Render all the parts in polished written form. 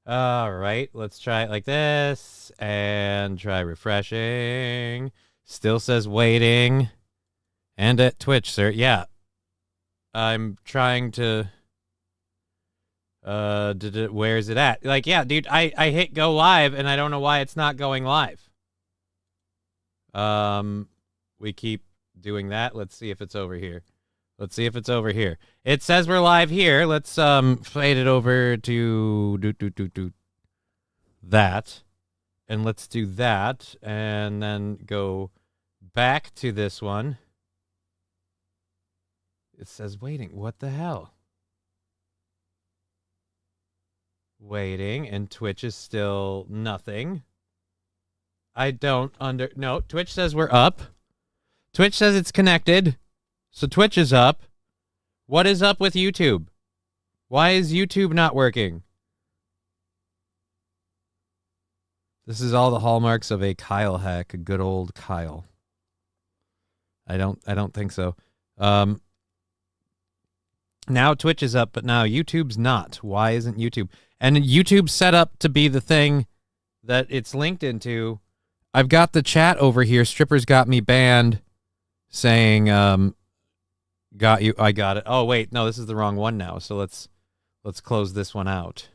All right, let's try it like this and try refreshing. Still says waiting. And at Twitch, sir. Yeah. I'm trying to where is it at? Like, yeah, dude, I hit go live and I don't know why it's not going live. We keep doing that. Let's see if it's over here. Let's see if it's over here. It says we're live here. Let's fade it over to that. And let's do that and then go back to this one. It says waiting. What the hell? Waiting, and Twitch is still nothing. No, Twitch says we're up. Twitch says it's connected. So Twitch is up. What is up with YouTube? Why is YouTube not working? This is all the hallmarks of a Kyle hack, a good old Kyle. I don't think so. Now Twitch is up, but now YouTube's not. Why isn't YouTube? And YouTube's set up to be the thing that it's linked into. I've got the chat over here. Strippers got me banned, saying, got you. I got it. Oh, wait. No, this is the wrong one now. So let's close this one out.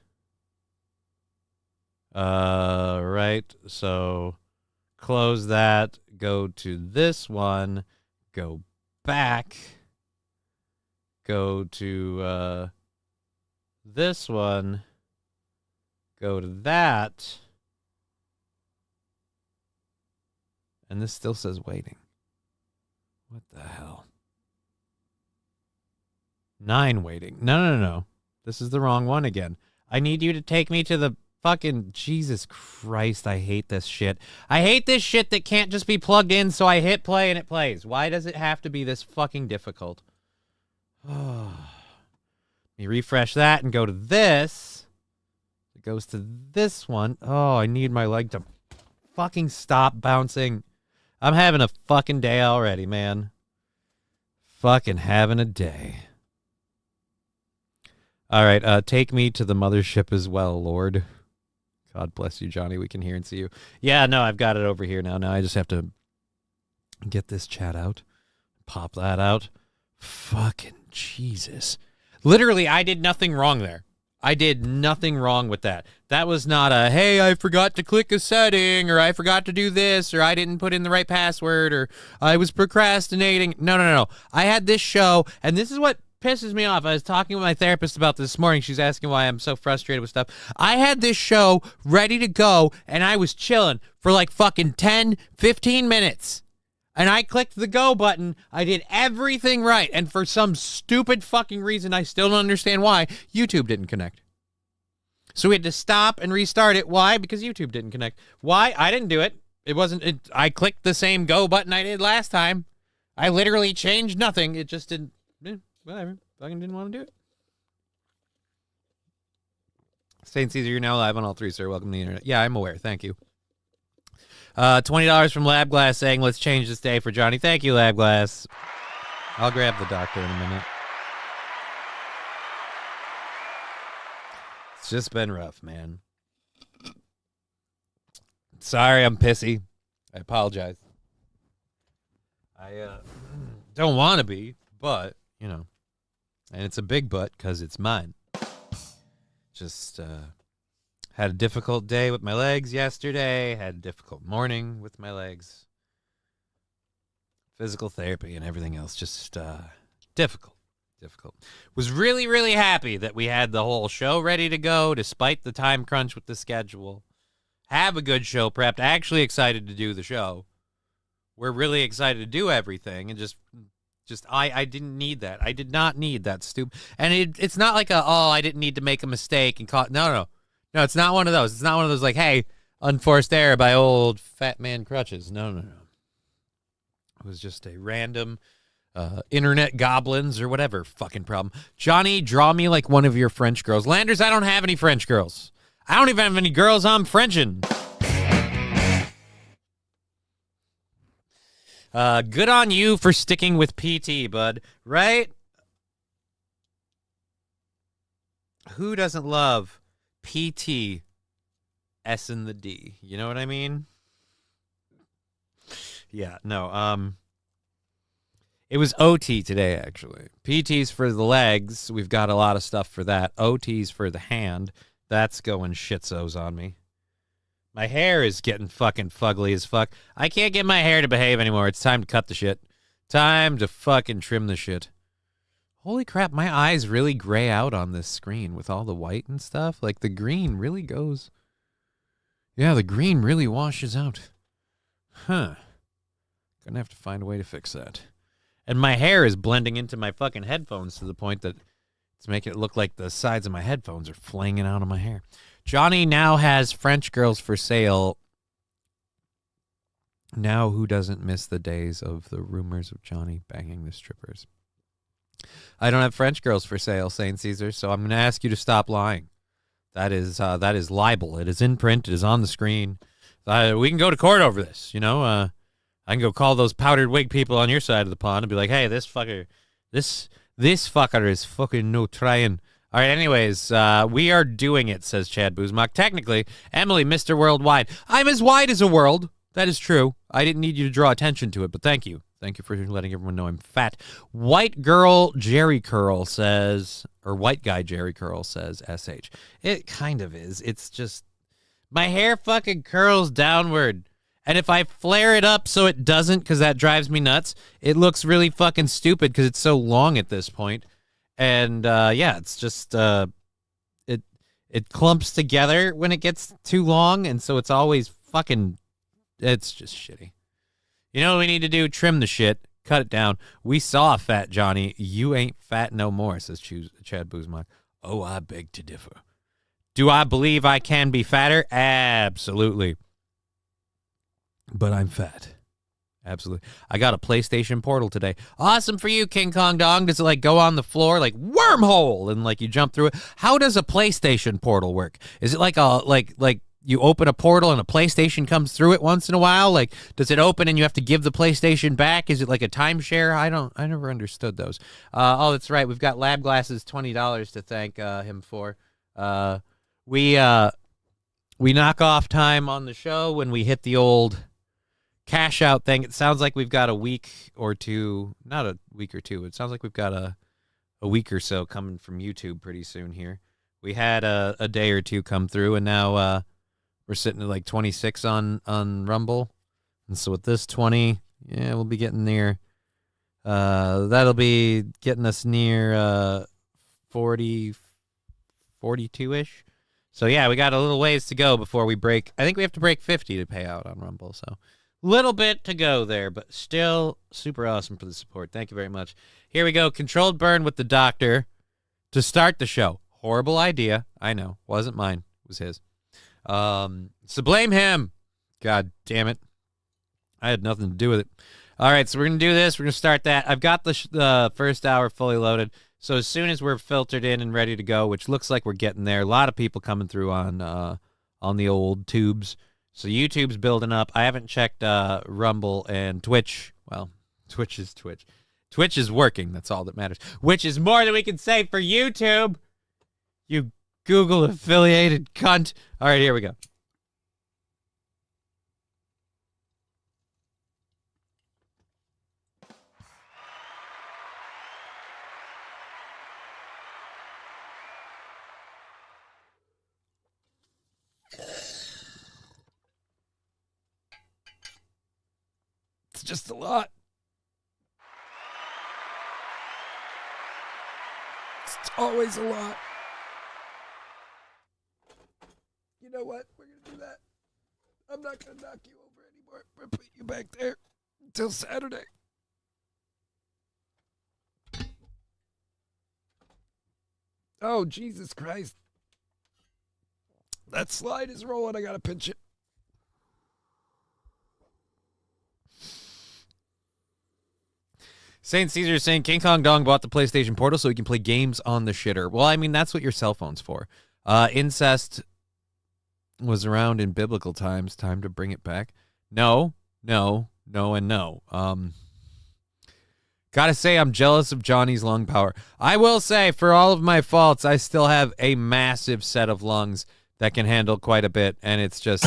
Right. So close that. Go to this one. Go back. Go to this one. Go to that. And this still says waiting. What the hell? 9 waiting. No. This is the wrong one again. I need you to take me to the fucking... Jesus Christ, I hate this shit. I hate this shit that can't just be plugged in, so I hit play and it plays. Why does it have to be this fucking difficult? Let me refresh that and go to this. It goes to this one. Oh, I need my leg to fucking stop bouncing. I'm having a fucking day already, man. Fucking having a day. All right, take me to the mothership as well, Lord. God bless you, Johnny. We can hear and see you. Yeah, no, I've got it over here now. Now I just have to get this chat out. Pop that out. Fucking Jesus. Literally, I did nothing wrong there. I did nothing wrong with that. That was not a, hey, I forgot to click a setting, or I forgot to do this, or I didn't put in the right password, or I was procrastinating. No. I had this show, and this is what pisses me off. I was talking with my therapist about this morning. She's asking why I'm so frustrated with stuff. I had this show ready to go, and I was chilling for like fucking 10, 15 minutes. And I clicked the go button. I did everything right. And for some stupid fucking reason, I still don't understand why, YouTube didn't connect. So we had to stop and restart it. Why? Because YouTube didn't connect. Why? I didn't do it. I clicked the same go button I did last time. I literally changed nothing. It just didn't, whatever. Fucking didn't want to do it. Saint Caesar, you're now live on all 3, sir. Welcome to the internet. Yeah, I'm aware. Thank you. $20 from Lab Glass saying, let's change this day for Johnny. Thank you, Lab Glass. I'll grab the doctor in a minute. It's just been rough, man. Sorry, I'm pissy. I apologize. I don't want to be, but, you know. And it's a big but because it's mine. Just, had a difficult day with my legs yesterday. Had a difficult morning with my legs. Physical therapy and everything else. Just difficult. Was really, really happy that we had the whole show ready to go despite the time crunch with the schedule. Have a good show prepped. Actually excited to do the show. We're really excited to do everything. And I didn't need that. I did not need that stupid. And it's not like I didn't need to make a mistake and no. No, it's not one of those. It's not one of those like, hey, unforced error by old fat man crutches. No. It was just a random internet goblins or whatever fucking problem. Johnny, draw me like one of your French girls. Landers, I don't have any French girls. I don't even have any girls I'm Frenching. Good on you for sticking with PT, bud. Right? Who doesn't love PT, S in the D. You know what I mean? Yeah, no. It was OT today, actually. PT's for the legs. We've got a lot of stuff for that. OT's for the hand. That's going shitsos on me. My hair is getting fucking fugly as fuck. I can't get my hair to behave anymore. It's time to cut the shit. Time to fucking trim the shit. Holy crap, my eyes really gray out on this screen with all the white and stuff. Like, the green really goes... Yeah, the green really washes out. Huh. Gonna have to find a way to fix that. And my hair is blending into my fucking headphones to the point that it's making it look like the sides of my headphones are flinging out of my hair. Johnny now has French girls for sale. Now who doesn't miss the days of the rumors of Johnny banging the strippers? I don't have French girls for sale, St. Caesar, so I'm going to ask you to stop lying. That is libel. It is in print. It is on the screen. We can go to court over this, you know. I can go call those powdered wig people on your side of the pond and be like, hey, this fucker is fucking no trying. All right, anyways, we are doing it, says Chad Buzmak. Technically, Emily, Mr. Worldwide. I'm as wide as a world. That is true. I didn't need you to draw attention to it, but thank you. Thank you for letting everyone know I'm fat. White girl Jerry Curl says, or white guy Jerry Curl says, SH. It kind of is. It's just, my hair fucking curls downward. And if I flare it up so it doesn't, because that drives me nuts, it looks really fucking stupid because it's so long at this point. And, yeah, it's just, it clumps together when it gets too long, and so it's always fucking, it's just shitty. You know what we need to do? Trim the shit. Cut it down. We saw Fat Johnny. You ain't fat no more, says Chad Buzmak. Oh, I beg to differ. Do I believe I can be fatter? Absolutely. But I'm fat. Absolutely. I got a PlayStation Portal today. Awesome for you, King Kong Dong. Does it, like, go on the floor like wormhole and, like, you jump through it? How does a PlayStation Portal work? Is it like a, like you open a portal and a PlayStation comes through it once in a while? Like, does it open and you have to give the PlayStation back? Is it like a timeshare? I never understood those. Oh, that's right. We've got Lab Glasses, $20 to thank him for. We knock off time on the show when we hit the old cash out thing. It sounds like we've got a week or two, not a week or two. It sounds like we've got a week or so coming from YouTube pretty soon here. We had a day or two come through, and now we're sitting at like 26 on Rumble. And so with this 20, yeah, we'll be getting near. That'll be getting us near 40, 42-ish. So yeah, we got a little ways to go before we break. I think we have to break 50 to pay out on Rumble. So little bit to go there, but still super awesome for the support. Thank you very much. Here we go. Controlled burn with the doctor to start the show. Horrible idea. I know. Wasn't mine. It was his. So blame him. God damn it. I had nothing to do with it. All right, so we're going to do this. We're going to start that. I've got the first hour fully loaded. So as soon as we're filtered in and ready to go, which looks like we're getting there, a lot of people coming through on the old tubes. So YouTube's building up. I haven't checked Rumble and Twitch. Well, Twitch is Twitch. Twitch is working. That's all that matters. Which is more than we can say for YouTube. You Google affiliated cunt. All right, here we go. It's just a lot. It's always a lot. You know what? We're going to do that. I'm not going to knock you over anymore. We're going to put you back there until Saturday. Oh, Jesus Christ. That slide is rolling. I got to pinch it. St. Caesar is saying King Kong Dong bought the PlayStation Portal so he can play games on the shitter. Well, I mean, that's what your cell phone's for. Incest was around in biblical times. Time to bring it back. No, and no. God Gotta say, I'm jealous of Johnny's lung power. I will say, for all of my faults, I still have a massive set of lungs that can handle quite a bit, and it's just...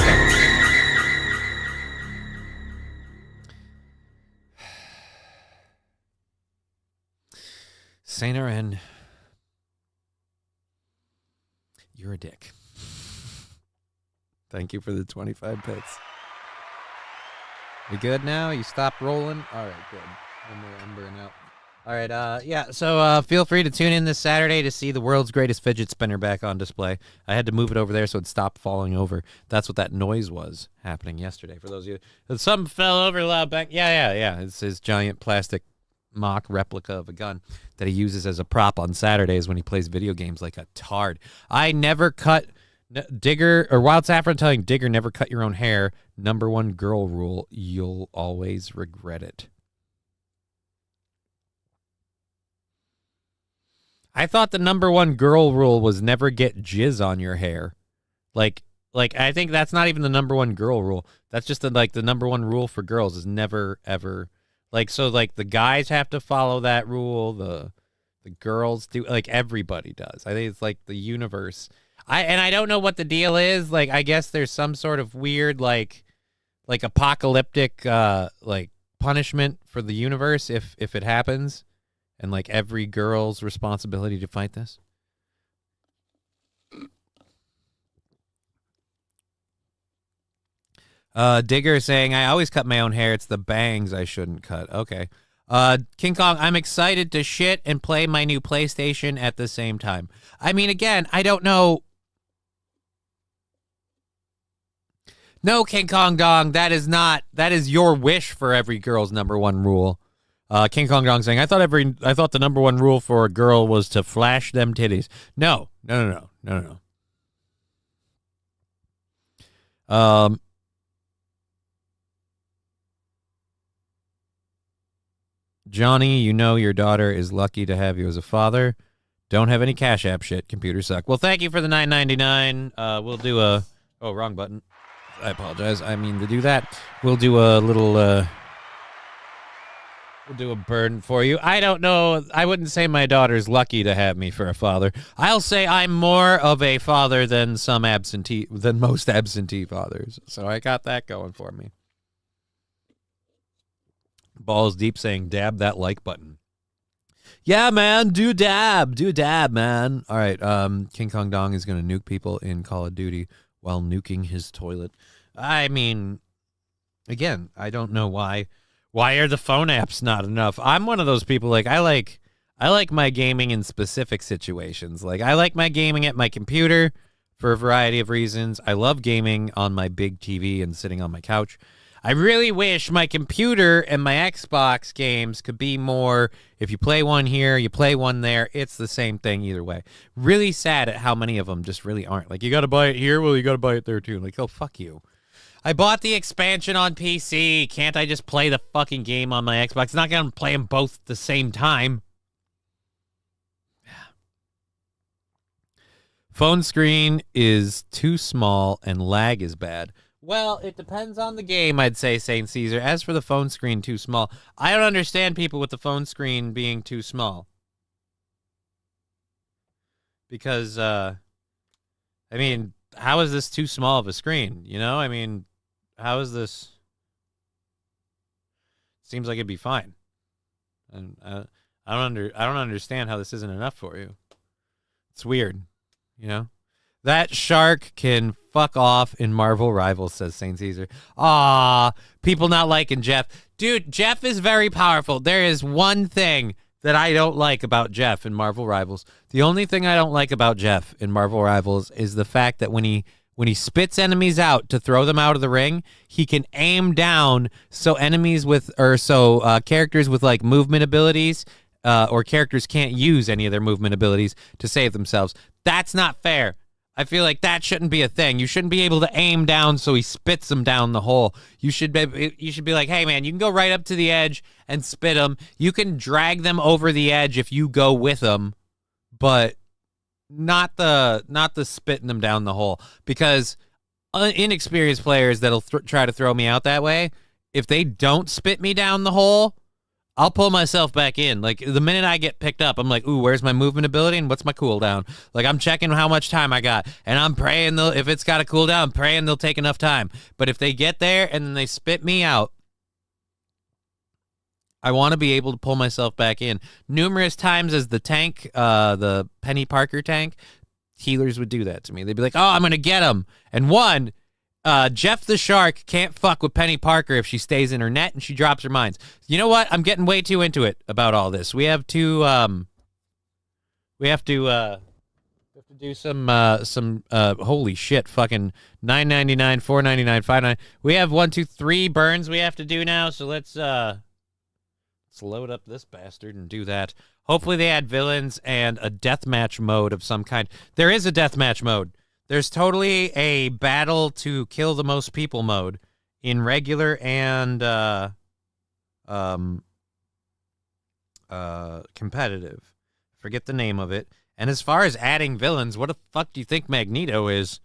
Saint Aaron, you're a dick. Thank you for the 25 bits. We good now? You stopped rolling? All right, good. I'm burning out. All right, yeah, so feel free to tune in this Saturday to see the world's greatest fidget spinner back on display. I had to move it over there so it stopped falling over. That's what that noise was happening yesterday. For those of you, something fell over loud back. Yeah. It's his giant plastic mock replica of a gun that he uses as a prop on Saturdays when he plays video games like a tard. I never cut Digger, or Wild Saffron telling Digger, never cut your own hair. #1 girl rule. You'll always regret it. I thought the #1 girl rule was never get jizz on your hair. Like I think that's not even the #1 girl rule. That's just the #1 rule for girls is never ever. So the guys have to follow that rule. The girls do. Everybody does. I think it's like the universe. I don't know what the deal is. I guess there's some sort of weird apocalyptic punishment for the universe if it happens, and every girl's responsibility to fight this. Digger saying, I always cut my own hair. It's the bangs I shouldn't cut. Okay. King Kong, I'm excited to shit and play my new PlayStation at the same time. I mean, again, I don't know. No, King Kong Dong, that is your wish for every girl's #1 rule. King Kong Dong saying, I thought the #1 rule for a girl was to flash them titties. No. Johnny, you know your daughter is lucky to have you as a father. Don't have any Cash App shit. Computers suck. Well, thank you for the $9.99. We'll do a... Oh, wrong button. I apologize. I mean to do that. We'll do a little... We'll do a burn for you. I don't know. I wouldn't say my daughter's lucky to have me for a father. I'll say I'm more of a father than most absentee fathers. So I got that going for me. Balls Deep saying, dab that like button. Yeah, man, do dab, man. All right, King Kong Dong is going to nuke people in Call of Duty while nuking his toilet. I mean, again, I don't know why. Why are the phone apps not enough? I'm one of those people, I like my gaming in specific situations. I like my gaming at my computer for a variety of reasons. I love gaming on my big TV and sitting on my couch. I really wish my computer and my Xbox games could be more, if you play one here, you play one there, it's the same thing either way. Really sad at how many of them just really aren't. You got to buy it here, well, you got to buy it there too. Oh, fuck you. I bought the expansion on PC. Can't I just play the fucking game on my Xbox? It's not going to play them both at the same time. Phone screen is too small and lag is bad. Well, it depends on the game, I'd say, St. Caesar. As for the phone screen too small, I don't understand people with the phone screen being too small. Because, I mean, how is this too small of a screen? I mean, how is this? Seems like it'd be fine. And I don't understand how this isn't enough for you. It's weird, That shark can fuck off in Marvel Rivals, says St. Caesar. Aw, people not liking Jeff. Dude, Jeff is very powerful. There is one thing that I don't like about Jeff in Marvel Rivals. The only thing I don't like about Jeff in Marvel Rivals is the fact that when he spits enemies out to throw them out of the ring, he can aim down so characters with movement abilities or characters can't use any of their movement abilities to save themselves. That's not fair. I feel like that shouldn't be a thing. You shouldn't be able to aim down so he spits them down the hole. You should be like, hey, man, you can go right up to the edge and spit them. You can drag them over the edge if you go with them, but not the spitting them down the hole. Because inexperienced players that'll try to throw me out that way, if they don't spit me down the hole, I'll pull myself back in. Like, the minute I get picked up, I'm like, ooh, where's my movement ability and what's my cooldown? Like, I'm checking how much time I got, and I'm praying if it's got a cooldown, I'm praying they'll take enough time. But if they get there and then they spit me out, I want to be able to pull myself back in. Numerous times as the tank, the Penny Parker tank, healers would do that to me. They'd be like, oh, I'm going to get him. And one, Jeff the Shark can't fuck with Penny Parker if she stays in her net and she drops her mines. You know what? I'm getting way too into it about all this. We have to do some holy shit, fucking $9.99, $4.99, $5.99. We have 1, 2, 3 burns we have to do now, so let's load up this bastard and do that. Hopefully they add villains and a deathmatch mode of some kind. There is a deathmatch mode. There's totally a battle to kill the most people mode in regular and competitive. Forget the name of it. And as far as adding villains, what the fuck do you think Magneto is?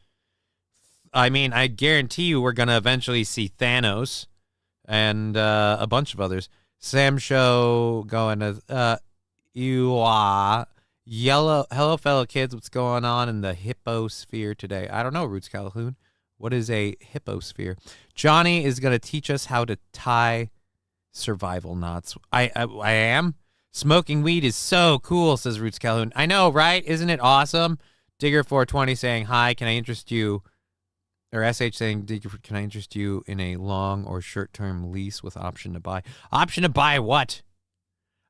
I mean, I guarantee you we're going to eventually see Thanos and a bunch of others. Sam Show going to Yellow. Hello, fellow kids. What's going on in the hipposphere today? I don't know, Roots Calhoun. What is a hipposphere? Johnny is going to teach us how to tie survival knots. I am. Smoking weed is so cool, says Roots Calhoun. I know, right? Isn't it awesome? Digger420 saying, hi, can I interest you? Or SH saying, Digger, can I interest you in a long or short-term lease with option to buy? Option to buy what?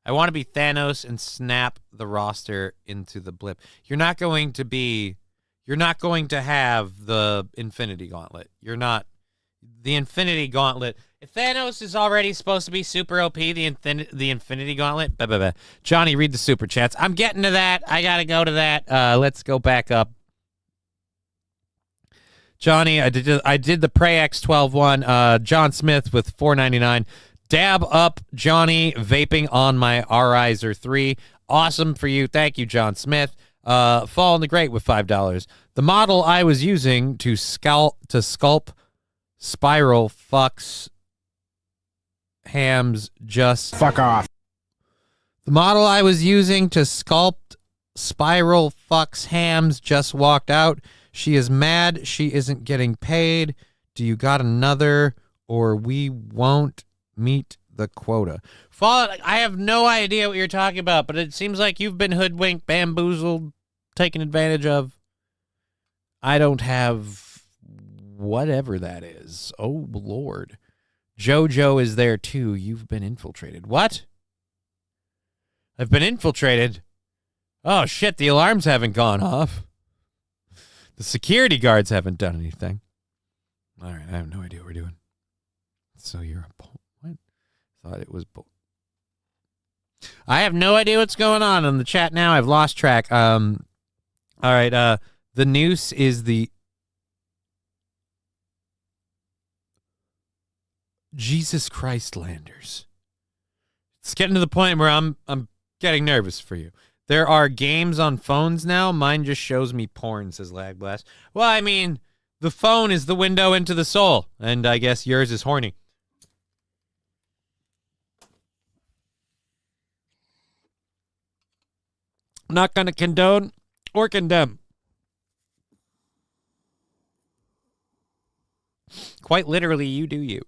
I want to be Thanos and snap the roster into the blip. You're not going to have the Infinity Gauntlet. You're not. The Infinity Gauntlet. If Thanos is already supposed to be super OP, the Infinity Gauntlet. Blah, blah, blah. Johnny, read the super chats. I'm getting to that. I got to go to that. Let's go back up. Johnny, I did the Prey X12 one. John Smith with $4.99. Dab up Johnny vaping on my Riser 3. Awesome for you. Thank you, John Smith. Fall in the Great with $5. The model I was using to sculpt Spiral fucks hams just fuck off. The model I was using to sculpt Spiral fucks hams just walked out. She is mad she isn't getting paid. Do you got another or we won't meet the quota? Fallout, I have no idea what you're talking about, but it seems like you've been hoodwinked, bamboozled, taken advantage of. I don't have whatever that is. Oh, Lord. JoJo is there, too. You've been infiltrated. What? I've been infiltrated? Oh, shit, the alarms haven't gone off. The security guards haven't done anything. All right, I have no idea what we're doing. So you're a bull. What? Thought it was bull. I have no idea what's going on in the chat now. I've lost track. All right, the noose is the... Jesus Christ, Landers. It's getting to the point where I'm getting nervous for you. There are games on phones now. Mine just shows me porn, says Lag Blast. Well, I mean, the phone is the window into the soul, and I guess yours is horny. I'm not going to condone or condemn. Quite literally, you do you.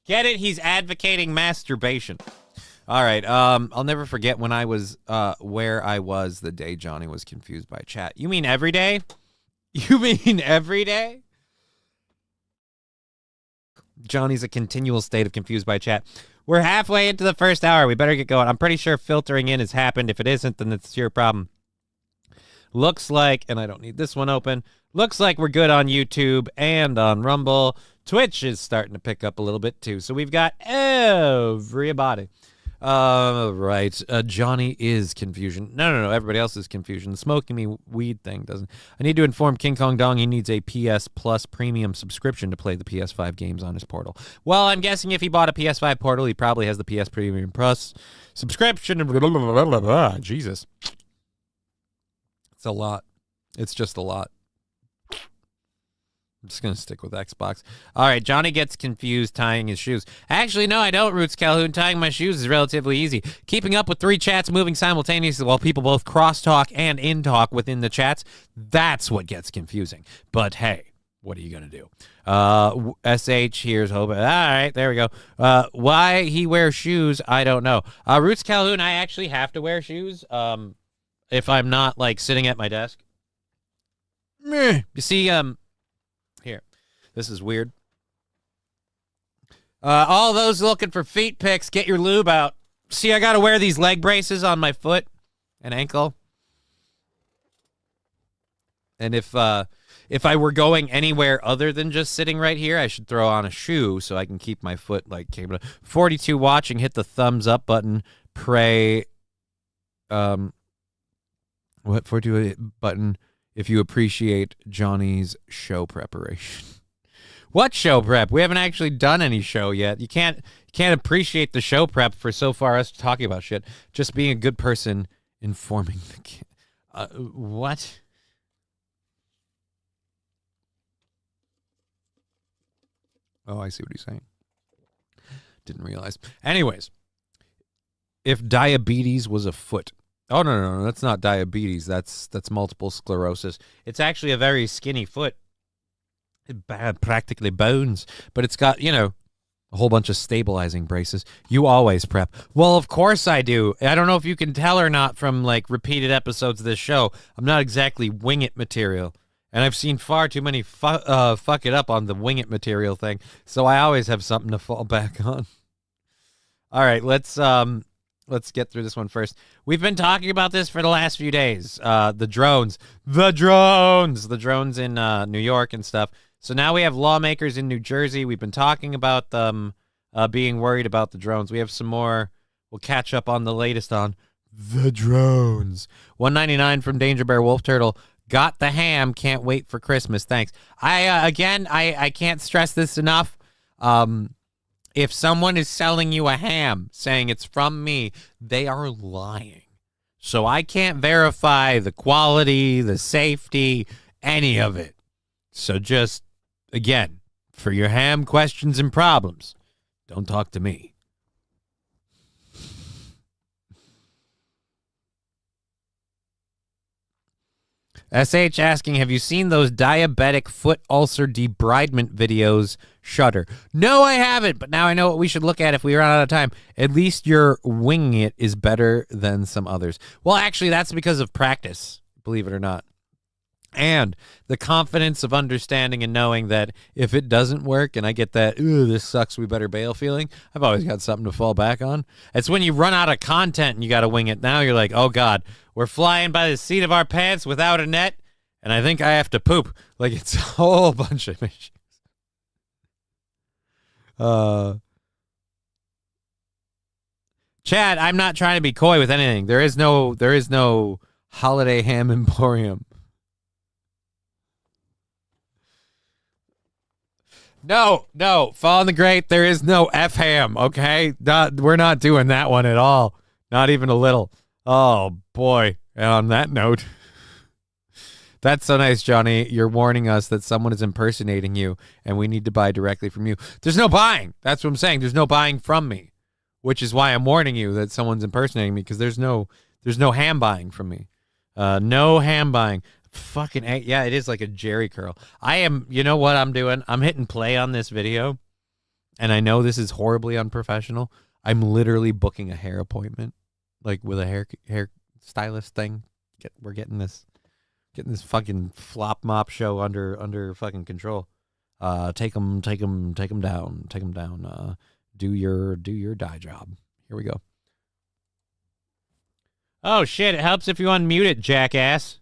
Get it? He's advocating masturbation. All right. I'll never forget when I was where I was the day Johnny was confused by chat. You mean every day? You mean every day? Johnny's a continual state of confused by chat. We're halfway into the first hour. We better get going. I'm pretty sure filtering in has happened. If it isn't, then it's your problem. Looks like, and I don't need this one open, looks like we're good on YouTube and on Rumble. Twitch is starting to pick up a little bit, too. So we've got everybody. Right. Johnny is confusion. No. Everybody else is confusion. The smoking me weed thing doesn't. I need to inform King Kong Dong he needs a PS Plus premium subscription to play the PS5 games on his portal. Well, I'm guessing if he bought a PS5 portal, he probably has the PS Premium Plus subscription. Jesus. It's a lot. It's just a lot. I'm just going to stick with Xbox. All right, Johnny gets confused tying his shoes. Actually, no, I don't, Roots Calhoun. Tying my shoes is relatively easy. Keeping up with 3 chats moving simultaneously while people both cross-talk and in-talk within the chats, that's what gets confusing. But hey, what are you going to do? SH, here's hope. All right, there we go. Why he wears shoes, I don't know. Roots Calhoun, I actually have to wear shoes if I'm not, like, sitting at my desk. You see, here, this is weird. All those looking for feet pics, get your lube out. See, I got to wear these leg braces on my foot and ankle. And if I were going anywhere other than just sitting right here, I should throw on a shoe so I can keep my foot like cable. 42 watching, hit the thumbs up button. Pray. What 42 button? If you appreciate Johnny's show preparation. What show prep? We haven't actually done any show yet. You can't appreciate the show prep for so far us talking about shit. Just being a good person, informing the kid. What? Oh, I see what he's saying. Didn't realize. Anyways, if diabetes was a foot. Oh, no, that's not diabetes. That's multiple sclerosis. It's actually a very skinny foot. Practically bones. But it's got, a whole bunch of stabilizing braces. You always prep. Well, of course I do. I don't know if you can tell or not from, like, repeated episodes of this show. I'm not exactly wing it material. And I've seen far too many fuck it up on the wing it material thing. So I always have something to fall back on. All right, let's get through this one first. We've been talking about this for the last few days. The drones in New York and stuff. So now we have lawmakers in New Jersey. We've been talking about them being worried about the drones. We have some more. We'll catch up on the latest on the drones. 199 from Danger Bear Wolf Turtle. Got the ham. Can't wait for Christmas. Thanks. I can't stress this enough. If someone is selling you a ham saying it's from me, they are lying. So I can't verify the quality, the safety, any of it. So just, again, for your ham questions and problems, don't talk to me. SH asking, have you seen those diabetic foot ulcer debridement videos? Shudder. No, I haven't, but now I know what we should look at if we run out of time. At least your winging it is better than some others. Well, actually, that's because of practice, believe it or not. And the confidence of understanding and knowing that if it doesn't work and I get that, ooh, this sucks, we better bail feeling, I've always got something to fall back on. It's when you run out of content and you got to wing it. Now you're like, oh, God, we're flying by the seat of our pants without a net, and I think I have to poop. Like, it's a whole bunch of issues. Chad, I'm not trying to be coy with anything. There is no holiday ham emporium. No, fall in the grate. There is no F ham, okay? We're not doing that one at all. Not even a little. Oh, boy. And on that note, that's so nice, Johnny. You're warning us that someone is impersonating you and we need to buy directly from you. There's no buying. That's what I'm saying. There's no buying from me, which is why I'm warning you that someone's impersonating me, because there's no ham buying from me. No ham buying. Fucking yeah, it is like a Jerry curl. You know what I'm doing? I'm hitting play on this video, and I know this is horribly unprofessional. I'm literally booking a hair appointment, like with a hair stylist thing. We're getting this fucking flop mop show under fucking control. Take them down. Do your dye job. Here we go. Oh shit! It helps if you unmute it, jackass.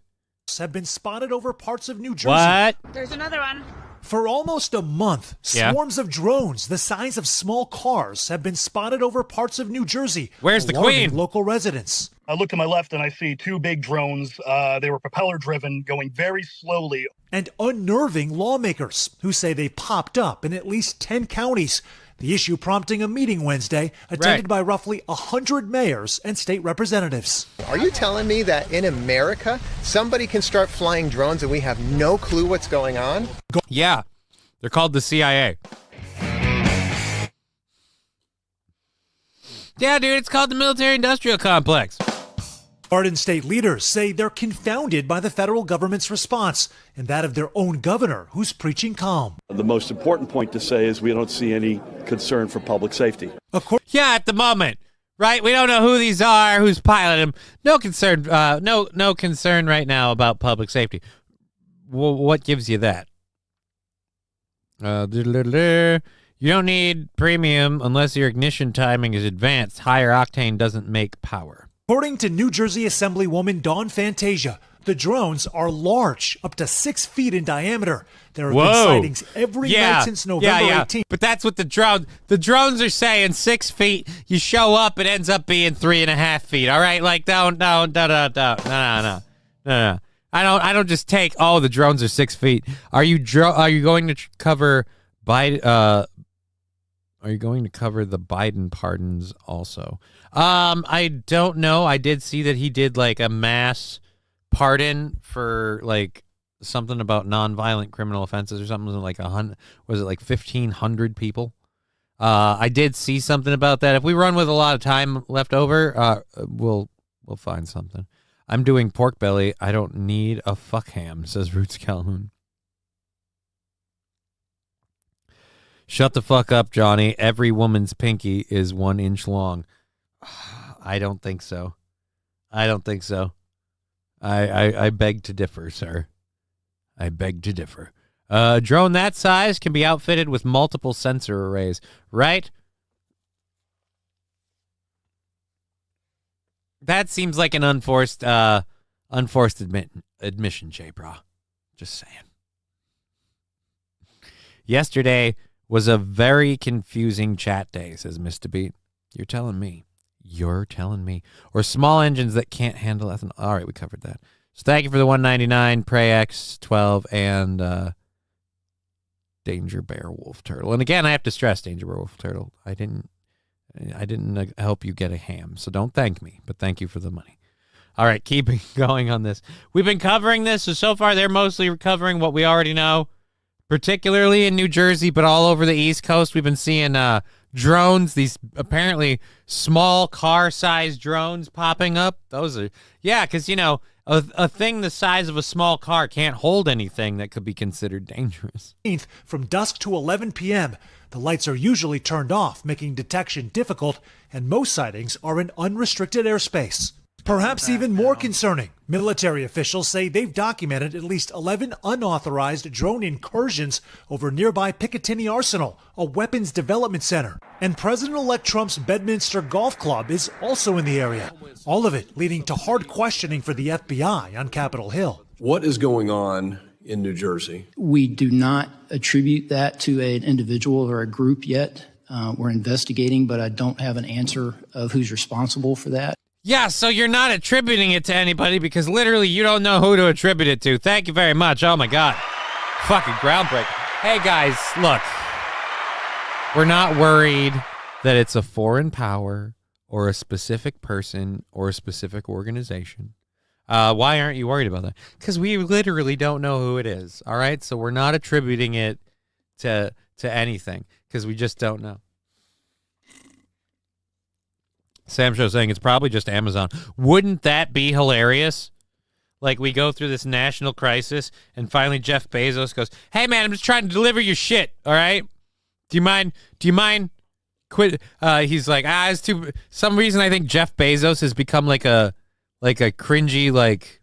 Have been spotted over parts of New Jersey. What? There's another one. For almost a month, swarms of drones the size of small cars have been spotted over parts of New Jersey. Where's the queen? Local residents. I look to my left and I see 2 big drones. They were propeller driven, going very slowly. And unnerving lawmakers who say they popped up in at least 10 counties. The issue prompting a meeting Wednesday attended by roughly 100 mayors and state representatives. Are you telling me that in America, somebody can start flying drones and we have no clue what's going on? Yeah, They're called the CIA. Yeah, dude, it's called the military-industrial complex. Garden state leaders say they're confounded by the federal government's response and that of their own governor, who's preaching calm. The most important point to say is we don't see any concern for public safety. Yeah, at the moment, right? We don't know who these are, who's piloting them. No concern. No concern right now about public safety. What gives you that? You don't need premium unless your ignition timing is advanced. Higher octane doesn't make power. According to New Jersey Assemblywoman Dawn Fantasia, the drones are large, up to 6 feet in diameter. There have been sightings every night since November 18th. But that's what the drones are saying. 6 feet. You show up, it ends up being 3.5 feet. All right, like no. I don't just take. Oh, the drones are 6 feet. Are you going to cover Biden? Are you going to cover the Biden pardons also? I don't know. I did see that he did like a mass pardon for like something about nonviolent criminal offenses or something like 100. Was it like 1,500 people? I did see something about that. If we run with a lot of time left over, we'll find something. I'm doing pork belly. I don't need a fuck ham, says Roots Calhoun. Shut the fuck up, Johnny. Every woman's pinky is 1 inch long. I don't think so. I beg to differ, sir. I beg to differ. A drone that size can be outfitted with multiple sensor arrays, right? That seems like an unforced admission, J-Bra. Just saying. Yesterday was a very confusing chat day, says Mr. Beat. You're telling me. Or small engines that can't handle ethanol. All right, we covered that. So thank you for the $1.99, Prey X12, and Danger Bear Wolf Turtle. And again, I have to stress, Danger Bear Wolf Turtle, I didn't help you get a ham, so don't thank me, but thank you for the money. All right, keeping going on this. We've been covering this, so far they're mostly covering what we already know, particularly in New Jersey, but all over the East Coast. We've been seeing drones, these apparently small car-sized drones popping up. Those are, because, a thing the size of a small car can't hold anything that could be considered dangerous. From dusk to 11 p.m., the lights are usually turned off, making detection difficult, and most sightings are in unrestricted airspace. Perhaps even more concerning, military officials say they've documented at least 11 unauthorized drone incursions over nearby Picatinny Arsenal, a weapons development center. And President-elect Trump's Bedminster Golf Club is also in the area. All of it leading to hard questioning for the FBI on Capitol Hill. What is going on in New Jersey? We do not attribute that to an individual or a group yet. We're investigating, but I don't have an answer of who's responsible for that. Yeah, so you're not attributing it to anybody because literally you don't know who to attribute it to. Thank you very much. Oh, my God. Fucking groundbreaking. Hey, guys, look. We're not worried that it's a foreign power or a specific person or a specific organization. Why aren't you worried about that? Because we literally don't know who it is, all right? So we're not attributing it to anything because we just don't know. Sam Show saying it's probably just Amazon. Wouldn't that be hilarious? Like we go through this national crisis and finally Jeff Bezos goes, "Hey man, I'm just trying to deliver your shit, all right? Do you mind quit?" He's like, it's too some reason I think Jeff Bezos has become like a cringy like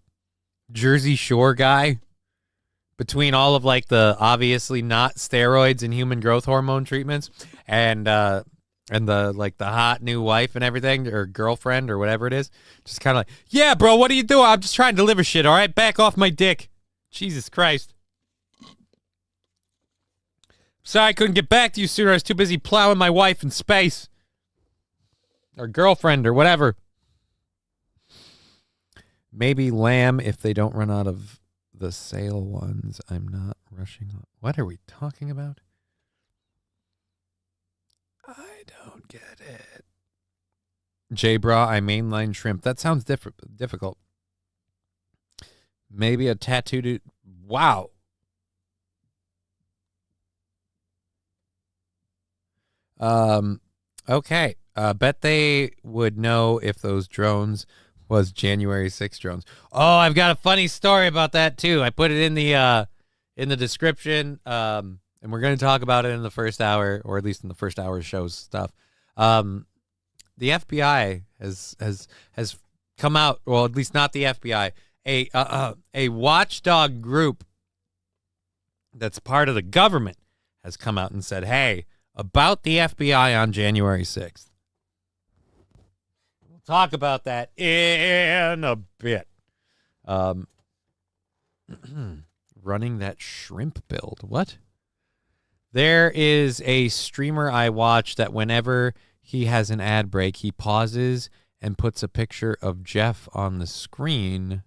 Jersey Shore guy between all of like the obviously not steroids and human growth hormone treatments and the like the hot new wife and everything or girlfriend or whatever it is. Just kind of like, "Yeah, bro, what are you doing? I'm just trying to deliver shit, all right? Back off my dick." Jesus Christ. Sorry I couldn't get back to you sooner. I was too busy plowing my wife in space. Or girlfriend or whatever. Maybe lamb if they don't run out of the sale ones. I'm not rushing. What are we talking about? I don't get it. J-Bra, I mainline shrimp. That sounds difficult. Maybe a tattooed... Wow. Okay. Bet they would know if those drones was January 6th drones. Oh, I've got a funny story about that too. I put it in the description. And we're going to talk about it in the first hour, or at least in the first hour of show's stuff. The FBI has come out, well, at least not the FBI, a watchdog group that's part of the government has come out and said, hey, about the FBI on January 6th. We'll talk about that in a bit. Running that shrimp build. What? There is a streamer I watch that whenever he has an ad break, he pauses and puts a picture of Jeff on the screen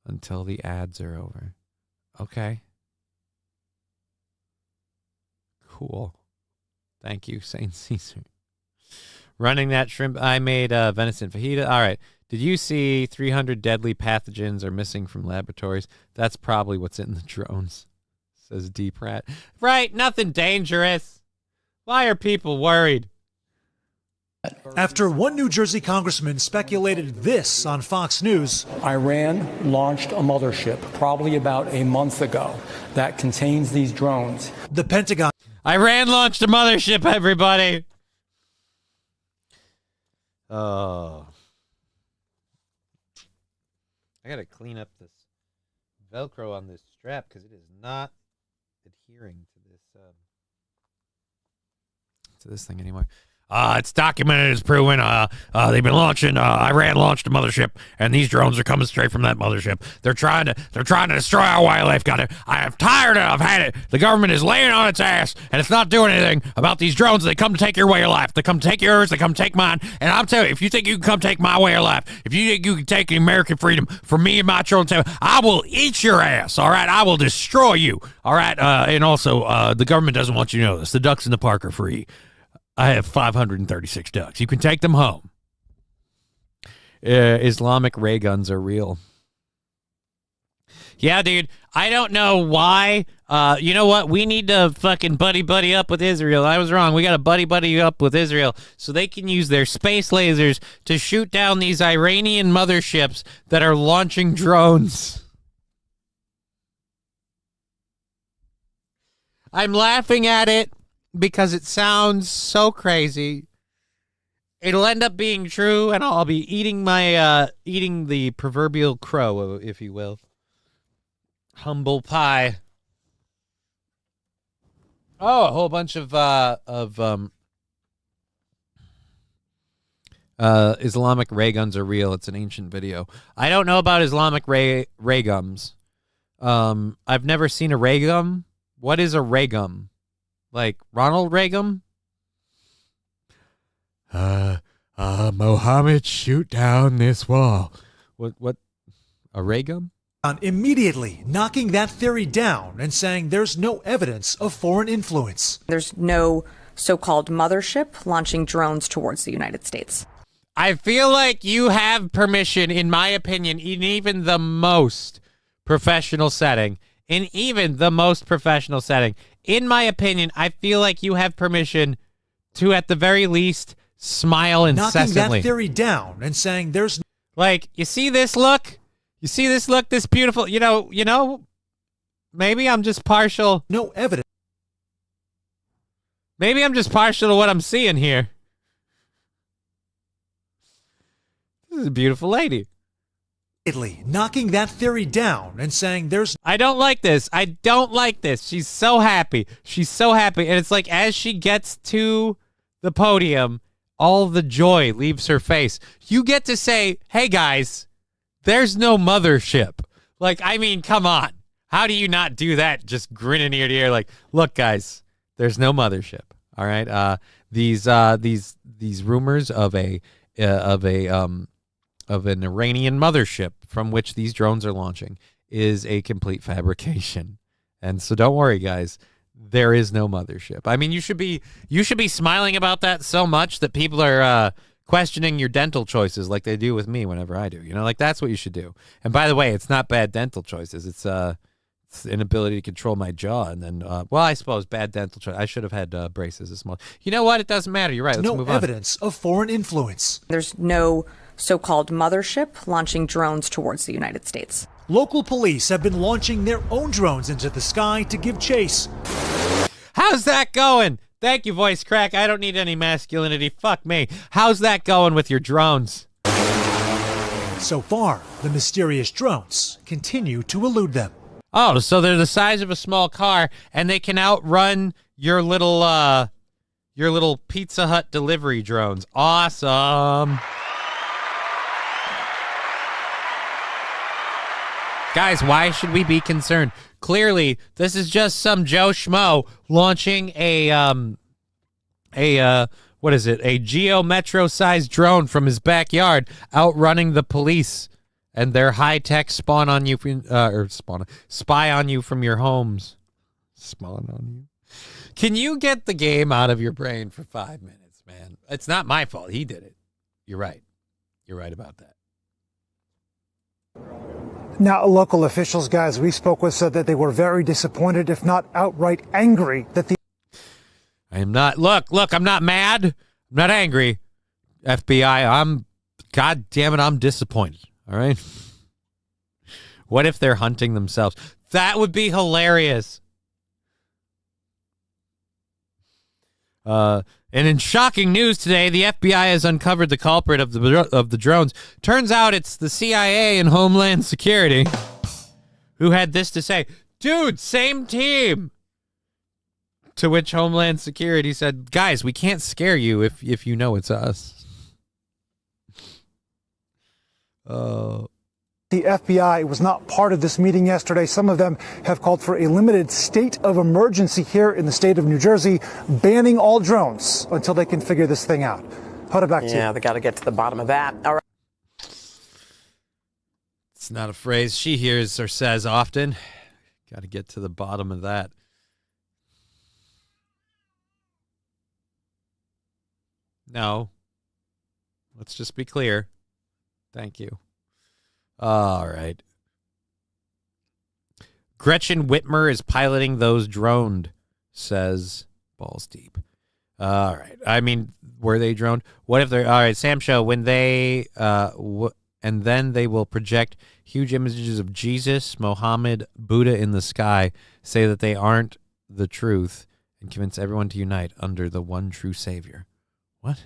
until the ads are over. Okay. Cool. Thank you, Saint Caesar. Running that shrimp. I made venison fajita. All right. Did you see 300 deadly pathogens are missing from laboratories? That's probably what's in the drones, says Deep Rat. Right. Nothing dangerous. Why are people worried? After one New Jersey congressman speculated this on Fox News. Iran launched a mothership probably about a month ago that contains these drones. The Pentagon. Iran launched a mothership, everybody. Oh. I got to clean up this Velcro on this strap because it is not adhering to this thing anymore. It's documented, it's proven. They've been launching. Iran launched a mothership, and these drones are coming straight from that mothership. They're trying to destroy our wildlife. I'm tired of. I've had it. The government is laying on its ass, and it's not doing anything about these drones. They come to take your way of life. They come to take yours. They come to take mine. And I'm telling you, if you think you can come take my way of life, if you think you can take American freedom from me and my children, I will eat your ass. All right, I will destroy you. All right, and also the government doesn't want you to know this. The ducks in the park are free. I have 536 ducks. You can take them home. Islamic ray guns are real. Yeah, dude. I don't know why. You know what? We need to fucking buddy up with Israel. I was wrong. We got to buddy up with Israel so they can use their space lasers to shoot down these Iranian motherships that are launching drones. I'm laughing at it because it sounds so crazy. It'll end up being true, and I'll be eating the proverbial crow, if you will. Humble pie. Oh, a whole bunch of Islamic ray guns are real. It's an ancient video. I don't know about Islamic ray gums. I've never seen a ray gum. What is a ray gum? Like Ronald Reagan? Mohammed, shoot down this wall. What? A ray gum? Immediately knocking that theory down and saying there's no evidence of foreign influence. There's no so-called mothership launching drones towards the United States. I feel like you have permission, in my opinion, in even the most professional setting. In my opinion, I feel like you have permission to, at the very least, smile incessantly. Knocking that theory down and saying there's... Like, you see this look? You see this look? This beautiful... You know, maybe I'm just partial... No evidence. Maybe I'm just partial to what I'm seeing here. This is a beautiful lady. Knocking that theory down and saying there's... I don't like this. She's so happy. And it's like as she gets to the podium, all the joy leaves her face. You get to say, hey, guys, there's no mothership. Like, I mean, come on. How do you not do that? Just grinning ear to ear like, look, guys, there's no mothership. All right. These rumors of an Iranian mothership from which these drones are launching is a complete fabrication. And so don't worry, guys. There is no mothership. I mean, you should be smiling about that so much that people are questioning your dental choices like they do with me whenever I do. You know, like that's what you should do. And by the way, it's not bad dental choices. It's It's the inability to control my jaw, and then, well, I suppose bad dental. I should have had braces this month. You know what? It doesn't matter. You're right. Let's move on. No evidence of foreign influence. There's no so-called Mothership launching drones towards the United States. Local police have been launching their own drones into the sky to give chase. How's that going? Thank you, voice crack. I don't need any masculinity. Fuck me. How's that going with your drones? So far, the mysterious drones continue to elude them. Oh, so they're the size of a small car, and they can outrun your little Pizza Hut delivery drones. Awesome. Guys, why should we be concerned? Clearly, this is just some Joe Schmo launching a Geo Metro-sized drone from his backyard, outrunning the police and their high-tech spy on you from your homes. Spawn on you. Can you get the game out of your brain for 5 minutes, man? It's not my fault. He did it. You're right. You're right about that. Now, local officials, guys, we spoke with said that they were very disappointed, if not outright angry, that the... I am not. Look, I'm not mad. I'm not angry. FBI, God damn it, I'm disappointed. All right. What if they're hunting themselves? That would be hilarious. And in shocking news today, the FBI has uncovered the culprit of the drones. Turns out it's the CIA and Homeland Security, who had this to say. Dude, same team. To which Homeland Security said, guys, we can't scare you if you know it's us. The FBI was not part of this meeting yesterday. Some of them have called for a limited state of emergency here in the state of New Jersey, banning all drones until they can figure this thing out. Hold it back to you. Yeah, they got to get to the bottom of that. All right. It's not a phrase she hears or says often. Got to get to the bottom of that. No. Let's just be clear. Thank you. All right. Gretchen Whitmer is piloting those droned, says Balls Deep. All right. I mean, were they droned? What if they're... All right, Sam Show, when they... and then they will project huge images of Jesus, Mohammed, Buddha in the sky, say that they aren't the truth, and convince everyone to unite under the one true Savior. What?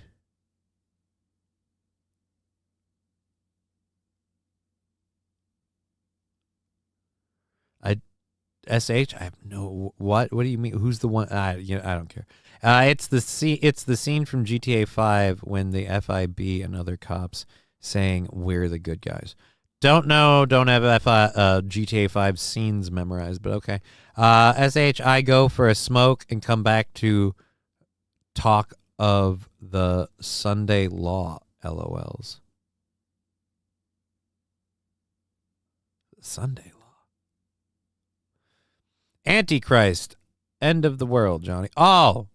SH? I have no... What do you mean? Who's the one? I don't care. It's the scene from GTA 5 when the FIB and other cops saying we're the good guys. Don't know. Don't have GTA 5 scenes memorized, but okay. SH, I go for a smoke and come back to talk of the Sunday law. LOLs. Sunday law. Antichrist. End of the world, Johnny. Oh.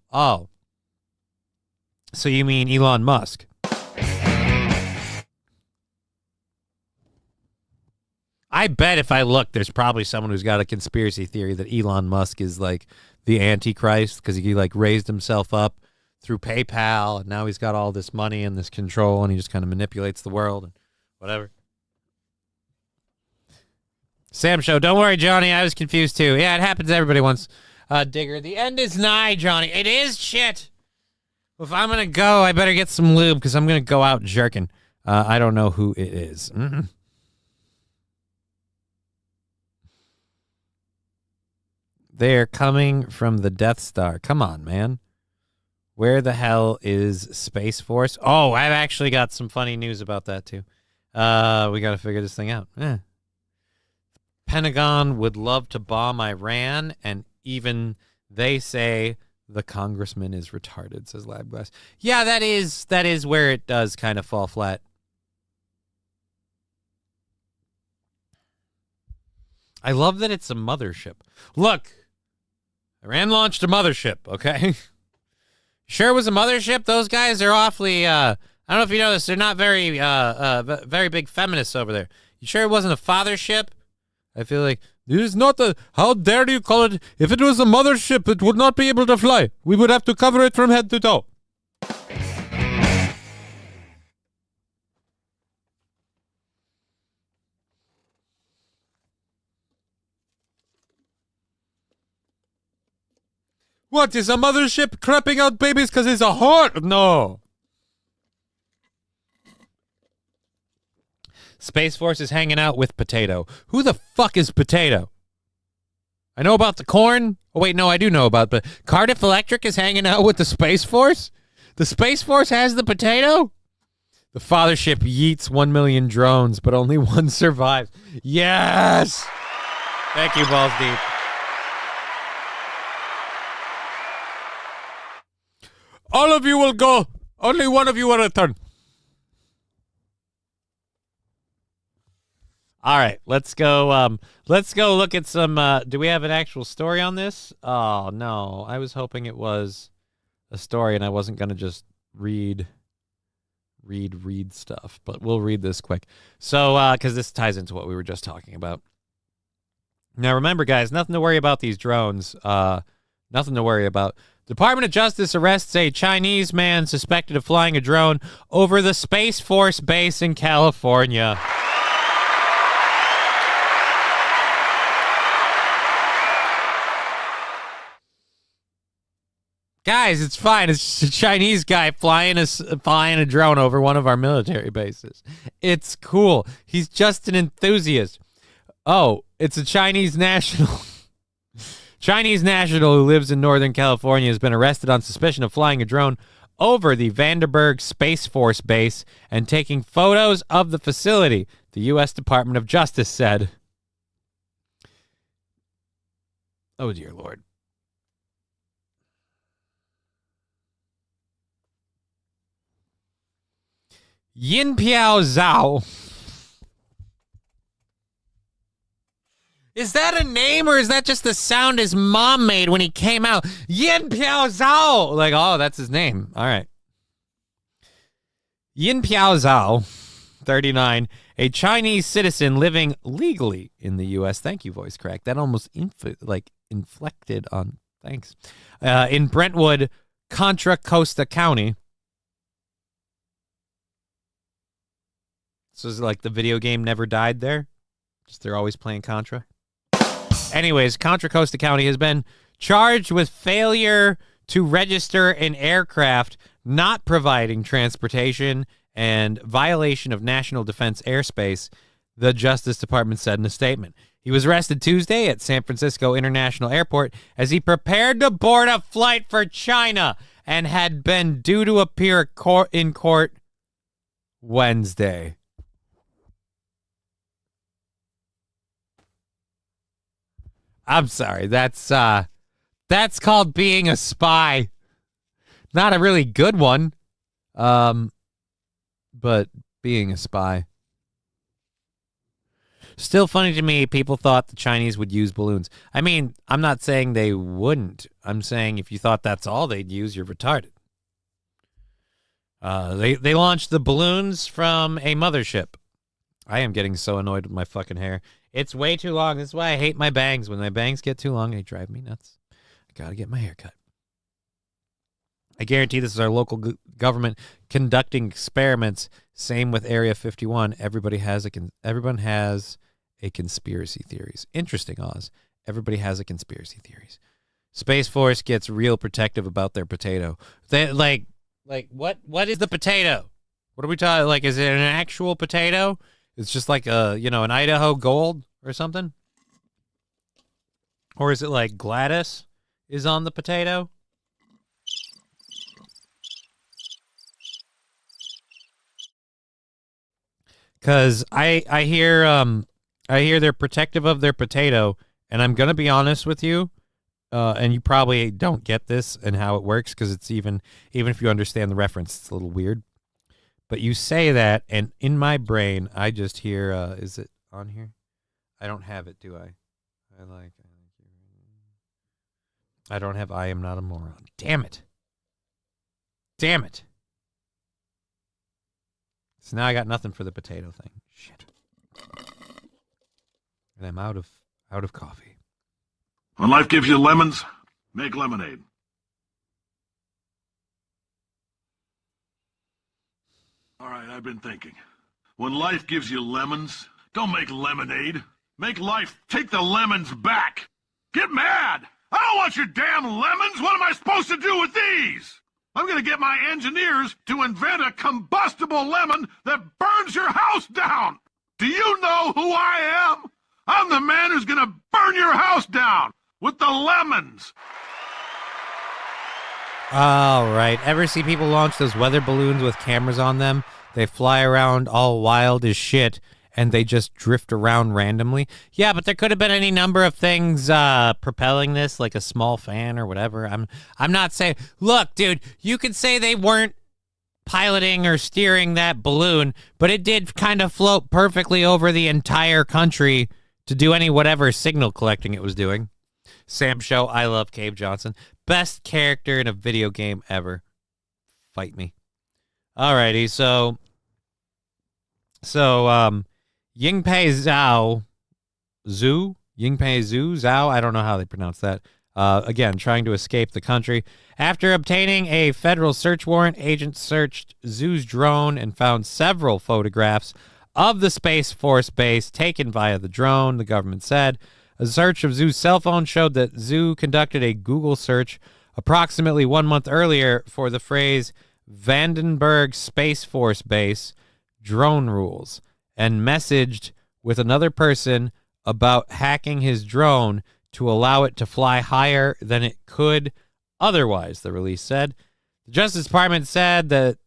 So you mean Elon Musk? I bet if I look, there's probably someone who's got a conspiracy theory that Elon Musk is like the Antichrist because he like raised himself up through PayPal and now he's got all this money and this control and he just kind of manipulates the world and whatever. Sam Show, don't worry, Johnny. I was confused too. Yeah, it happens to everybody once. Digger, the end is nigh, Johnny. It is shit. If I'm gonna go, I better get some lube because I'm gonna go out jerking. I don't know who it is. Mm-mm. They're coming from the Death Star. Come on, man. Where the hell is Space Force? Oh, I've actually got some funny news about that too. We got to figure this thing out. Pentagon would love to bomb Iran, and even they say the congressman is retarded, says Labglass. Yeah, that is where it does kind of fall flat. I love that it's a mothership. Look, Iran launched a mothership, okay? Sure it was a mothership? Those guys are awfully, I don't know if you know this, they're not very big feminists over there. You sure it wasn't a fathership? I feel like It is not a... How dare you call it... If it was a mothership, it would not be able to fly. We would have to cover it from head to toe. What, is a mothership crapping out babies because it's a whore? No. Space Force is hanging out with Potato. Who the fuck is Potato? I know about the corn. Oh, wait, no, I do know about... But Cardiff Electric is hanging out with the Space Force? The Space Force has the Potato? The Fathership yeets 1 million drones, but only one survives. Yes! Thank you, Balls Deep. All of you will go. Only one of you will return. All right, let's go. Let's go look at some. Do we have an actual story on this? Oh no, I was hoping it was a story, and I wasn't gonna just read stuff. But we'll read this quick. So, because this ties into what we were just talking about. Now, remember, guys, nothing to worry about these drones. Nothing to worry about. Department of Justice arrests a Chinese man suspected of flying a drone over the Space Force base in California. Guys, it's fine. It's just a Chinese guy flying a drone over one of our military bases. It's cool. He's just an enthusiast. Oh, it's a Chinese national. Chinese national who lives in Northern California has been arrested on suspicion of flying a drone over the Vandenberg Space Force base and taking photos of the facility, the U.S. Department of Justice said. Oh, dear Lord. Yin Piao Zhao. Is that a name or is that just the sound his mom made when he came out? Yin Piao Zhao. Like, oh, that's his name. All right. Yin Piao Zhao, 39, a Chinese citizen living legally in the U.S. Thank you, voice crack. That almost inflected on. Thanks. In Brentwood, Contra Costa County. So is it like the video game never died there? Just they're always playing Contra? Anyways, Contra Costa County has been charged with failure to register an aircraft not providing transportation and violation of national defense airspace, the Justice Department said in a statement. He was arrested Tuesday at San Francisco International Airport as he prepared to board a flight for China and had been due to appear in court Wednesday. I'm sorry. That's called being a spy. Not a really good one. But being a spy. Still funny to me, people thought the Chinese would use balloons. I mean, I'm not saying they wouldn't. I'm saying if you thought that's all they'd use, you're retarded. They launched the balloons from a mothership. I am getting so annoyed with my fucking hair. It's way too long. That's why I hate my bangs. When my bangs get too long, they drive me nuts. I gotta get my hair cut. I guarantee this is our local government conducting experiments. Same with Area 51. Everyone has a conspiracy theories. Interesting, Oz. Everybody has a conspiracy theories. Space Force gets real protective about their potato. They like what is the potato? What are we talking? Like, is it an actual potato? It's just like an Idaho Gold or something? Or is it like Gladys is on the potato? Because I hear they're protective of their potato, and I'm gonna be honest with you, and you probably don't get this and how it works because it's even if you understand the reference, it's a little weird. But you say that, and in my brain, I just hear, is it on here? I don't have it, do I? I don't have I am not a moron. Damn it. So now I got nothing for the potato thing. Shit. And I'm out of Out of coffee. When life gives you lemons, make lemonade. All right, I've been thinking. When life gives you lemons, don't make lemonade. Make life take the lemons back. Get mad! I don't want your damn lemons! What am I supposed to do with these? I'm gonna get my engineers to invent a combustible lemon that burns your house down! Do you know who I am? I'm the man who's gonna burn your house down with the lemons! All right. Ever see people launch those weather balloons with cameras on them? They fly around all wild as shit, and they just drift around randomly. Yeah, but there could have been any number of things propelling this, like a small fan or whatever. I'm not saying... Look, dude, you could say they weren't piloting or steering that balloon, but it did kind of float perfectly over the entire country to do any whatever signal collecting it was doing. Sam Show, I love Cave Johnson. Best character in a video game ever. Fight me. Alrighty, so Yingpei Zhao, I don't know how they pronounce that. Again, trying to escape the country. After obtaining a federal search warrant, agents searched Zhu's drone and found several photographs of the Space Force base taken via the drone, the government said. A search of Zhu's cell phone showed that Zhu conducted a Google search approximately 1 month earlier for the phrase Vandenberg Space Force Base drone rules and messaged with another person about hacking his drone to allow it to fly higher than it could otherwise, the release said. The Justice Department said that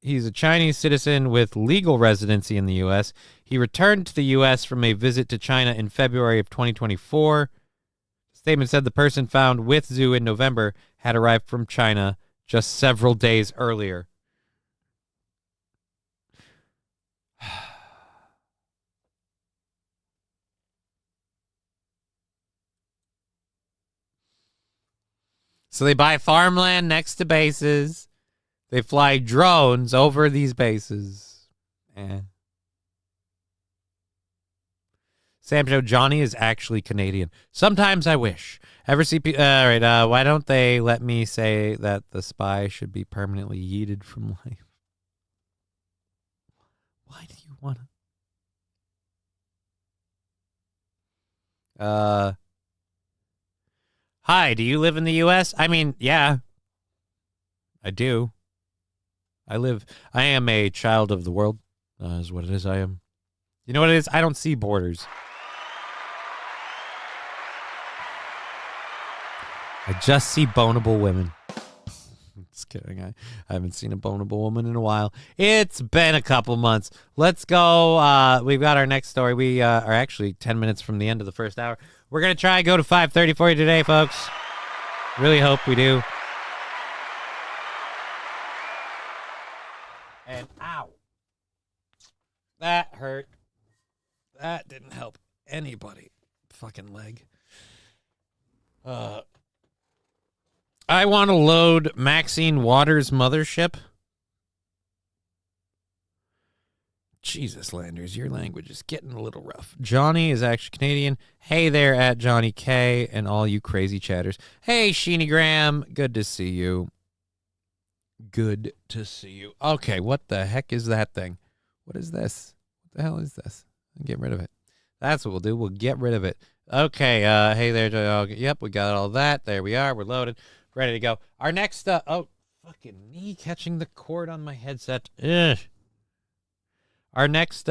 he's a Chinese citizen with legal residency in the U.S. He returned to the U.S. from a visit to China in February of 2024. The statement said the person found with Zhu in November had arrived from China just several days earlier. So they buy farmland next to bases. They fly drones over these bases. Sam Joe, Johnny is actually Canadian. Sometimes I wish. Ever see all right, why don't they let me say that the spy should be permanently yeeted from life? Why do you want to? Hi, do you live in the U.S.? I mean, yeah, I do. I am a child of the world, is what it is. I am. You know what it is? I don't see borders. I just see boneable women. Just kidding. I haven't seen a boneable woman in a while. It's been a couple months. Let's go. We've got our next story. We are actually 10 minutes from the end of the first hour. We're going to try and go to 5:30 for you today, folks. Really hope we do. And ow. That hurt. That didn't help anybody. Fucking leg. I want to load Maxine Waters' Mothership. Jesus, Landers, your language is getting a little rough. Johnny is actually Canadian. Hey there at Johnny K and all you crazy chatters. Hey, Sheeny Graham. Good to see you. Good to see you. Okay, what the heck is that thing? What is this? What the hell is this? Get rid of it. That's what we'll do. We'll get rid of it. Okay, hey there. Yep, we got all that. There we are. We're loaded. Ready to go. Our next, fucking knee catching the cord on my headset. Ugh. Our next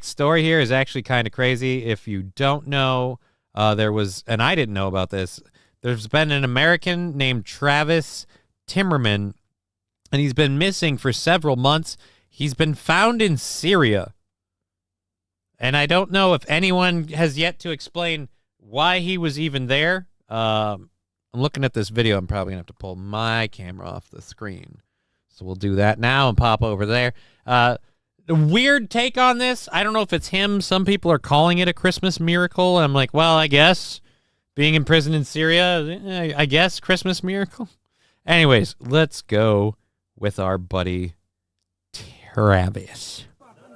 story here is actually kind of crazy. If you don't know, there was, and I didn't know about this, there's been an American named Travis Timmerman, and he's been missing for several months. He's been found in Syria. And I don't know if anyone has yet to explain why he was even there. I'm looking at this video. I'm probably going to have to pull my camera off the screen. So we'll do that now and pop over there. The weird take on this, I don't know if it's him. Some people are calling it a Christmas miracle. I'm like, well, I guess. Being in prison in Syria, I guess Christmas miracle. Anyways, let's go with our buddy Travis.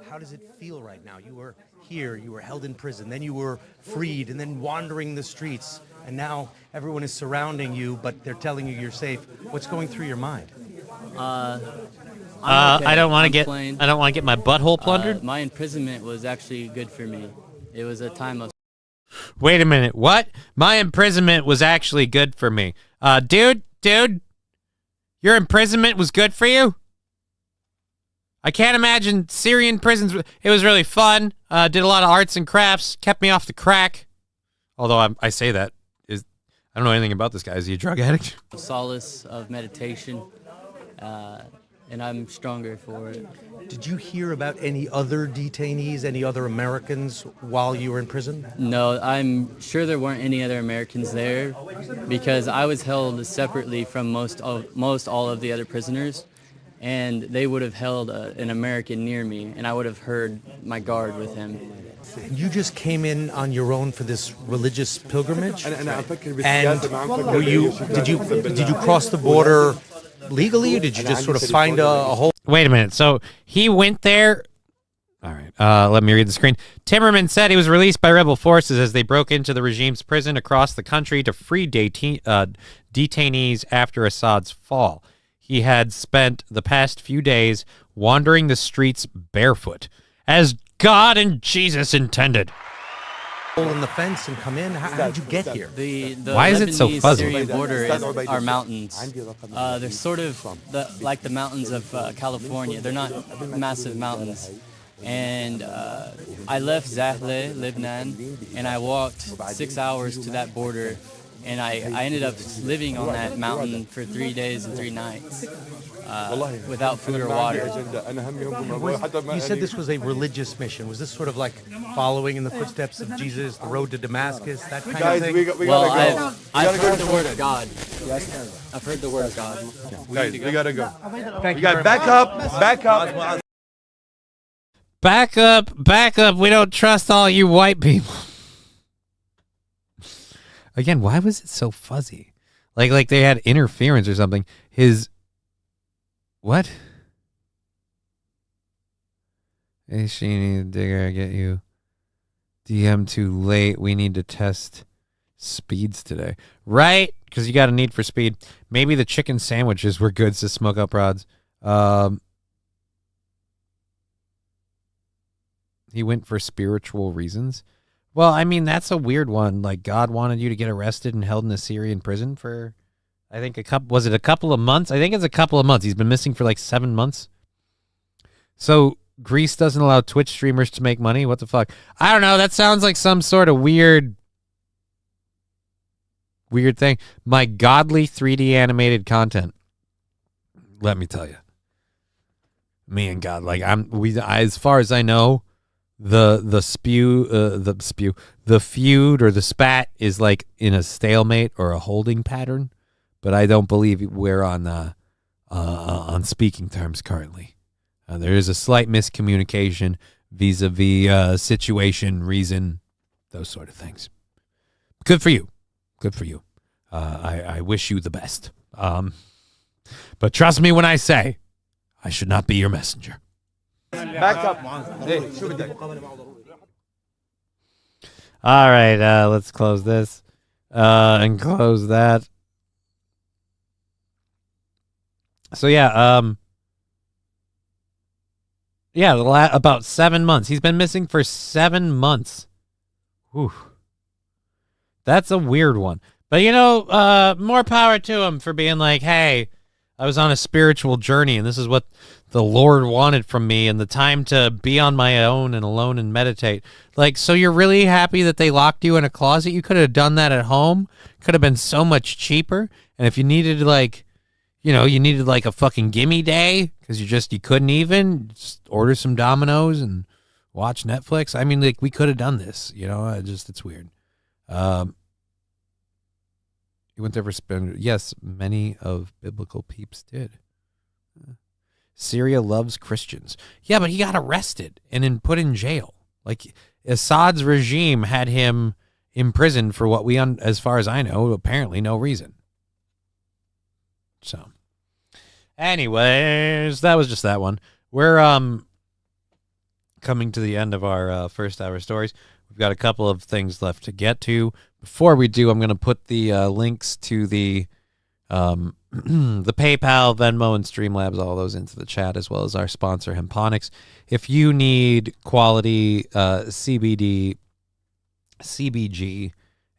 How does it feel right now? You were here, you were held in prison, then you were freed, and then wandering the streets, and now everyone is surrounding you, but they're telling you you're safe. What's going through your mind? I don't want to get my butthole plundered. My imprisonment was actually good for me. It was a time of. Wait a minute. What? My imprisonment was actually good for me. Dude, your imprisonment was good for you? I can't imagine Syrian prisons. It was really fun. Did a lot of arts and crafts. Kept me off the crack. Although I say that. I don't know anything about this guy. Is he a drug addict? Solace of meditation. And I'm stronger for it. Did you hear about any other detainees, any other Americans while you were in prison? No, I'm sure there weren't any other Americans there because I was held separately from most all of the other prisoners, and they would have held an American near me, and I would have heard my guard with him. You just came in on your own for this religious pilgrimage, and did you cross the border legally, or did you just sort of find a hole? Wait a minute. So he went there. All right. Let me read the screen. Timmerman said he was released by rebel forces as they broke into the regime's prison across the country to free detainees after Assad's fall. He had spent the past few days wandering the streets barefoot, as God and Jesus intended. In the fence and come in. How did you get here? The Why is it so fuzzy? Syrian border are mountains. They're sort of like the mountains of California. They're not massive mountains. And I left Zahle, Lebanon, and I walked 6 hours to that border. And I ended up living on that mountain for 3 days and 3 nights without food or water. You said this was a religious mission. Was this sort of like following in the footsteps of Jesus, the road to Damascus, that kind of thing? I've heard the word of God. I've heard the word of God. Guys, we gotta go. Thank you guys, back up. Back up. We don't trust all you white people. Again, why was it so fuzzy? Like they had interference or something. What? Hey, Sheeny, Digger, I get you. DM too late. We need to test speeds today. Right? Because you got a need for speed. Maybe the chicken sandwiches were good to smoke up rods. He went for spiritual reasons. Well, I mean, that's a weird one. Like, God wanted you to get arrested and held in a Syrian prison for, I think, a couple of months? I think it's a couple of months. He's been missing for like 7 months. So Greece doesn't allow Twitch streamers to make money? What the fuck? I don't know. That sounds like some sort of weird thing. My godly 3D animated content. Let me tell you. Me and God, like, as far as I know, the feud or the spat is like in a stalemate or a holding pattern, but I don't believe we're on speaking terms currently. There is a slight miscommunication vis-a-vis situation, reason, those sort of things. Good for you. I wish you the best. But trust me when I say I should not be your messenger. Back up. All right, let's close this and close that. So about 7 months. He's been missing for 7 months. Whew. That's a weird one. But more power to him for being like, hey, I was on a spiritual journey, and this is what the Lord wanted from me, and the time to be on my own and alone and meditate. Like, so you're really happy that they locked you in a closet? You could have done that at home. Could have been so much cheaper. And if you needed a fucking gimme day because you couldn't even just order some Domino's and watch Netflix. I mean, like, we could have done this. It's weird. You went there for spin. Yes, many of biblical peeps did. Syria loves Christians. Yeah, but he got arrested and then put in jail. Like, Assad's regime had him imprisoned for what as far as I know, apparently no reason. So, anyways, that was just that one. We're coming to the end of our first hour stories. We've got a couple of things left to get to. Before we do, I'm going to put the links to the the PayPal, Venmo, and Streamlabs, all those into the chat, as well as our sponsor, Hemponics. If you need quality CBD, CBG,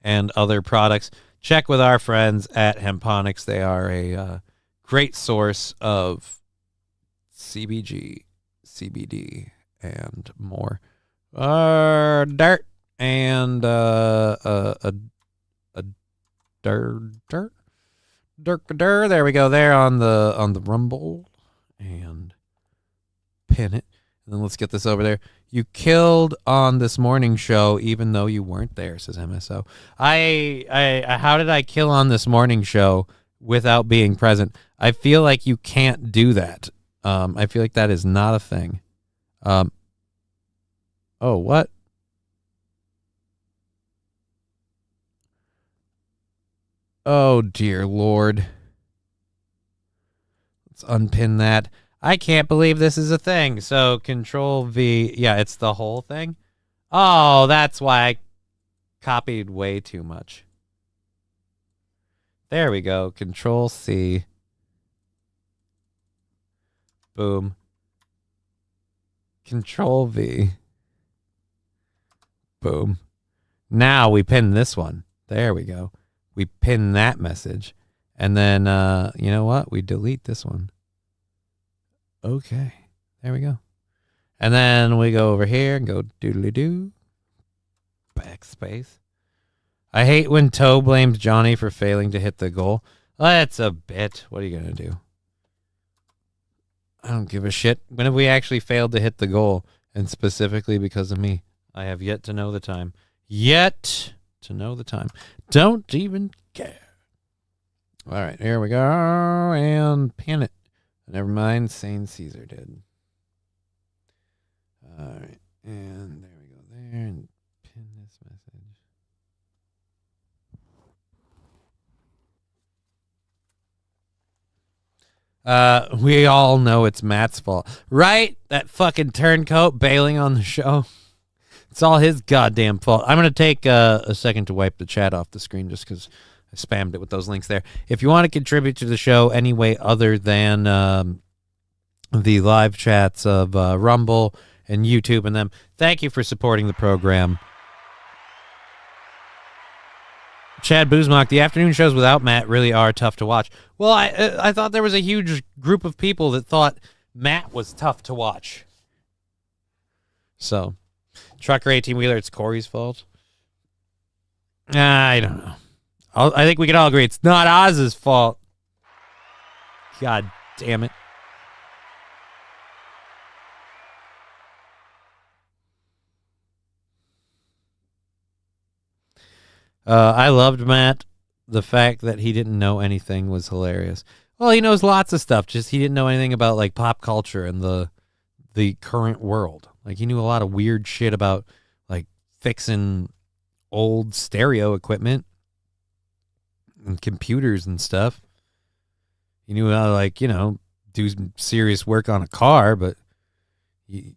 and other products, check with our friends at Hemponics. They are a great source of CBG, CBD, and more. Dirt and dirt. There we go. There on the Rumble, and pin it. And then let's get this over there. You killed on this morning show, even though you weren't there, says MSO. How did I kill on this morning show without being present? I feel like you can't do that. I feel like that is not a thing. Oh, what? Oh, dear Lord. Let's unpin that. I can't believe this is a thing. So Control V. Yeah, it's the whole thing. Oh, that's why I copied way too much. There we go. Control C. Boom. Control V. Boom. Now we pin this one. There we go. We pin that message. And then, you know what? We delete this one. Okay. There we go. And then we go over here and go doodly-doo. Backspace. I hate when Toe blames Johnny for failing to hit the goal. That's a bit. What are you going to do? I don't give a shit. When have we actually failed to hit the goal? And specifically because of me. I have yet to know the time. Yet to know the time. Don't even care. All right, here we go. And pin it. Never mind, Saint Caesar did. All right, and there we go there. And pin this message. We all know it's Matt's fault. Right? That fucking turncoat bailing on the show. It's all his goddamn fault. I'm going to take a second to wipe the chat off the screen just because I spammed it with those links there. If you want to contribute to the show any way other than the live chats of Rumble and YouTube and them, thank you for supporting the program. Chad Boozmock, the afternoon shows without Matt really are tough to watch. Well, I thought there was a huge group of people that thought Matt was tough to watch. So, Trucker 18-wheeler, it's Corey's fault. I don't know. I think we can all agree it's not Oz's fault. God damn it. I loved Matt. The fact that he didn't know anything was hilarious. Well, he knows lots of stuff. Just he didn't know anything about like pop culture and the current world. Like he knew a lot of weird shit about like fixing old stereo equipment and computers and stuff. He knew how to like, you know, do some serious work on a car, but you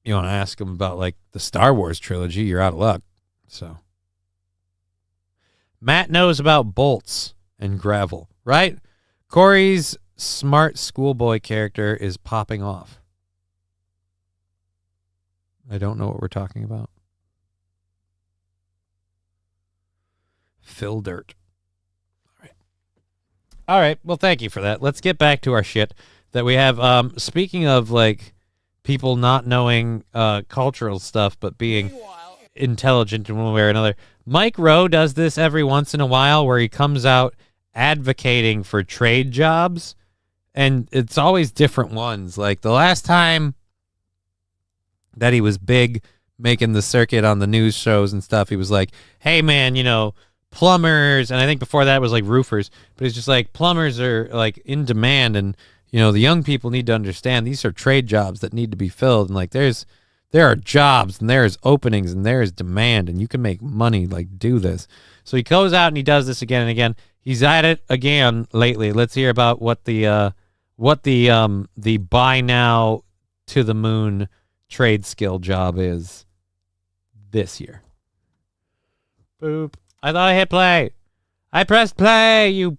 want to ask him about like the Star Wars trilogy, you're out of luck. So Matt knows about bolts and gravel, right? Corey's smart schoolboy character is popping off. I don't know what we're talking about. Phil Dirt. All right. Well, thank you for that. Let's get back to our shit that we have. Speaking of like people not knowing cultural stuff, but being intelligent in one way or another, Mike Rowe does this every once in a while where he comes out advocating for trade jobs, and it's always different ones. Like the last time that he was big making the circuit on the news shows and stuff, he was like, hey man, you know, plumbers, and I think before that was like roofers, but it's just like plumbers are like in demand, and you know, the young people need to understand these are trade jobs that need to be filled, and like there are jobs and there's openings and there's demand and you can make money, like do this. So he goes out and he does this again and again. He's at it again lately. Let's hear about what the buy now to the moon trade skill job is this year. Boop. I thought I hit play. I pressed play, you.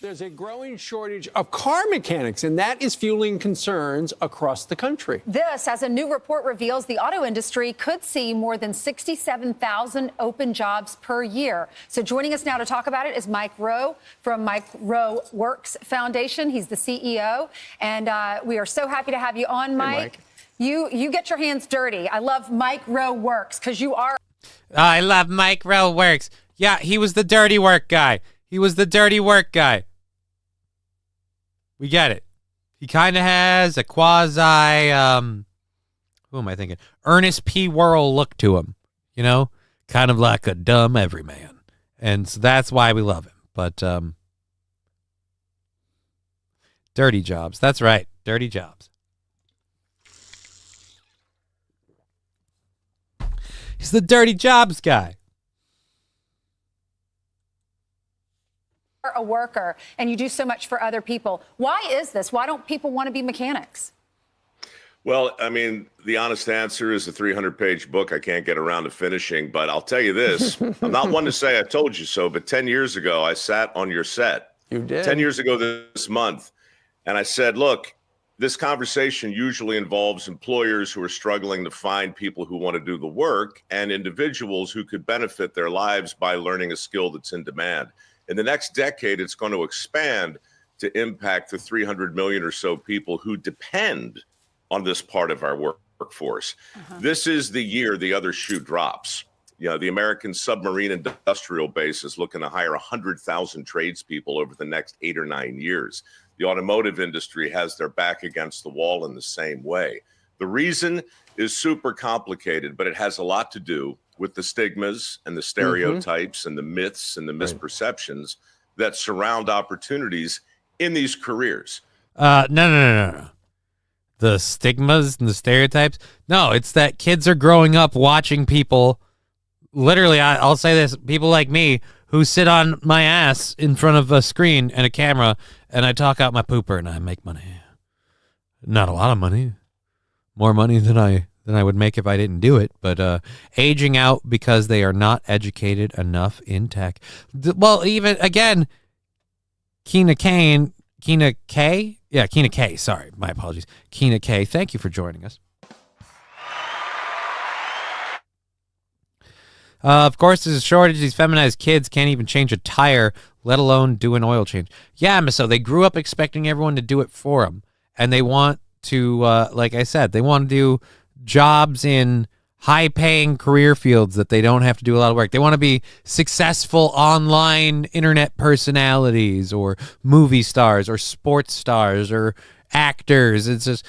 There's a growing shortage of car mechanics, and that is fueling concerns across the country. This, as a new report reveals, the auto industry could see more than 67,000 open jobs per year. So joining us now to talk about it is Mike Rowe from Mike Rowe Works Foundation. He's the CEO, and we are so happy to have you on, Mike. You get your hands dirty. I love Mike Rowe Works because you are. I love Mike Rowe Works. Yeah, he was the dirty work guy. He was the dirty work guy. We get it. He kind of has a quasi, who am I thinking? Ernest P. Worrell look to him, you know? Kind of like a dumb everyman. And so that's why we love him. But dirty jobs. That's right. Dirty jobs. He's the dirty jobs guy. A worker and you do so much for other people. Why is this? Why don't people want to be mechanics? Well, I mean, the honest answer is a 300-page book I can't get around to finishing, but I'll tell you this. I'm not one to say I told you so, but 10 years ago, I sat on your set. You did? 10 years ago this month, and I said, look, this conversation usually involves employers who are struggling to find people who want to do the work and individuals who could benefit their lives by learning a skill that's in demand. In the next decade, it's going to expand to impact the 300 million or so people who depend on this part of our workforce. This is the year the other shoe drops. You know, the American submarine industrial base is looking to hire 100,000 tradespeople over the next 8 or 9 years. The automotive industry has their back against the wall in the same way. The reason is super complicated, but it has a lot to do with the stigmas and the stereotypes and the myths and the misperceptions that surround opportunities in these careers. No. The stigmas and the stereotypes. No, it's that kids are growing up watching people. Literally, I'll say this: people like me who sit on my ass in front of a screen and a camera, and I talk out my pooper and I make money. Not a lot of money, more money than I would make if I didn't do it, but aging out because they are not educated enough in tech. Well, even, again, Keena K, sorry, my apologies. Keena K, thank you for joining us. Of course, there's a shortage. These feminized kids can't even change a tire, let alone do an oil change. Yeah, so they grew up expecting everyone to do it for them, and they want to, like I said, they want to do jobs in high-paying career fields that they don't have to do a lot of work. They want to be successful online internet personalities or movie stars or sports stars or actors. It's just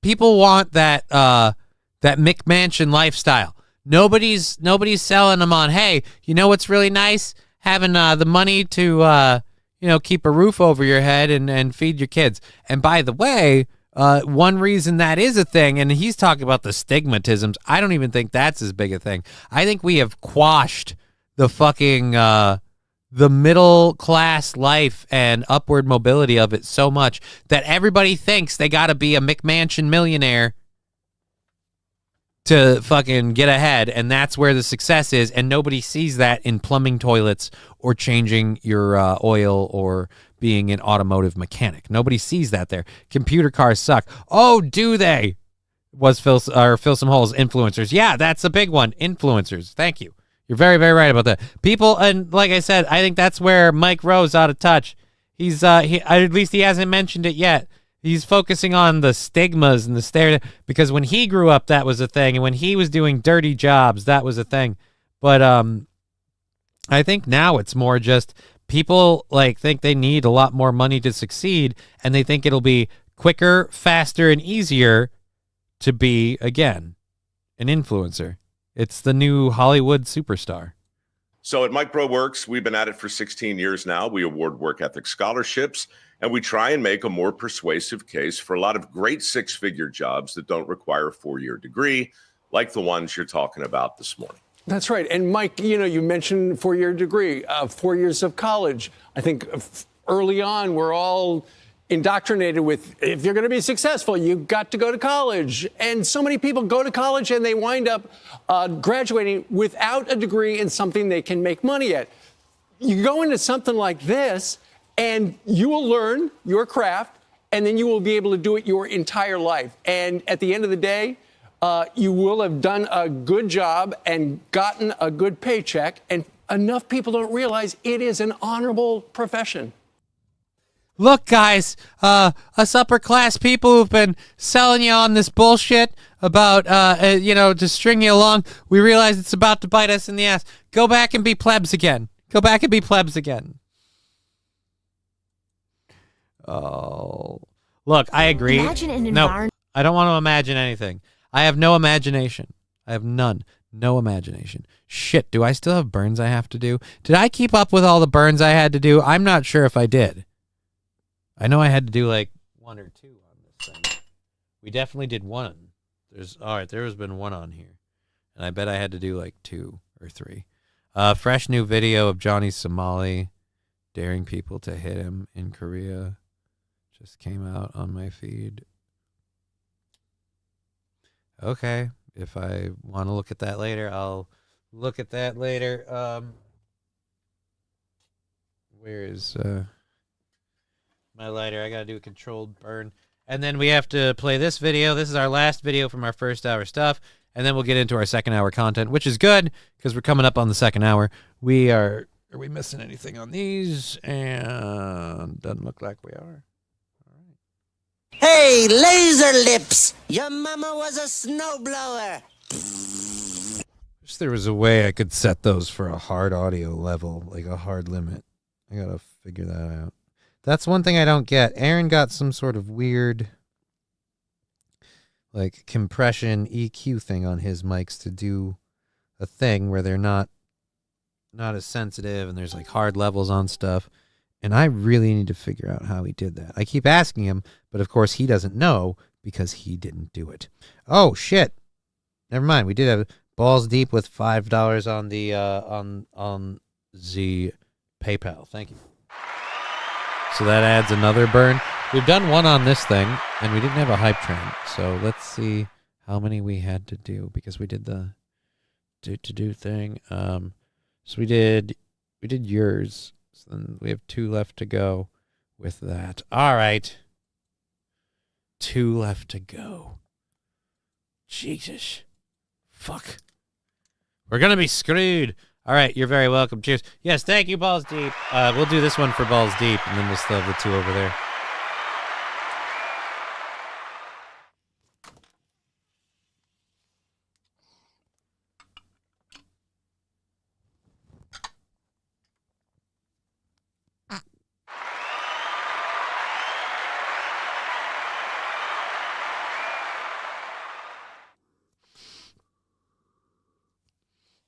people want that McMansion lifestyle. Nobody's selling them on, hey, you know what's really nice? Having the money to keep a roof over your head and feed your kids. And by the way, one reason that is a thing, and he's talking about the stigmatisms, I don't even think that's as big a thing. I think we have quashed the fucking the middle class life and upward mobility of it so much that everybody thinks they got to be a McMansion millionaire to fucking get ahead, and that's where the success is, and nobody sees that in plumbing toilets or changing your oil or being an automotive mechanic. Nobody sees that there. Computer cars suck. Oh, do they? Was fill some holes influencers. Yeah, that's a big one. Influencers. Thank you. You're very, very right about that. People, and like I said, I think that's where Mike Rowe's out of touch. He's at least he hasn't mentioned it yet. He's focusing on the stigmas and the stereotypes, because when he grew up, that was a thing, and when he was doing dirty jobs, that was a thing. But I think now it's more just people think they need a lot more money to succeed, and they think it'll be quicker, faster, and easier to be, again, an influencer. It's the new Hollywood superstar. So at Mike Rowe Works, we've been at it for 16 years now. We award work ethic scholarships, and we try and make a more persuasive case for a lot of great six-figure jobs that don't require a 4-year degree, like the ones you're talking about this morning. That's right. And Mike, you mentioned 4-year degree, 4 years of college. I think early on, we're all indoctrinated with, if you're going to be successful, you've got to go to college. And so many people go to college and they wind up graduating without a degree in something they can make money at. You go into something like this and you will learn your craft, and then you will be able to do it your entire life. And at the end of the day, you will have done a good job and gotten a good paycheck. And enough people don't realize it is an honorable profession. Look, guys, us upper class people who've been selling you on this bullshit about, to string you along, we realize it's about to bite us in the ass. Go back and be plebs again. Go back and be plebs again. Oh, look, I agree. Imagine an No, environment. I don't want to imagine anything. I have no imagination. I have none. No imagination. Shit, do I still have burns I have to do? Did I keep up with all the burns I had to do? I'm not sure if I did. I know I had to do like 1 or 2 on this thing. We definitely did 1. There has been 1 on here. And I bet I had to do like 2 or 3. Fresh new video of Johnny Somali daring people to hit him in Korea. Just came out on my feed. Okay. If I want to look at that later, I'll look at that later. Where is my lighter? I got to do a controlled burn. And then we have to play this video. This is our last video from our first hour stuff. And then we'll get into our second hour content, which is good because we're coming up on the second hour. Are we missing anything on these? And doesn't look like we are. Hey, laser lips! Your mama was a snowblower. Wish there was a way I could set those for a hard audio level, like a hard limit. I gotta figure that out. That's one thing I don't get. Aaron got some sort of weird, like, compression EQ thing on his mics to do a thing where they're not as sensitive and there's like hard levels on stuff. And I really need to figure out how he did that. I keep asking him, but of course he doesn't know because he didn't do it. Oh shit! Never mind. We did have balls deep with $5 on the on the PayPal. Thank you. So that adds another burn. We've done 1 on this thing, and we didn't have a hype train. So let's see how many we had to do because we did the do thing. So we did yours. So then we have 2 left to go with that. All right. 2 left to go. Jesus. Fuck. We're going to be screwed. All right. You're very welcome. Cheers. Yes. Thank you, Balls Deep. We'll do this one for Balls Deep, and then we'll still have the 2 over there.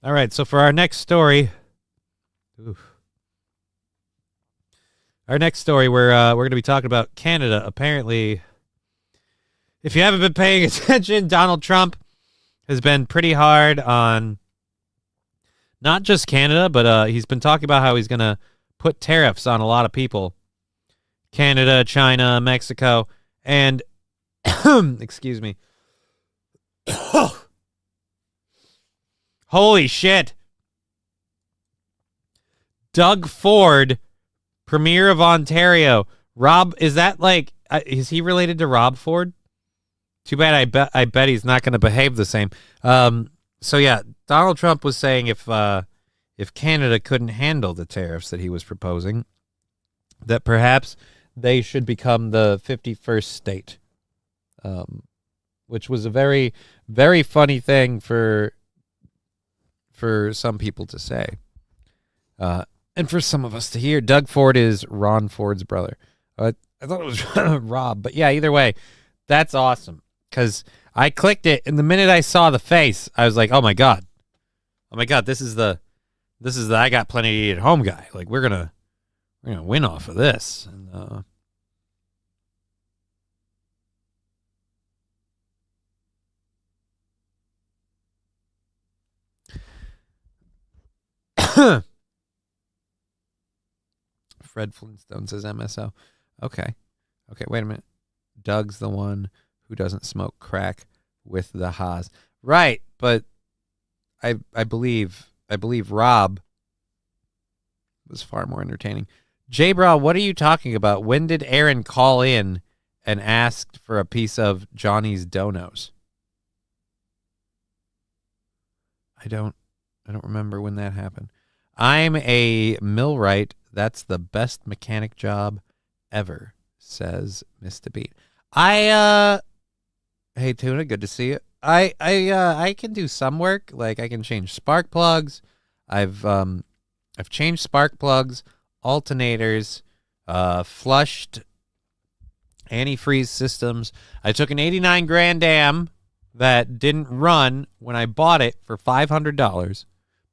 All right, so for our next story, we're going to be talking about Canada. Apparently, if you haven't been paying attention, Donald Trump has been pretty hard on not just Canada, but he's been talking about how he's going to put tariffs on a lot of people. Canada, China, Mexico, and excuse me. Holy shit. Doug Ford, Premier of Ontario. Rob, is that like, is he related to Rob Ford? Too bad. I bet he's not going to behave the same. So yeah, Donald Trump was saying if Canada couldn't handle the tariffs that he was proposing, that perhaps they should become the 51st state, which was a very, very funny thing for some people to say, and for some of us to hear. Doug Ford is Ron Ford's brother. I thought it was Rob, but yeah, either way, that's awesome. Because I clicked it, and the minute I saw the face, I was like, oh my god, this is the I got plenty to eat at home guy. Like we're gonna win off of this. And Fred Flintstone says MSO. Okay. Okay, wait a minute. Doug's the one who doesn't smoke crack with the Haas. Right, but I believe Rob was far more entertaining. J-Bra, what are you talking about? When did Aaron call in and asked for a piece of Johnny's donos? I don't remember when that happened. I'm a millwright. That's the best mechanic job ever, says Mr. Beat. Hey Tuna, good to see you. I can do some work. Like I can change spark plugs. I've changed spark plugs, alternators, flushed antifreeze systems. I took an 89 Grand Am that didn't run when I bought it for $500,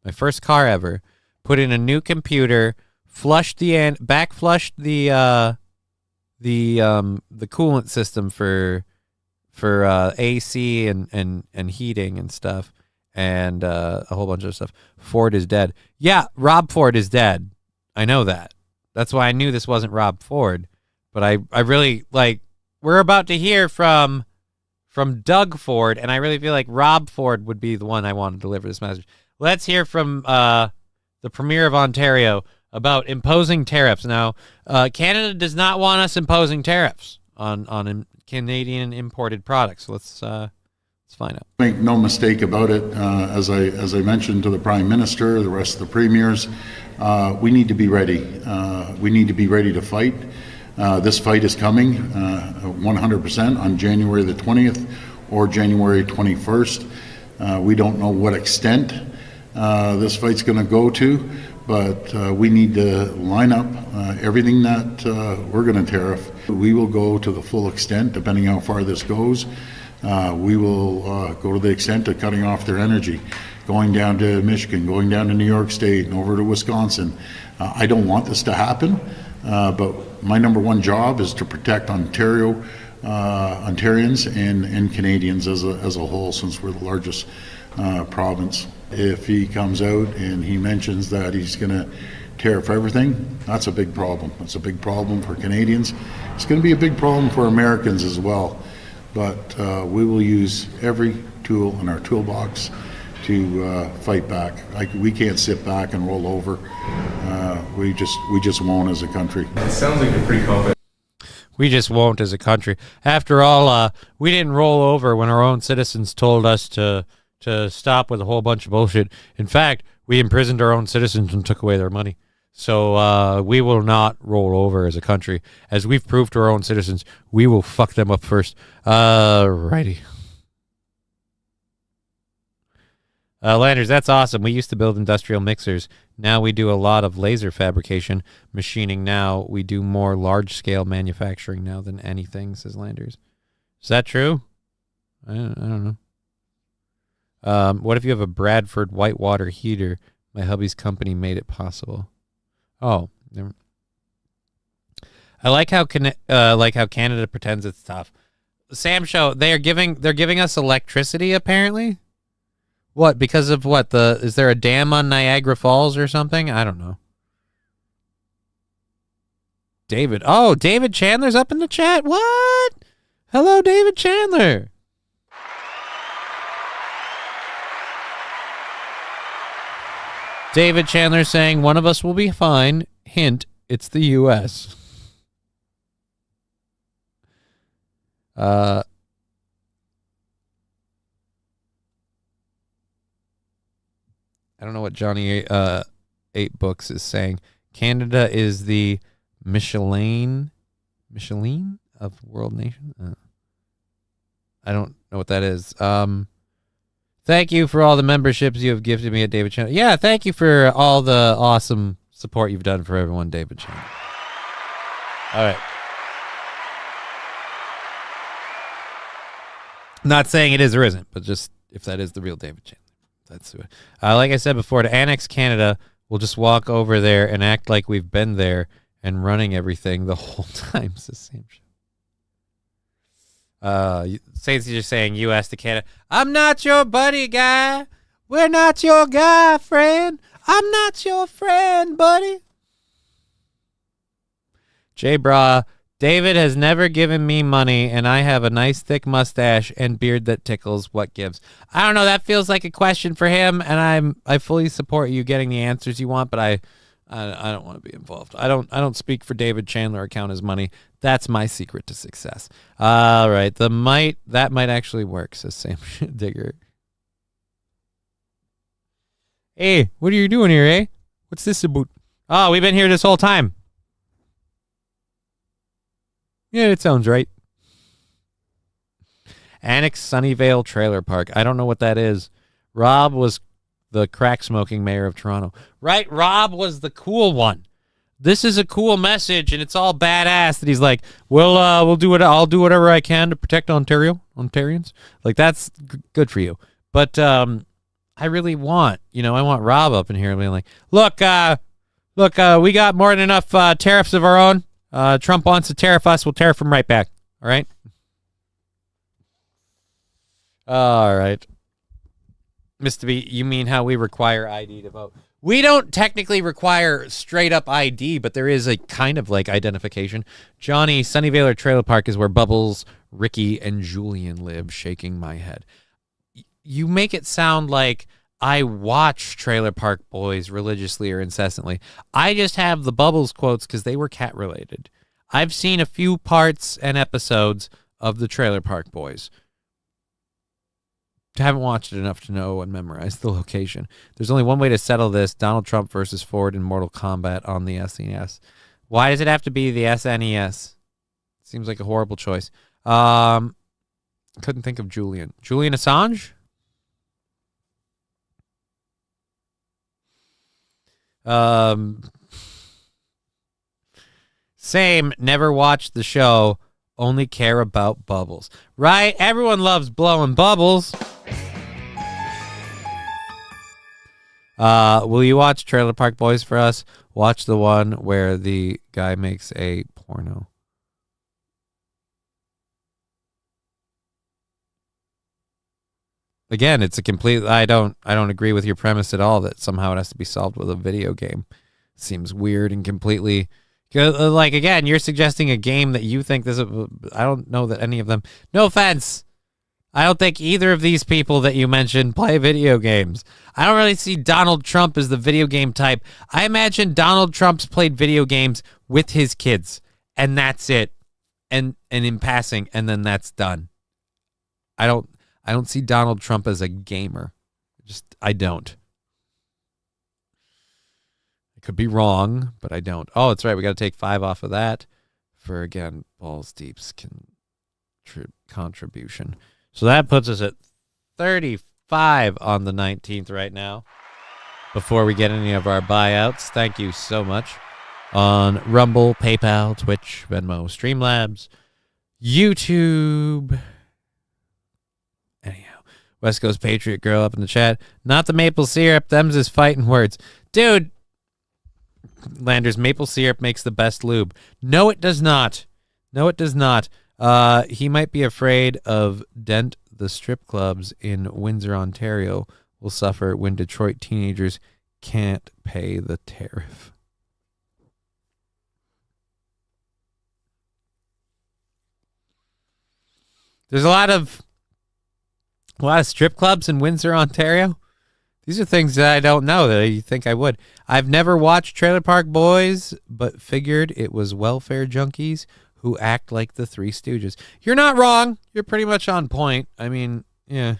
my first car ever. Put in a new computer, flushed backflushed the coolant system for AC and heating and stuff, and a whole bunch of stuff. Ford is dead. Yeah, Rob Ford is dead. I know that. That's why I knew this wasn't Rob Ford. But I really, like, we're about to hear from Doug Ford, and I really feel like Rob Ford would be the one I want to deliver this message. Let's hear from the Premier of Ontario about imposing tariffs. Now, Canada does not want us imposing tariffs on Canadian imported products. So let's find out. Make no mistake about it. As I mentioned to the Prime Minister, the rest of the premiers, we need to be ready. We need to be ready to fight. This fight is coming 100% on January the 20th or January 21st. We don't know what extent this fight's going to go to, but we need to line up everything that we're going to tariff. We will go to the full extent, depending how far this goes. We will go to the extent of cutting off their energy, going down to Michigan, going down to New York State and over to Wisconsin. I don't want this to happen, but my number one job is to protect Ontarians and Canadians as a whole, since we're the largest province. If he comes out and he mentions that he's going to tariff everything, that's a big problem. It's a big problem for Canadians. It's going to be a big problem for Americans as well. But we will use every tool in our toolbox to fight back. We can't sit back and roll over. We just won't as a country. It sounds like you're pretty confident. We just won't as a country. After all, we didn't roll over when our own citizens told us to stop with a whole bunch of bullshit. In fact, we imprisoned our own citizens and took away their money. So we will not roll over as a country. As we've proved to our own citizens, we will fuck them up first. Righty. Landers, that's awesome. We used to build industrial mixers. Now we do a lot of laser fabrication, machining. Now we do more large-scale manufacturing now than anything, says Landers. Is that true? I don't know. What if you have a Bradford whitewater heater? My hubby's company made it possible. Oh, I like how Canada pretends it's tough. Sam Show, they're giving us electricity apparently. What, because of what? Is there a dam on Niagara Falls or something? I don't know. David Chandler's up in the chat. What? Hello, David Chandler. David Chandler saying one of us will be fine. Hint, it's the U.S. I don't know what Johnny 8 Books is saying. Canada is the Michelin of world nation. I don't know what that is. Thank you for all the memberships you have gifted me at David Chandler. Yeah, thank you for all the awesome support you've done for everyone, David Chandler. All right. Not saying it is or isn't, but just if that is the real David Chandler. That's it. Like I said before, to annex Canada, we'll just walk over there and act like we've been there and running everything the whole time. It's the same shit. Saints are saying U.S. to Canada. I'm not your buddy, guy. We're not your guy, friend. I'm not your friend, buddy. J-Bra, David has never given me money, and I have a nice thick mustache and beard that tickles. What gives? I don't know. That feels like a question for him, and I fully support you getting the answers you want, but I don't want to be involved. I don't speak for David Chandler or count his money. That's my secret to success. All right, that might actually work, says Sam Digger. Hey, what are you doing here, eh? What's this about? Oh, we've been here this whole time. Yeah, it sounds right. Annex Sunnyvale Trailer Park. I don't know what that is. Rob was the crack-smoking mayor of Toronto. Right, Rob was the cool one. This is a cool message, and it's all badass that he's like, I'll do whatever I can to protect Ontarians. Like, that's good for you. But I really want, I want Rob up in here being like, look, we got more than enough tariffs of our own. Trump wants to tariff us. We'll tariff him right back. All right? All right. Mr. B, you mean how we require ID to vote? We don't technically require straight up ID, but there is a kind of like identification. Johnny, Sunnyvale Trailer Park is where Bubbles, Ricky, and Julian live, shaking my head. You make it sound like I watch Trailer Park Boys religiously or incessantly. I just have the Bubbles quotes because they were cat related. I've seen a few parts and episodes of the Trailer Park Boys. Haven't watched it enough to know and memorize the location. There's only one way to settle this: Donald Trump versus Ford in Mortal Kombat on the SNES. Why does it have to be the SNES? Seems like a horrible choice. Couldn't think of Julian. Julian Assange? Same, never watched the show, only care about Bubbles. Right? Everyone loves blowing bubbles. Will you watch Trailer Park Boys for us? Watch the one where the guy makes a porno. Again, it's a complete. I don't agree with your premise at all that somehow it has to be solved with a video game. Seems weird and completely. Like, again, you're suggesting a game that you think this. I don't know that any of them. No offense. I don't think either of these people that you mentioned play video games. I don't really see Donald Trump as the video game type. I imagine Donald Trump's played video games with his kids, and that's it. And in passing, and then that's done. I don't see Donald Trump as a gamer. I don't. I could be wrong, but I don't. Oh, that's right. We got to take 5 off of that for, again, Balls Deep's contribution. So that puts us at 35 on the 19th right now. Before we get any of our buyouts, thank you so much. On Rumble, PayPal, Twitch, Venmo, Streamlabs, YouTube. Anyhow, West Coast Patriot Girl up in the chat. Not the maple syrup, them's his fighting words. Dude, Landers, maple syrup makes the best lube. No, it does not. No, it does not. He might be afraid of Dent the strip clubs in Windsor, Ontario will suffer when Detroit teenagers can't pay the tariff. There's a lot of strip clubs in Windsor, Ontario. These are things that I don't know that you think I would. I've never watched Trailer Park Boys, but figured it was welfare junkies who act like the Three Stooges. You're not wrong. You're pretty much on point. I mean, yeah.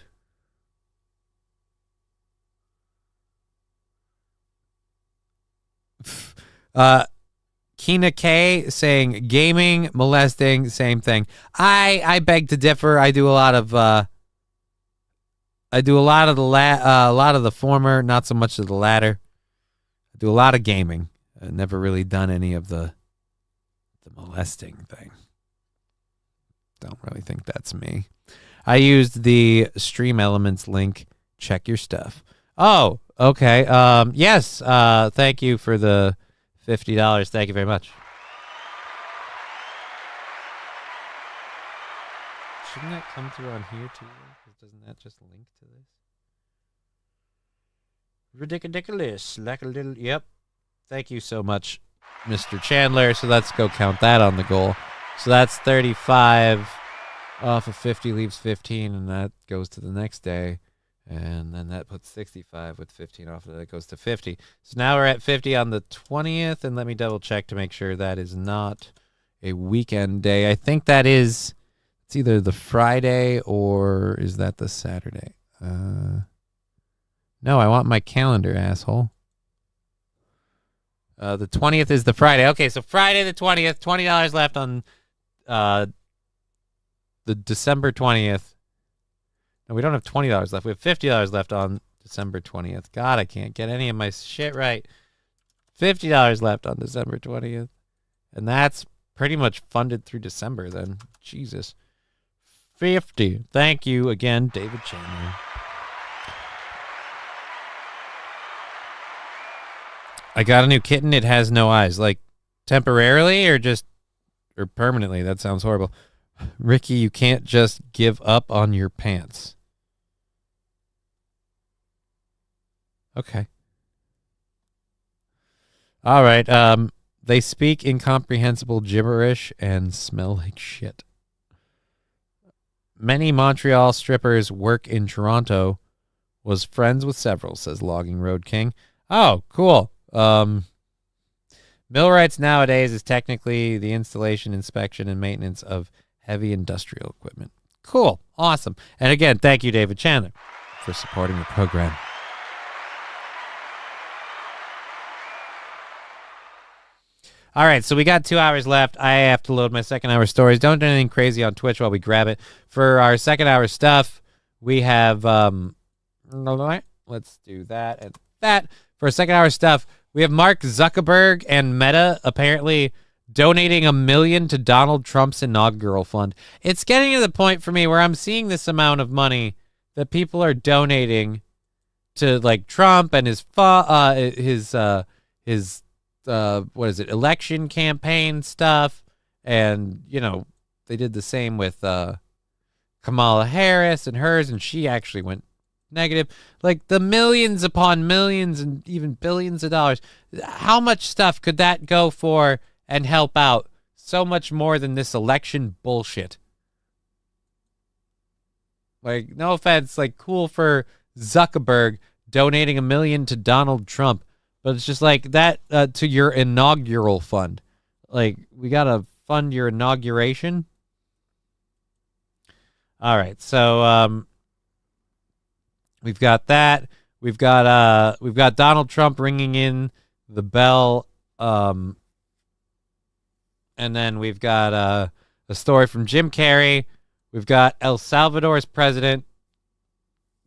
Kina K saying gaming, molesting, same thing. I beg to differ. I do a lot of the former, not so much of the latter. I do a lot of gaming. I've never really done any of the molesting thing. Don't really think that's me. I used the Stream Elements link. Check your stuff. Oh, okay. Yes. Thank you for the $50. Thank you very much. Shouldn't that come through on here too? Doesn't that just link to this? Ridiculous. Like a little. Yep. Thank you so much, Mr. Chandler. So let's go count that on the goal. So that's 35 off of 50 leaves 15, and that goes to the next day. And then that puts 65 with 15 off of that. It goes to 50. So now we're at 50 on the 20th, and let me double check to make sure that is not a weekend day. I think that is, it's either the Friday or is that the Saturday? No, I want my calendar, asshole. The 20th is the Friday. Okay, so Friday the 20th, $20 left on the December 20th. No, we don't have $20 left. We have $50 left on December 20th. God, I can't get any of my shit right. $50 left on December 20th. And that's pretty much funded through December then. Jesus. 50. Thank you again, David Chandler. I got a new kitten. It has no eyes. Like, temporarily or permanently? That sounds horrible. Ricky, you can't just give up on your pants. Okay. All right. They speak incomprehensible gibberish and smell like shit. Many Montreal strippers work in Toronto. Was friends with several, says Logging Road King. Oh, cool. Millwrights nowadays is technically the installation, inspection, and maintenance of heavy industrial equipment. Cool. Awesome. And again, thank you, David Chandler, for supporting the program. All right, so we got 2 hours left. I have to load my second hour stories. Don't do anything crazy on Twitch while we grab it. For our second hour stuff, we have, let's do that and that. For our second hour stuff, we have Mark Zuckerberg and Meta apparently donating $1 million to Donald Trump's inaugural fund. It's getting to the point for me where I'm seeing this amount of money that people are donating to, like, Trump and his election campaign stuff. And, you know, they did the same with Kamala Harris and hers, and she actually went negative. Like, the millions upon millions and even billions of dollars. How much stuff could that go for and help out so much more than this election bullshit? Like, no offense, like, cool for Zuckerberg donating $1 million to Donald Trump. But it's just like that to your inaugural fund. Like, we got to fund your inauguration. All right. So we've got that. We've got Donald Trump ringing in the bell. And then we've got a story from Jim Carrey. We've got El Salvador's president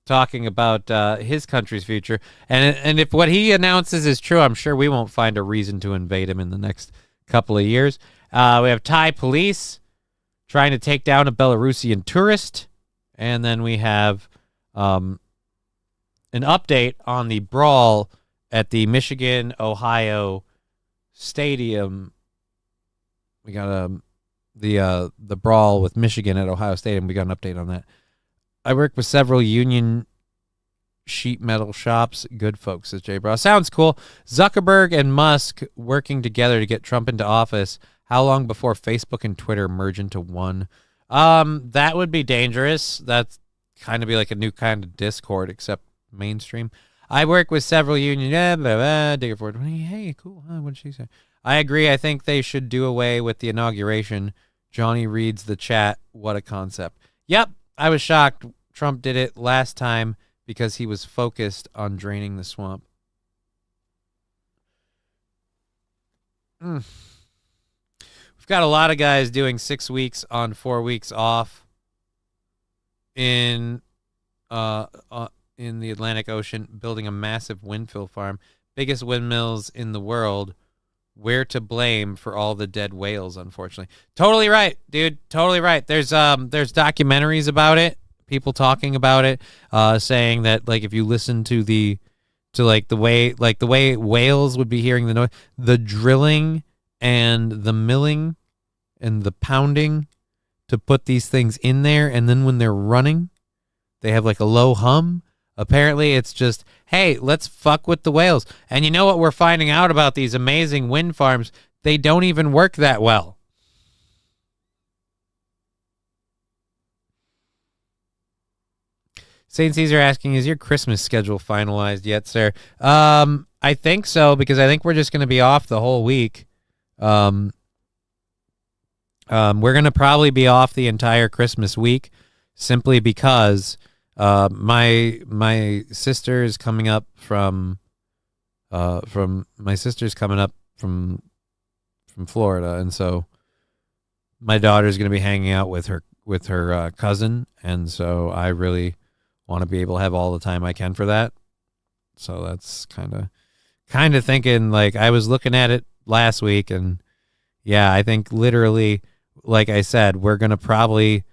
talking about his country's future. And if what he announces is true, I'm sure we won't find a reason to invade him in the next couple of years. We have Thai police trying to take down a Belarusian tourist. And then we have an update on the brawl at the Michigan-Ohio Stadium. We got the brawl with Michigan at Ohio Stadium. We got an update on that. I work with several union sheet metal shops. Good folks, says Jay Bra. Sounds cool. Zuckerberg and Musk working together to get Trump into office. How long before Facebook and Twitter merge into one? That would be dangerous. That's kind of be like a new kind of Discord, except mainstream. I work with several union. Digger Ford. Hey, cool. Huh? What did she say? I agree. I think they should do away with the inauguration. Johnny reads the chat. What a concept. Yep. I was shocked Trump did it last time because he was focused on draining the swamp. We've got a lot of guys doing 6 weeks on, 4 weeks off in the Atlantic Ocean, building a massive windmill farm. Biggest windmills in the world. We're to blame for all the dead whales, unfortunately. Totally right, dude. Totally right. There's documentaries about it. People talking about it, saying that, like, if you listen to the way whales would be hearing the noise, the drilling and the milling and the pounding to put these things in there, and then when they're running, they have like a low hum. Apparently, it's just, hey, let's fuck with the whales. And you know what we're finding out about these amazing wind farms? They don't even work that well. St. Caesar asking, is your Christmas schedule finalized yet, sir? I think so, because I think we're just going to be off the whole week. We're going to probably be off the entire Christmas week simply because my sister is coming up from Florida, and so my daughter's going to be hanging out with her cousin, and so I really want to be able to have all the time I can for that. So that's kind of thinking, like, I was looking at it last week, and yeah, I think literally, like I said, we're probably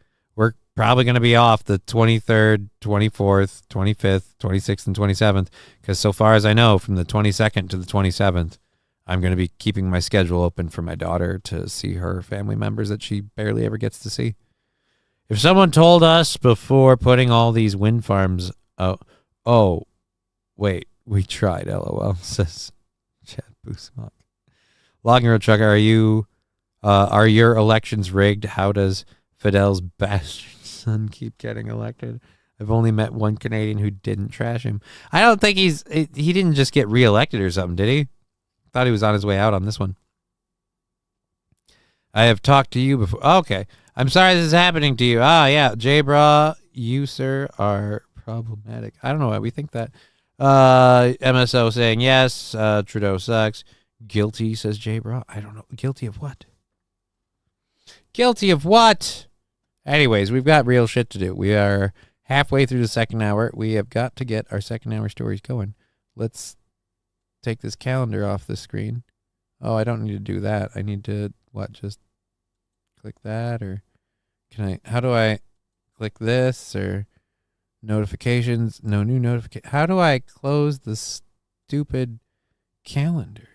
going to be off the 23rd, 24th, 25th, 26th, and 27th, because so far as I know, from the 22nd to the 27th, I'm going to be keeping my schedule open for my daughter to see her family members that she barely ever gets to see. If someone told us before putting all these wind farms out, oh, wait, we tried, LOL, says Chad Busmak. Logging Road Trucker, are your elections rigged? How does Fidel's bastard son keep getting elected? I've only met one Canadian who didn't trash him. I don't think he didn't just get reelected or something, did he? Thought he was on his way out on this one. I have talked to you before. Oh, okay. I'm sorry this is happening to you. Ah, yeah. J-Bra, you, sir, are problematic. I don't know why we think that. MSO saying yes. Trudeau sucks. Guilty, says J-Bra. I don't know. Guilty of what? Guilty of what? Anyways, we've got real shit to do. We are halfway through the second hour. We have got to get our second hour stories going. Let's take this calendar off the screen. Oh, I don't need to do that. I need to, just click that, or how do I click this, or notifications? No new notification. How do I close the stupid calendar?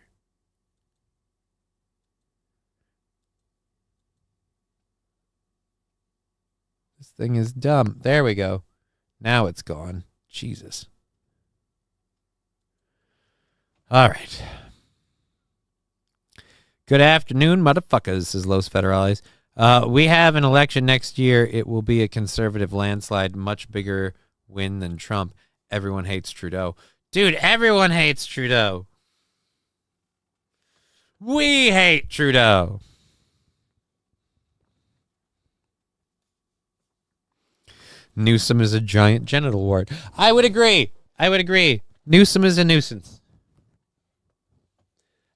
This thing is dumb. There we go. Now it's gone. Jesus. All right. Good afternoon, motherfuckers, says Los Federales. We have an election next year. It will be a conservative landslide, much bigger win than Trump. Everyone hates Trudeau. Dude, everyone hates Trudeau. We hate Trudeau. Newsom is a giant genital wart. I would agree. Newsom is a nuisance.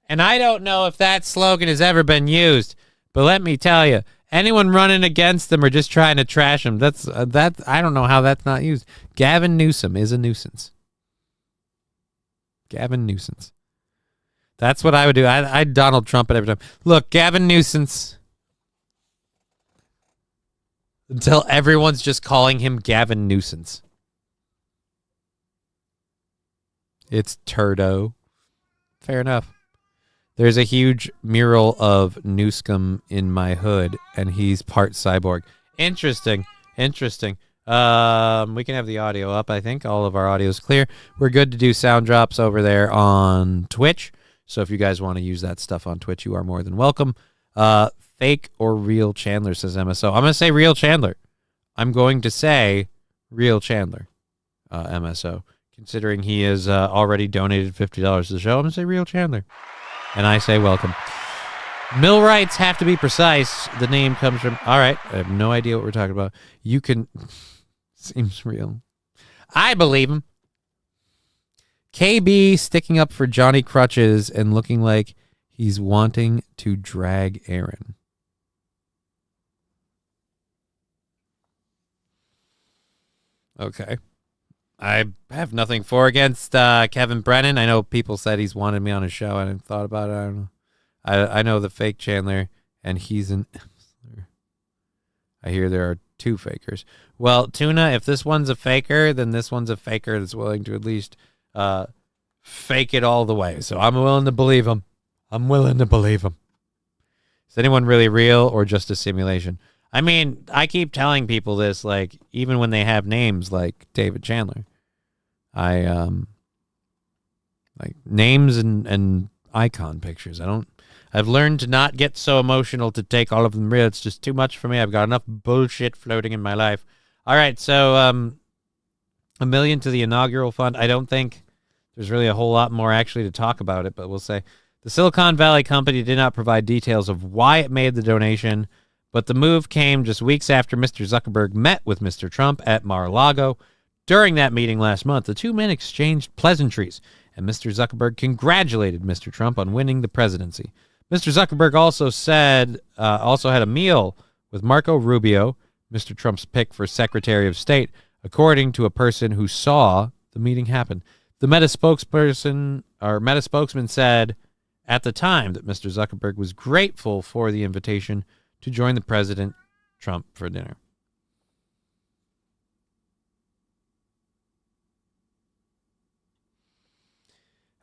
And I don't know if that slogan has ever been used, but let me tell you, anyone running against them or just trying to trash them, that's I don't know how that's not used. Gavin Newsom is a nuisance. Gavin Nuisance. That's what I would do. I'd Donald Trump it every time. Look, Gavin Nuisance. Until everyone's just calling him Gavin Nuisance. It's Turdo. Fair enough. There's a huge mural of Newscomb in my hood, and he's part cyborg. Interesting. We can have the audio up, I think. All of our audio is clear. We're good to do sound drops over there on Twitch. So if you guys want to use that stuff on Twitch, you are more than welcome. Fake or real Chandler, says MSO. I'm going to say real Chandler. I'm going to say real Chandler, MSO. Considering he has already donated $50 to the show, I'm going to say real Chandler. And I say welcome. Millwrights have to be precise. The name comes from... All right. I have no idea what we're talking about. You can... Seems real. I believe him. KB sticking up for Johnny-Krutches and looking like he's wanting to drag Aaron. Okay. I have nothing for or against Kevin Brennan. I know people said he's wanted me on his show. I hadn't thought about it. I don't know. I know the fake Chandler, and he's an... I hear there are two fakers. Well, Tuna, if this one's a faker, then this one's a faker that's willing to at least fake it all the way. So I'm willing to believe him. Is anyone really real or just a simulation? I mean, I keep telling people this, like, even when they have names like David Chandler. Like names and icon pictures. I've learned to not get so emotional to take all of them real. It's just too much for me. I've got enough bullshit floating in my life. All right, so $1 million to the inaugural fund. I don't think there's really a whole lot more actually to talk about it, but we'll say the Silicon Valley company did not provide details of why it made the donation, but the move came just weeks after Mr. Zuckerberg met with Mr. Trump at Mar-a-Lago. During that meeting last month, the two men exchanged pleasantries, and Mr. Zuckerberg congratulated Mr. Trump on winning the presidency. Mr. Zuckerberg also had a meal with Marco Rubio, Mr. Trump's pick for Secretary of State, according to a person who saw the meeting happen. The Meta spokesman said at the time that Mr. Zuckerberg was grateful for the invitation to join the President Trump for dinner.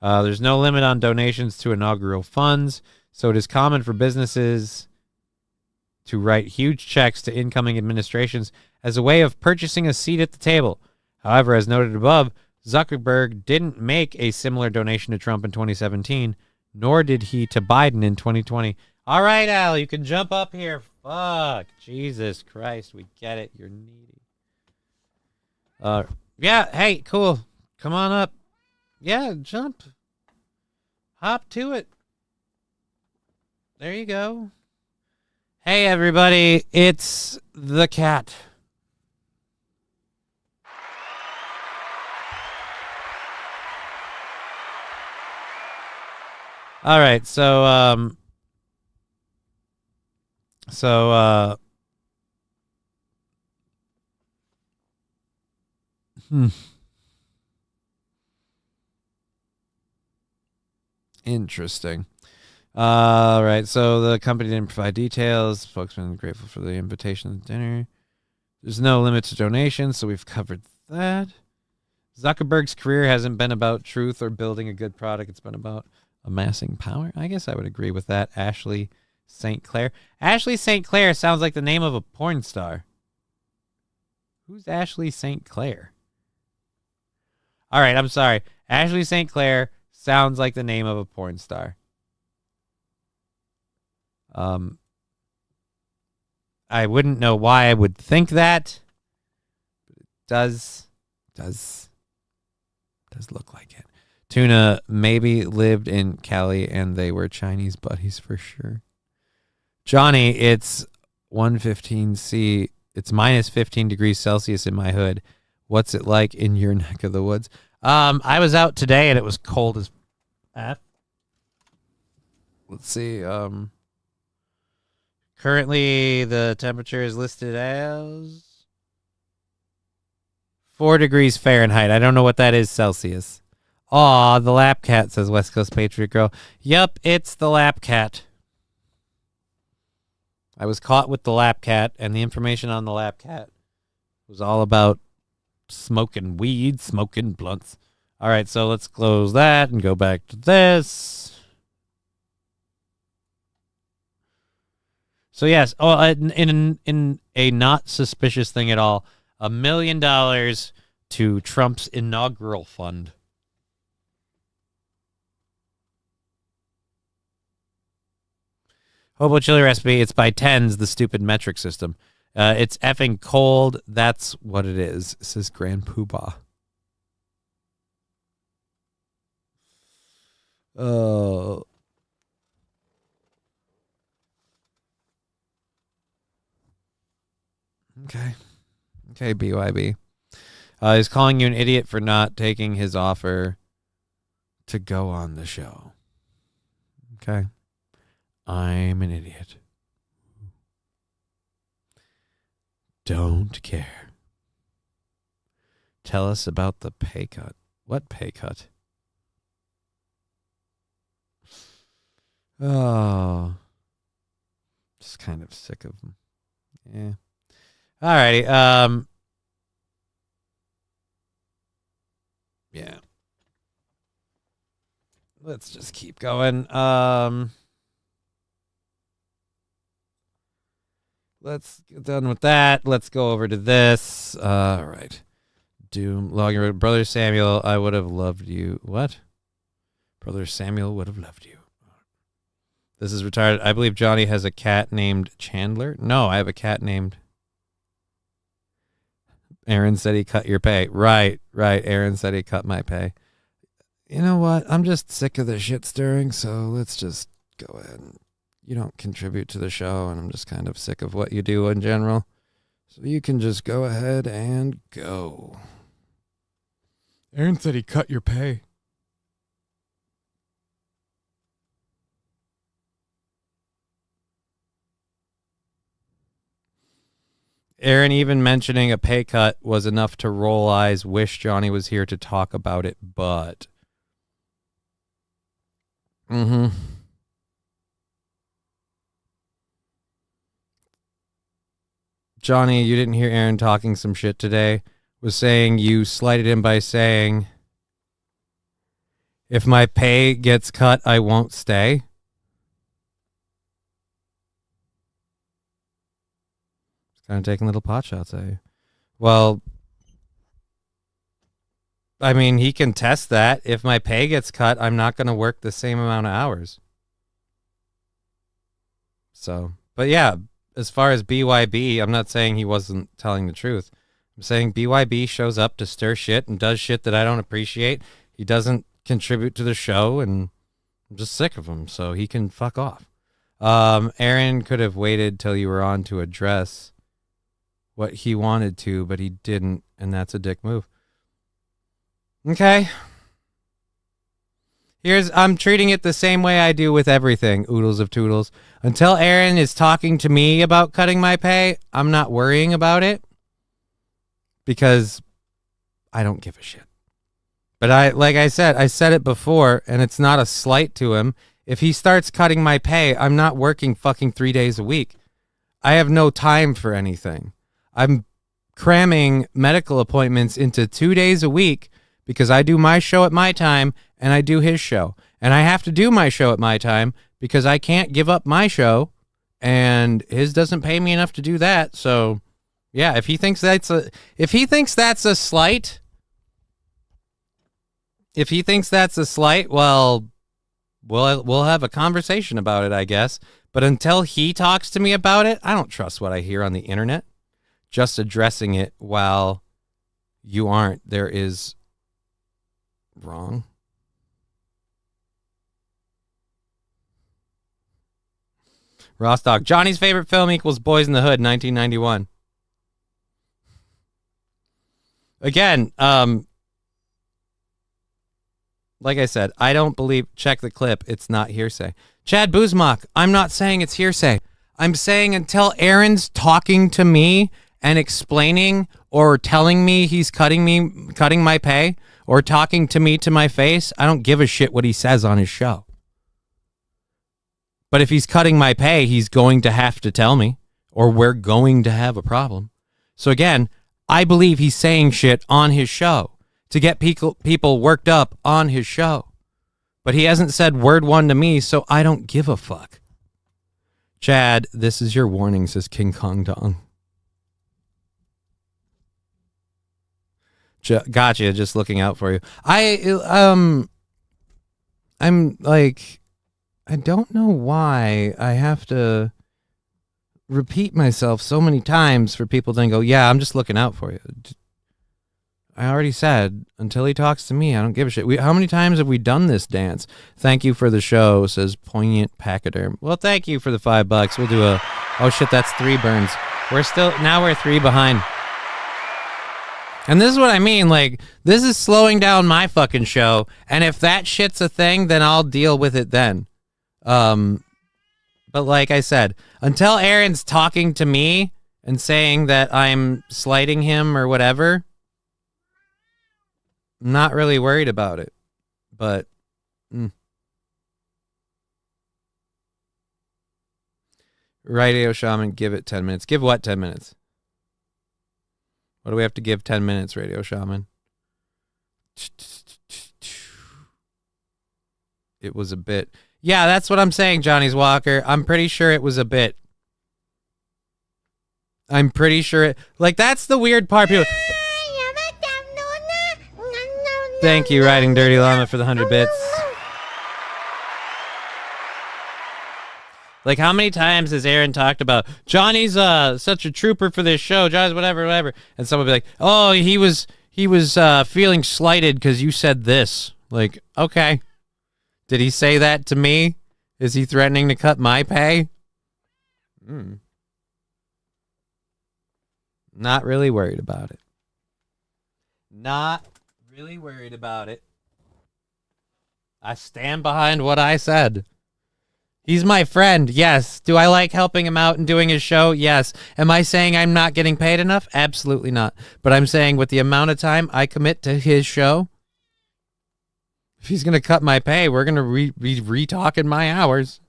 There's no limit on donations to inaugural funds, so it is common for businesses to write huge checks to incoming administrations as a way of purchasing a seat at the table. However, as noted above, Zuckerberg didn't make a similar donation to Trump in 2017, nor did he to Biden in 2020. All right, Al, you can jump up here. Fuck. Jesus Christ, we get it. You're needy. Yeah, hey, cool. Come on up. Yeah, jump. Hop to it. There you go. Hey, everybody. It's the cat. All right, interesting. All right, so the company didn't provide details. Spokesman grateful for the invitation to dinner. There's no limit to donations, so we've covered that. Zuckerberg's career hasn't been about truth or building a good product. It's been about amassing power. I guess I would agree with that. Ashley St. Clair. Ashley St. Clair sounds like the name of a porn star. Who's Ashley St. Clair? All right, I'm sorry. Ashley St. Clair sounds like the name of a porn star. I wouldn't know why I would think that. But it does look like it. Tuna maybe lived in Cali and they were Chinese buddies for sure. Johnny, it's 115C. It's minus 15 degrees Celsius in my hood. What's it like in your neck of the woods? I was out today and it was cold as F. Let's see. Currently the temperature is listed as 4 degrees Fahrenheit. I don't know what that is Celsius. Aw, the lap cat, says West Coast Patriot Girl. Yup, it's the lap cat. I was caught with the lap cat, and the information on the lap cat was all about smoking weed, smoking blunts. All right, so let's close that and go back to this. So yes, in a not suspicious thing at all, $1 million to Trump's inaugural fund. Hobo chili recipe. It's by tens, the stupid metric system. It's effing cold. That's what it is, says Grand Poobah. Oh. Okay, BYB. He's calling you an idiot for not taking his offer to go on the show. Okay. I'm an idiot. Don't care. Tell us about the pay cut. What pay cut? Oh. Just kind of sick of them. Yeah. Alrighty. Yeah. Let's just keep going. Let's get done with that. Let's go over to this. All right. Doom login. Brother Samuel, I would have loved you. What? Brother Samuel would have loved you. This is retarded. I believe Johnny has a cat named Chandler. No, I have a cat named... Aaron said he cut your pay. Right. Aaron said he cut my pay. You know what? I'm just sick of the shit stirring, so let's just go ahead. You don't contribute to the show, and I'm just kind of sick of what you do in general. So you can just go ahead and go. Aaron said he cut your pay. Aaron even mentioning a pay cut was enough to roll eyes. Wish Johnny was here to talk about it, but... Johnny, you didn't hear Aaron talking some shit today. Was saying you slighted him by saying, if my pay gets cut, I won't stay. Kind of taking little pot shots at you. Well, I mean, he can test that. If my pay gets cut, I'm not going to work the same amount of hours. So, but yeah, as far as BYB, I'm not saying he wasn't telling the truth. I'm saying BYB shows up to stir shit and does shit that I don't appreciate. He doesn't contribute to the show, and I'm just sick of him, so he can fuck off. Aaron could have waited till you were on to address what he wanted to, but he didn't, and that's a dick move. Okay. I'm treating it the same way I do with everything, oodles of toodles. Until Aaron is talking to me about cutting my pay, I'm not worrying about it because I don't give a shit. But like I said it before, and it's not a slight to him. If he starts cutting my pay, I'm not working fucking 3 days a week. I have no time for anything. I'm cramming medical appointments into 2 days a week because I do my show at my time and I do his show. And I have to do my show at my time because I can't give up my show and his doesn't pay me enough to do that. So, yeah, if he thinks that's a slight, well, we'll have a conversation about it, I guess. But until he talks to me about it, I don't trust what I hear on the internet. Just addressing it while you aren't, there is wrong. Rostock, Johnny's favorite film equals Boys in the Hood, 1991. Again, like I said, I don't believe, check the clip, it's not hearsay. Chad Buzmak, I'm not saying it's hearsay. I'm saying until Aaron's talking to me and explaining or telling me he's cutting my pay or talking to me to my face, I don't give a shit what he says on his show. But if he's cutting my pay, he's going to have to tell me or we're going to have a problem. So again, I believe he's saying shit on his show to get people worked up on his show. But he hasn't said word one to me, so I don't give a fuck. Chad, this is your warning, says King Kong Dong. Gotcha, just looking out for you. I'm like, I don't know why I have to repeat myself so many times for people to then go, yeah, I'm just looking out for you. I already said, until he talks to me, I don't give a shit. How many times have we done this dance? Thank you for the show, says Poignant Pachyderm. Well, thank you for the $5. We'll do oh shit, that's 3 burns. We're 3 behind. And this is what I mean, like, this is slowing down my fucking show, and if that shit's a thing, then I'll deal with it then. But like I said, until Aaron's talking to me and saying that I'm slighting him or whatever, I'm not really worried about it. But, Radio Shaman, give it 10 minutes. Give what 10 minutes? What do we have to give 10 minutes, Radio Shaman? It was a bit. Yeah, that's what I'm saying, Johnny's Walker. I'm pretty sure it was a bit. I'm pretty sure it... Like, that's the weird part. People... Thank you, Riding Dirty Llama, for the 100 bits. Like, how many times has Aaron talked about Johnny's such a trooper for this show, Johnny's whatever, and someone will be like, oh, he was feeling slighted because you said this. Like, okay, did he say that to me? Is he threatening to cut my pay? Not really worried about it. Not really worried about it. I stand behind what I said. He's my friend, yes. Do I like helping him out and doing his show? Yes. Am I saying I'm not getting paid enough? Absolutely not. But I'm saying with the amount of time I commit to his show, if he's going to cut my pay, we're going to be re-talking my hours.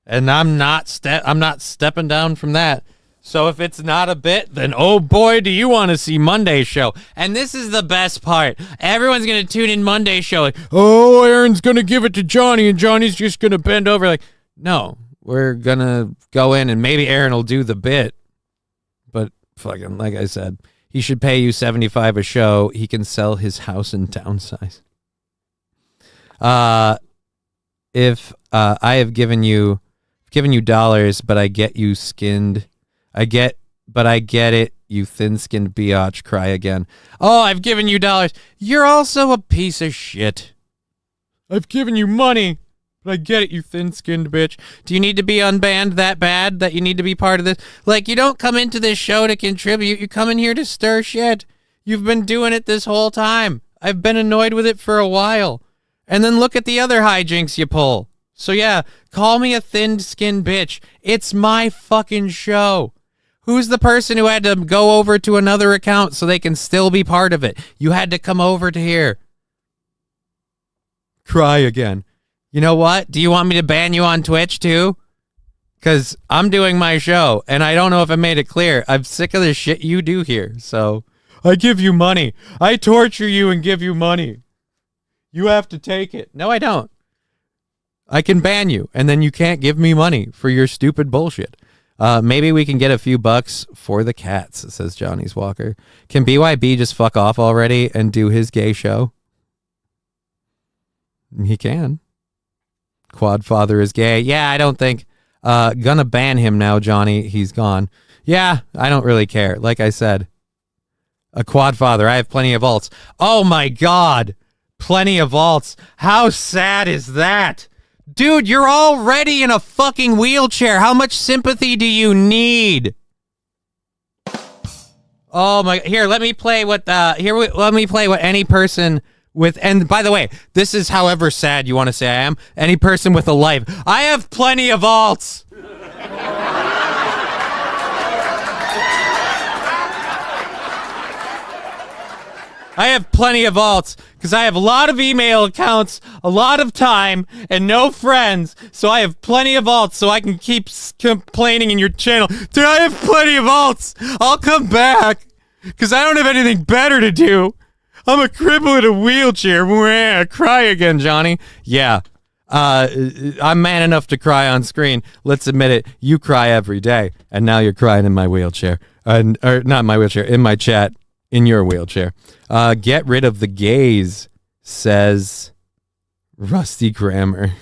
And I'm not stepping down from that. So if it's not a bit, then oh boy, do you want to see Monday's show. And this is the best part. Everyone's going to tune in Monday's show like, oh, Aaron's going to give it to Johnny and Johnny's just going to bend over. Like, no, we're going to go in and maybe Aaron will do the bit. But fucking, like I said, he should pay you $75 a show. He can sell his house and downsize. If I have given you dollars, but I get you skinned. I get it, you thin-skinned biatch, cry again. Oh, I've given you dollars. You're also a piece of shit. I've given you money, but I get it, you thin-skinned bitch. Do you need to be unbanned that bad that you need to be part of this? Like, you don't come into this show to contribute. You come in here to stir shit. You've been doing it this whole time. I've been annoyed with it for a while. And then look at the other hijinks you pull. So yeah, call me a thin-skinned bitch. It's my fucking show. Who's the person who had to go over to another account so they can still be part of it? You had to come over to here. Cry again. You know what? Do you want me to ban you on Twitch too? Because I'm doing my show, and I don't know if I made it clear. I'm sick of the shit you do here. So I give you money. I torture you and give you money. You have to take it. No, I don't. I can ban you, and then you can't give me money for your stupid bullshit. Maybe we can get a few bucks for the cats, says Johnny's Walker. Can BYB just fuck off already and do his gay show? He can. Quadfather is gay. Yeah, I don't think. Gonna ban him now, Johnny. He's gone. Yeah, I don't really care. Like I said, a Quadfather. I have plenty of alts. Oh my God. Plenty of alts. How sad is that? Dude, you're already in a fucking wheelchair. How much sympathy do you need? Oh my, here, let me play what any person with, and by the way, this is however sad you want to say I am, any person with a life. I have plenty of alts. I have plenty of alts because I have a lot of email accounts, a lot of time, and no friends. So I have plenty of alts so I can keep complaining in your channel. Dude, I have plenty of alts. I'll come back because I don't have anything better to do. I'm a cripple in a wheelchair. Cry again, Johnny. Yeah. I'm man enough to cry on screen. Let's admit it. You cry every day. And now you're crying in my wheelchair. Or not in my wheelchair, in my chat. In your wheelchair. Get rid of the gays, says Rusty Grammar.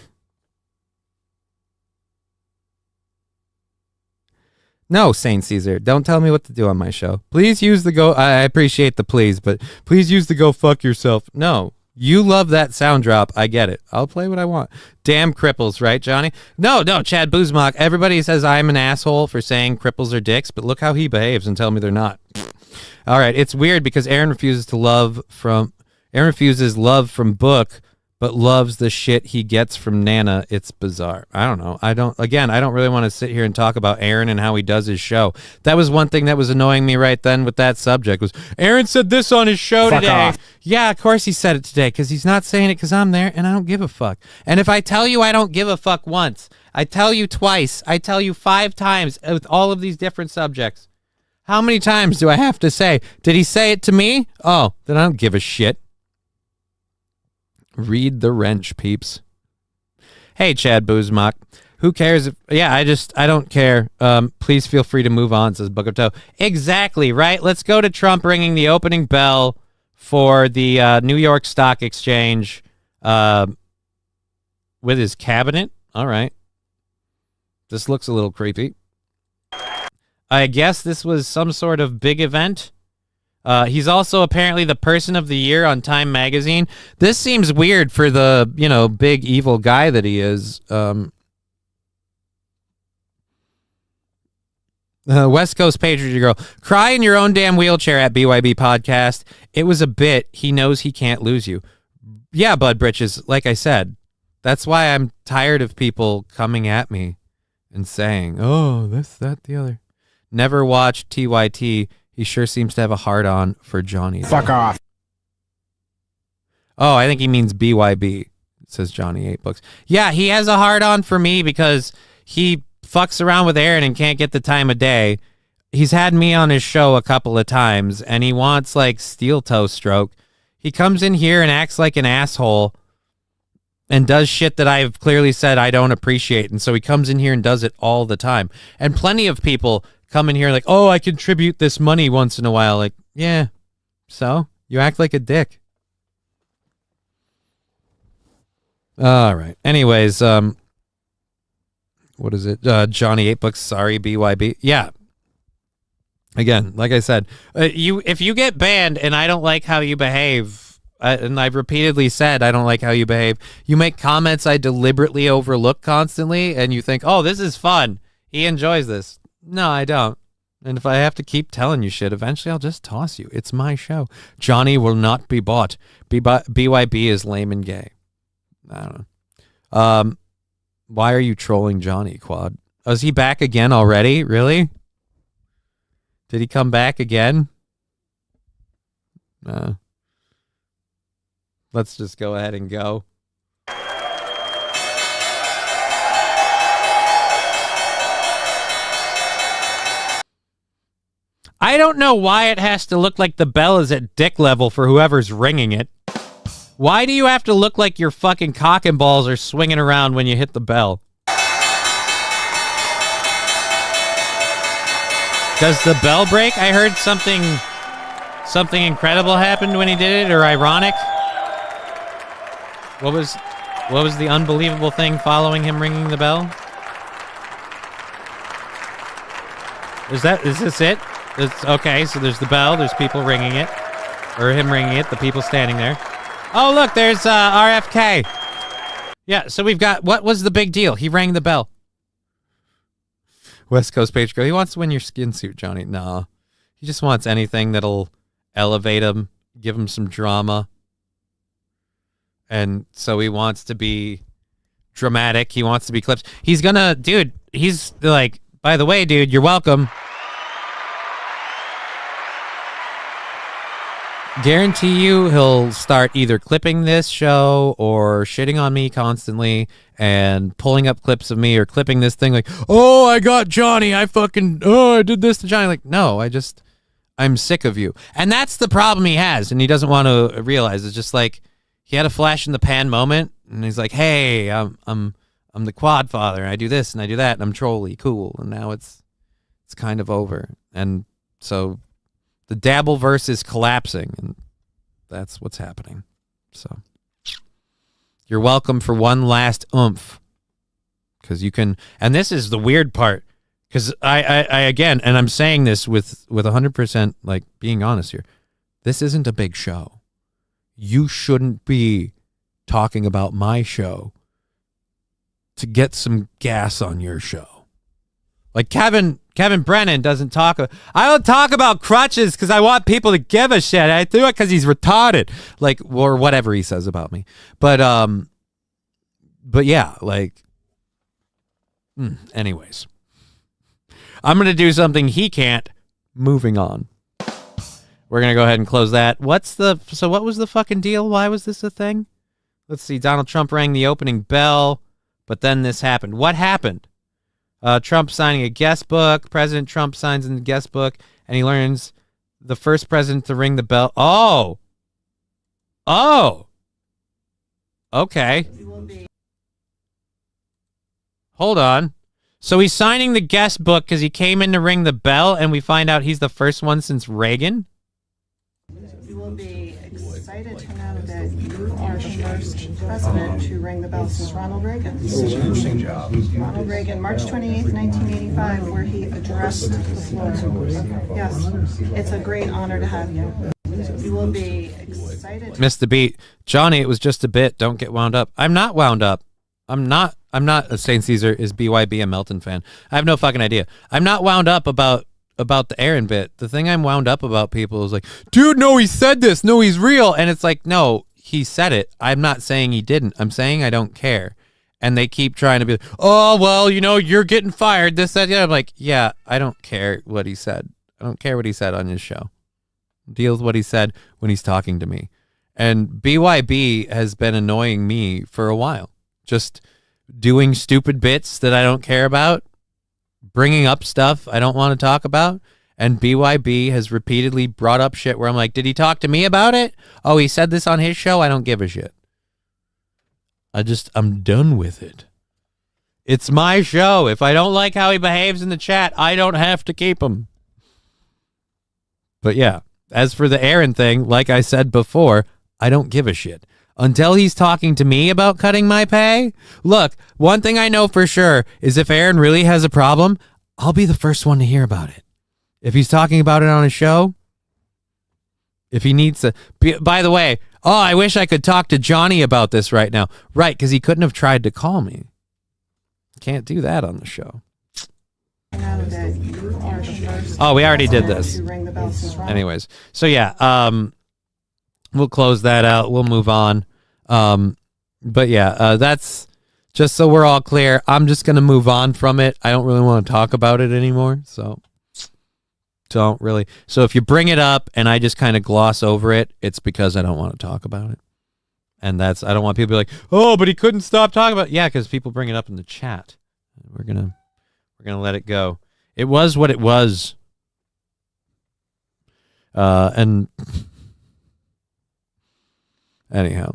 No, Saint Caesar, don't tell me what to do on my show. Please use the go. I appreciate the please, but please use the go fuck yourself. No, you love that sound drop. I get it. I'll play what I want. Damn cripples, right, Johnny? No, Chad Boozmock. Everybody says I'm an asshole for saying cripples are dicks, but look how he behaves and tell me they're not. All right, it's weird because Aaron refuses love from Book, but loves the shit he gets from Nana. It's bizarre. I don't know. I don't really want to sit here and talk about Aaron and how he does his show. That was one thing that was annoying me right then with that subject was Aaron said this on his show Fuck today. off. Yeah, of course he said it today because he's not saying it because I'm there and I don't give a fuck. And if I tell you I don't give a fuck once, I tell you twice, I tell you 5 times with all of these different subjects. How many times do I have to say, did he say it to me? Oh, then I don't give a shit. Read the wrench, peeps. Hey, Chad Boozmock. Who cares? I don't care. Please feel free to move on, says Book of Toe. Exactly, right? Let's go to Trump ringing the opening bell for the New York Stock Exchange with his cabinet. All right. This looks a little creepy. I guess this was some sort of big event. He's also apparently the person of the year on Time Magazine. This seems weird for the, big evil guy that he is. West Coast Patriot Girl. Cry in your own damn wheelchair at BYB Podcast. It was a bit. He knows he can't lose you. Yeah, Bud Britches, like I said, that's why I'm tired of people coming at me and saying, oh, this, that, the other. Never watched TYT. He sure seems to have a hard-on for Johnny. Fuck off. Oh, I think he means BYB, says Johnny 8 Books. Yeah, he has a hard-on for me because he fucks around with Aaron and can't get the time of day. He's had me on his show a couple of times, and he wants, steel toe stroke. He comes in here and acts like an asshole and does shit that I've clearly said I don't appreciate. And so he comes in here and does it all the time. And plenty of people come in here like, oh, I contribute this money once in a while. Like, yeah, so you act like a dick. All right. Anyways, what is it? Johnny 8 Books. Sorry, BYB. Yeah. Again, like I said, if you get banned and I don't like how you behave, and I've repeatedly said I don't like how you behave, you make comments I deliberately overlook constantly, and you think, oh, this is fun. He enjoys this. No, I don't. And if I have to keep telling you shit, eventually I'll just toss you. It's my show. Johnny will not be bought. BYB is lame and gay. I don't know. Why are you trolling Johnny, Quad? Oh, is he back again already? Really? Did he come back again? Let's just go ahead and go. I don't know why it has to look like the bell is at dick level for whoever's ringing it. Why do you have to look like your fucking cock and balls are swinging around when you hit the bell? Does the bell break? I heard something incredible happened when he did it, or ironic. What was the unbelievable thing following him ringing the bell? Is this it? It's okay, so there's the bell, there's people ringing it, or him ringing it, the people standing there. Oh, look, there's RFK. Yeah, so we've got, what was the big deal? He rang the bell. West Coast Page Girl, he wants to win your skin suit, Johnny. No, he just wants anything that'll elevate him, give him some drama. And so he wants to be dramatic. He wants to be clips. He's gonna, dude, he's like, by the way, dude, you're welcome. Guarantee you he'll start either clipping this show or shitting on me constantly and pulling up clips of me or clipping this thing like, oh, I got Johnny. I did this to Johnny. Like, no, I'm sick of you. And that's the problem he has. And he doesn't want to realize. It's just like he had a flash in the pan moment and he's like, hey, I'm the quad father. I do this and I do that and I'm trolly cool. And now it's kind of over. And so the Dabbleverse is collapsing, and that's what's happening. So you're welcome for one last oomph, because you can. And this is the weird part, because I again, and I'm saying this with 100% like being honest here. This isn't a big show. You shouldn't be talking about my show to get some gas on your show. Like Kevin Brennan doesn't talk. I don't talk about crutches because I want people to give a shit. I do it because he's retarded, like, or whatever he says about me. But yeah, like. Anyways, I'm gonna do something he can't. Moving on. We're gonna go ahead and close that. What was the fucking deal? Why was this a thing? Let's see. Donald Trump rang the opening bell, but then this happened. What happened? Trump signing a guest book. President Trump signs in the guest book, and he learns the first president to ring the bell. Oh. Okay. Hold on. So he's signing the guest book because he came in to ring the bell, and we find out he's the first one since Reagan? You will be excited to know that you are the first president to ring the bell since Ronald Reagan. This is an interesting job. Ronald Reagan, March 28th, 1985, where he addressed the floor. Yes, it's a great honor to have you. You will be excited. Missed the beat. Johnny, it was just a bit. Don't get wound up. I'm not wound up. I'm not. St. Caesar is BYB a Melton fan. I have no fucking idea. I'm not wound up about the Aaron bit. The thing I'm wound up about people is like, dude, no, he said this. No, he's real. And it's like, no, he said it. I'm not saying he didn't. I'm saying I don't care. And they keep trying to be like, oh, well, you're getting fired. This, that, yeah. I'm like, yeah, I don't care what he said. I don't care what he said on his show. Deal with what he said when he's talking to me. And BYB has been annoying me for a while. Just doing stupid bits that I don't care about, bringing up stuff I don't want to talk about, and BYB has repeatedly brought up shit where I'm like, did he talk to me about it? Oh, he said this on his show? I don't give a shit. I'm done with it. It's my show. If I don't like how he behaves in the chat, I don't have to keep him. But yeah, as for the Aaron thing, like I said before, I don't give a shit. Until he's talking to me about cutting my pay? Look, one thing I know for sure is if Aaron really has a problem, I'll be the first one to hear about it. If he's talking about it on his show, if he needs to... By the way, I wish I could talk to Johnny about this right now. Right, because he couldn't have tried to call me. Can't do that on the show. Oh, we already did this. Anyways, so yeah, we'll close that out. We'll move on. But yeah, that's just so we're all clear. I'm just going to move on from it. I don't really want to talk about it anymore. So don't really. So if you bring it up and I just kind of gloss over it, it's because I don't want to talk about it. And I don't want people to be like, oh, but he couldn't stop talking about it. Yeah, because people bring it up in the chat. We're going to let it go. It was what it was. And anyhow.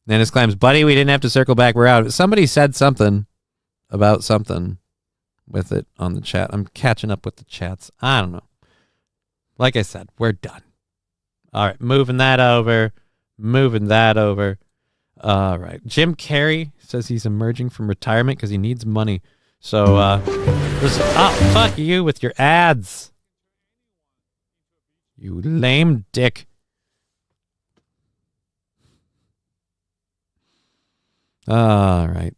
Nannis claims, buddy, we didn't have to circle back. We're out. Somebody said something about something with it on the chat. I'm catching up with the chats. I don't know. Like I said, we're done. All right. Moving that over. All right. Jim Carrey says he's emerging from retirement because he needs money. So, fuck you with your ads. You lame dick. All right.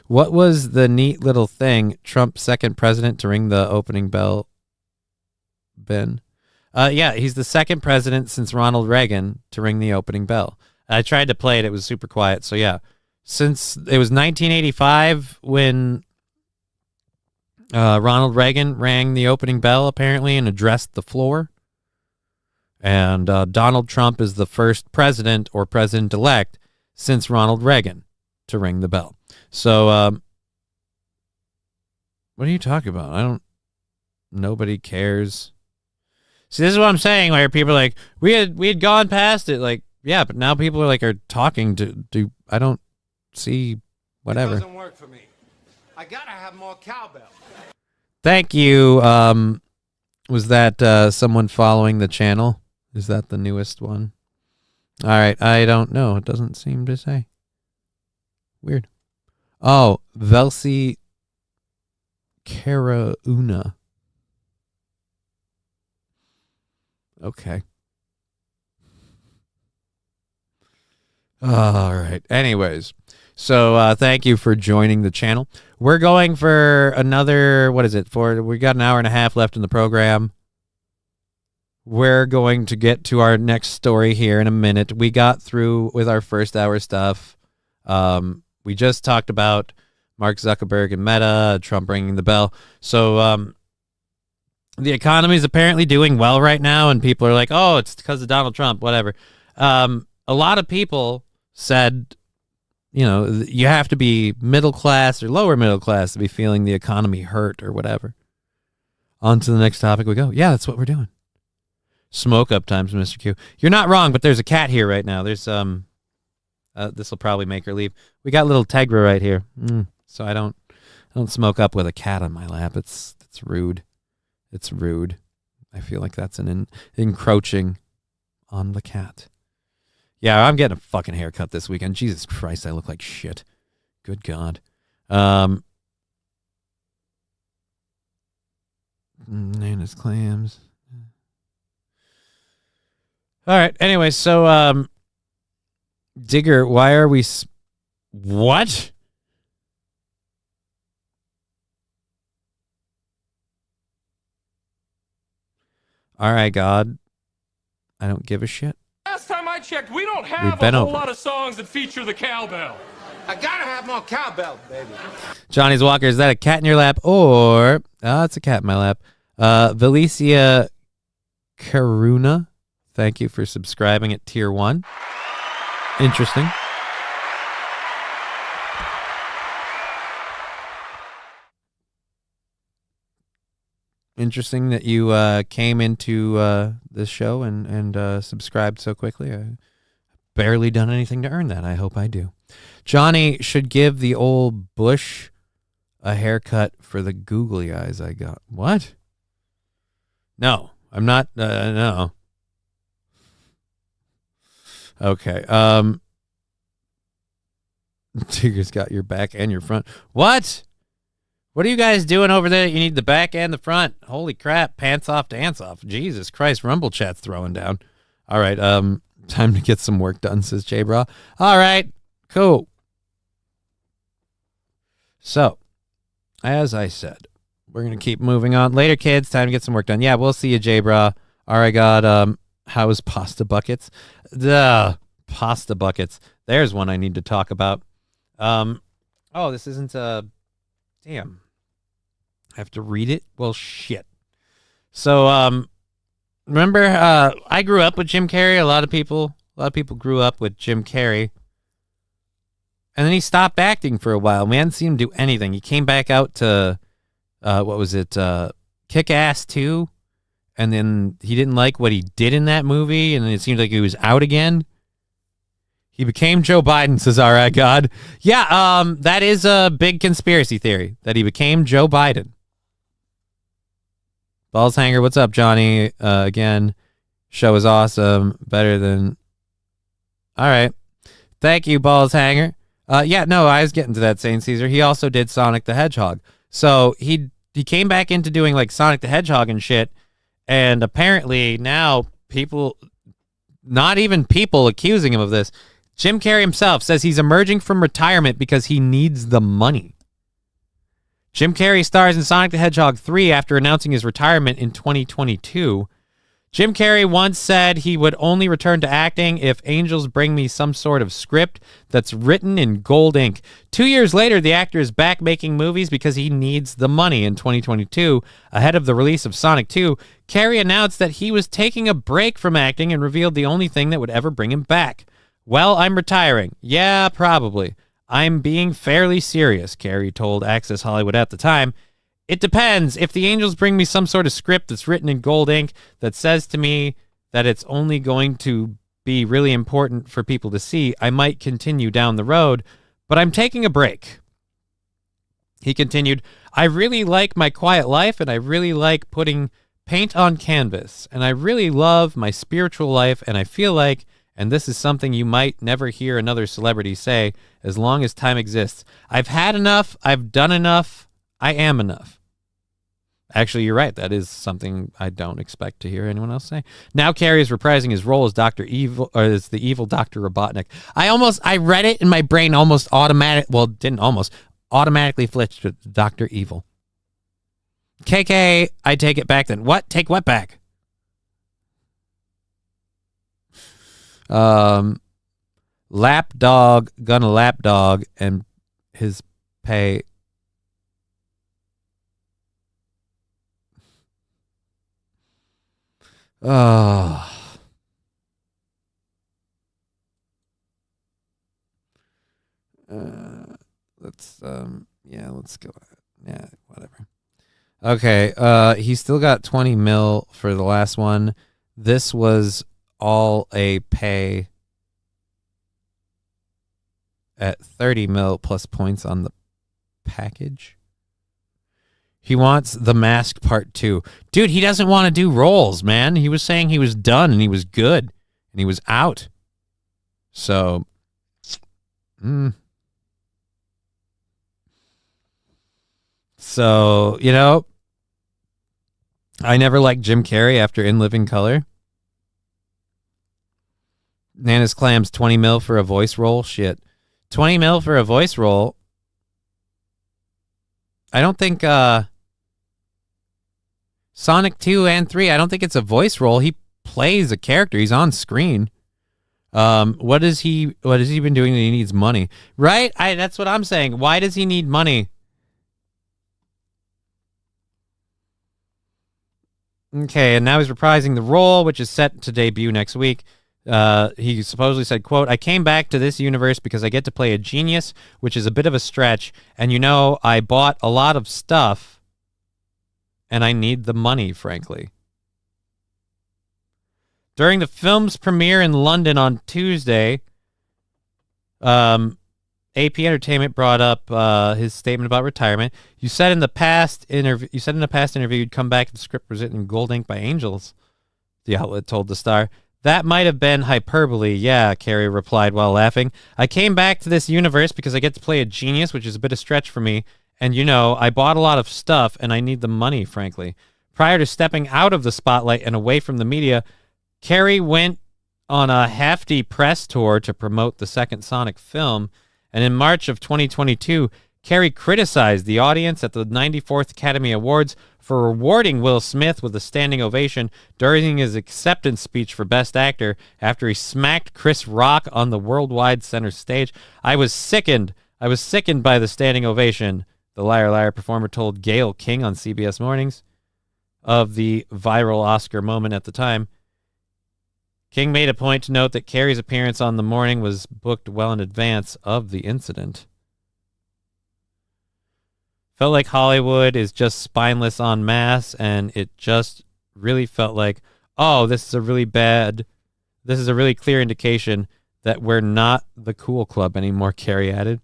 What was the neat little thing Trump's second president to ring the opening bell, Ben? Yeah, he's the second president since Ronald Reagan to ring the opening bell. I tried to play it. It was super quiet. So, yeah, since it was 1985 when Ronald Reagan rang the opening bell, apparently, and addressed the floor. And Donald Trump is the first president or president-elect since Ronald Reagan to ring the bell. So, what are you talking about? Nobody cares. See, this is what I'm saying, where people are like, we had gone past it. Like, yeah, but now people are talking to I don't see whatever. It doesn't work for me. I gotta have more cowbell. Thank you. Was that someone following the channel? Is that the newest one? All right. I don't know. It doesn't seem to say. Weird. Oh, Velsi Karauna. Okay. All right. Anyways, so thank you for joining the channel. We're going for another, what is it? We got an hour and a half left in the program. We're going to get to our next story here in a minute. We got through with our first hour stuff. We just talked about Mark Zuckerberg and Meta, Trump ringing the bell. So the economy is apparently doing well right now, and people are like, oh, it's because of Donald Trump, whatever. A lot of people said, you have to be middle class or lower middle class to be feeling the economy hurt or whatever. On to the next topic we go. Yeah, that's what we're doing. Smoke up times, Mr. Q. You're not wrong, but there's a cat here right now. There's this will probably make her leave. We got little Tegra right here, so I don't smoke up with a cat on my lap. It's rude. It's rude. I feel like that's an encroaching on the cat. Yeah, I'm getting a fucking haircut this weekend. Jesus Christ, I look like shit. Good God. Nana's clams. All right. Anyway, so Digger, why are we? What? All right, God. I don't give a shit. Last time I checked, we don't have We've been a whole over. lot of songs that feature the cowbell. I gotta have more cowbell, baby. Johnny's Walker, is that a cat in your lap or it's a cat in my lap? Valicia Karuna, thank you for subscribing at tier 1. Interesting. Interesting that you came into this show and subscribed so quickly. I barely done anything to earn that. I hope I do. Johnny should give the old Bush a haircut for the googly eyes I got. What? No, I'm not. No. Okay. Tigger's got your back and your front. What? What are you guys doing over there? You need the back and the front. Holy crap. Pants off, dance off. Jesus Christ. Rumble chat's throwing down. All right. Time to get some work done, says J-Bra. All right. Cool. So, as I said, we're going to keep moving on. Later, kids. Time to get some work done. Yeah, we'll see you, J-Bra. All right, God. How is pasta buckets? The pasta buckets. There's one I need to talk about. Oh, this isn't damn. I have to read it? Well, shit. So, remember, I grew up with Jim Carrey. A lot of people grew up with Jim Carrey. And then he stopped acting for a while. We hadn't seen him do anything. He came back out to, what was it, Kick-Ass 2. And then he didn't like what he did in that movie. And then it seemed like he was out again. He became Joe Biden, says, all right, God. Yeah, that is a big conspiracy theory, that he became Joe Biden. Balls Hanger, what's up, Johnny? Again, show is awesome. Better than... All right. Thank you, Balls Hanger. Yeah, no, I was getting to that, Saint Caesar. He also did Sonic the Hedgehog. So he came back into doing like Sonic the Hedgehog and shit. And apparently now people, not even people accusing him of this, Jim Carrey himself says he's emerging from retirement because he needs the money. Jim Carrey stars in Sonic the Hedgehog 3 after announcing his retirement in 2022. Jim Carrey once said he would only return to acting if angels bring me some sort of script that's written in gold ink. 2 years later, the actor is back making movies because he needs the money. In 2022, ahead of the release of Sonic 2, Carrey announced that he was taking a break from acting and revealed the only thing that would ever bring him back. Well, I'm retiring. Yeah, probably. I'm being fairly serious, Carrey told Access Hollywood at the time. It depends. If the angels bring me some sort of script that's written in gold ink that says to me that it's only going to be really important for people to see, I might continue down the road, but I'm taking a break. He continued, I really like my quiet life, and I really like putting paint on canvas, and I really love my spiritual life, and I feel like, and this is something you might never hear another celebrity say, as long as time exists, I've had enough, I've done enough, I am enough. Actually, you're right. That is something I don't expect to hear anyone else say. Now Carrey is reprising his role as Dr. Evil, or as the evil Dr. Robotnik. I read it in my brain didn't automatically flipped to Dr. Evil. KK, I take it back then. What? Take what back? Lapdog, gonna lapdog, and his pay... Oh. Let's go. Yeah, whatever. Okay, he still got 20 mil for the last one. This was all a pay at 30 mil plus points on the package. He wants The Mask Part 2. Dude, he doesn't want to do roles, man. He was saying he was done and he was good and he was out. So, So, you know, I never liked Jim Carrey after In Living Color. Nana's Clams, 20 mil for a voice role? Shit. 20 mil for a voice role? I don't think, Sonic 2 and 3, I don't think it's a voice role. He plays a character. He's on screen. What has he been doing that he needs money? Right? That's what I'm saying. Why does he need money? Okay, and now he's reprising the role, which is set to debut next week. He supposedly said, quote, I came back to this universe because I get to play a genius, which is a bit of a stretch. And, you know, I bought a lot of stuff, and I need the money, frankly. During the film's premiere in London on Tuesday, AP Entertainment brought up his statement about retirement. You said in the past interview you'd come back and the script was written in gold ink by angels, the outlet told the Star. That might have been hyperbole, yeah, Carey replied while laughing. I came back to this universe because I get to play a genius, which is a bit of a stretch for me. And, you know, I bought a lot of stuff and I need the money, frankly. Prior to stepping out of the spotlight and away from the media, Carey went on a hefty press tour to promote the second Sonic film. And in March of 2022, Carey criticized the audience at the 94th Academy Awards for rewarding Will Smith with a standing ovation during his acceptance speech for Best Actor after he smacked Chris Rock on the worldwide center stage. I was sickened by the standing ovation, the Liar Liar performer told Gayle King on CBS Mornings of the viral Oscar moment at the time. King made a point to note that Carey's appearance on the morning was booked well in advance of the incident. Felt like Hollywood is just spineless en masse, and it just really felt like, oh, this is a really clear indication that we're not the cool club anymore, Carey added.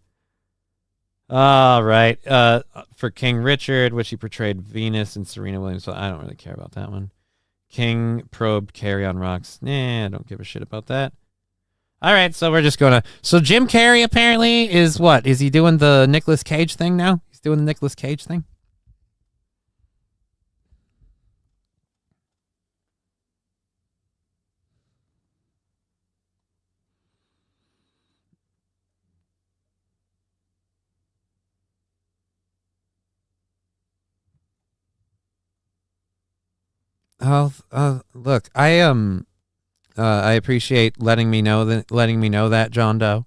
All right. For King Richard, which he portrayed Venus and Serena Williams, so I don't really care about that one. King probed Carey on rocks. Nah, I don't give a shit about that. All right, so we're just going to... So Jim Carrey apparently is what? Is he doing the Nicolas Cage thing now? He's doing the Nicolas Cage thing? Oh, look, I appreciate letting me know that, John Doe.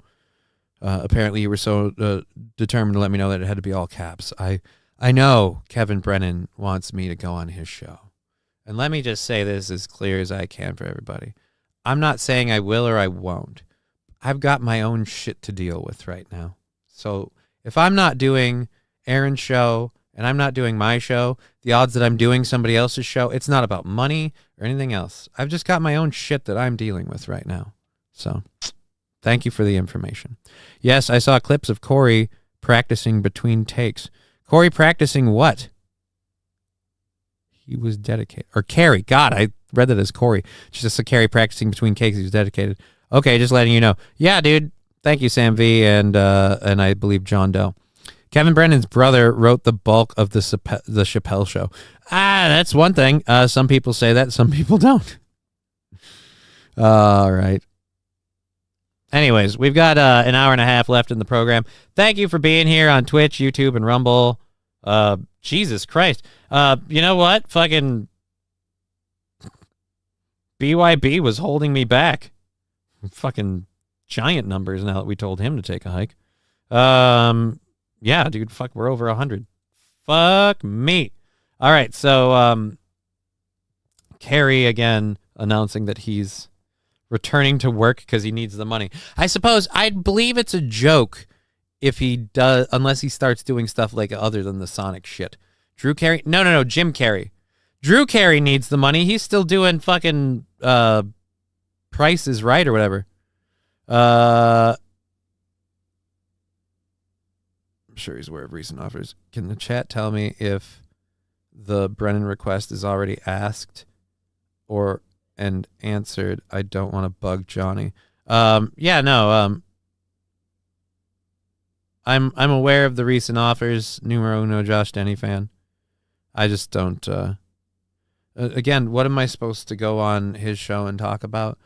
Apparently you were so determined to let me know that it had to be all caps. I know Kevin Brennan wants me to go on his show. And let me just say this as clear as I can for everybody. I'm not saying I will or I won't. I've got my own shit to deal with right now. So if I'm not doing Aaron's show and I'm not doing my show, the odds that I'm doing somebody else's show, it's not about money or anything else. I've just got my own shit that I'm dealing with right now. So thank you for the information. Yes, I saw clips of Corey practicing between takes. Corey practicing what? He was dedicated. Or Carey. God, I read that as Corey. Just a Carey practicing between takes. He was dedicated. Okay, just letting you know. Yeah, dude. Thank you, Sam V. And I believe John Doe. Kevin Brennan's brother wrote the bulk of the Chappelle Show. That's one thing. Some people say that, some people don't. All right. Anyways, we've got an hour and a half left in the program. Thank you for being here on Twitch, YouTube, and Rumble. Jesus Christ. You know what? Fucking BYB was holding me back. Fucking giant numbers now that we told him to take a hike. Yeah, dude, fuck, we're over 100. Fuck me. All right, so Carey again announcing that he's returning to work because he needs the money. I suppose I'd believe it's a joke if he does, unless he starts doing stuff like other than the Sonic shit. Drew Carey? No, Jim Carrey. Drew Carey needs the money. He's still doing fucking Price is Right or whatever. I'm sure he's aware of recent offers. Can the chat tell me if the Brennan request is already asked and answered. I don't want to bug Johnny. Yeah, no. I'm aware of the recent offers. Numero uno, Josh Denny fan. I just don't. Again, what am I supposed to go on his show and talk about?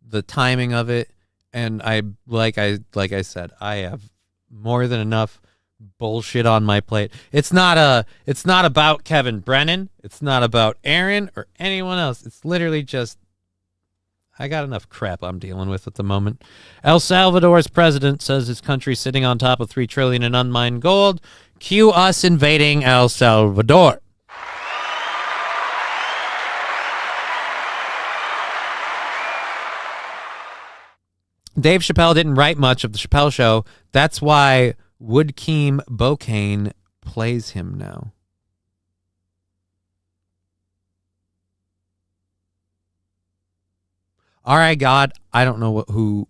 The timing of it, and like I said, I have more than enough bullshit on my plate. It's not about Kevin Brennan. It's not about Aaron or anyone else. It's literally just I got enough crap I'm dealing with at the moment. El Salvador's president says his country's sitting on top of $3 trillion in unmined gold. Cue us invading El Salvador. Dave Chappelle didn't write much of the Chappelle Show. That's why Woodkeem Bocane plays him now. All right, God, I don't know who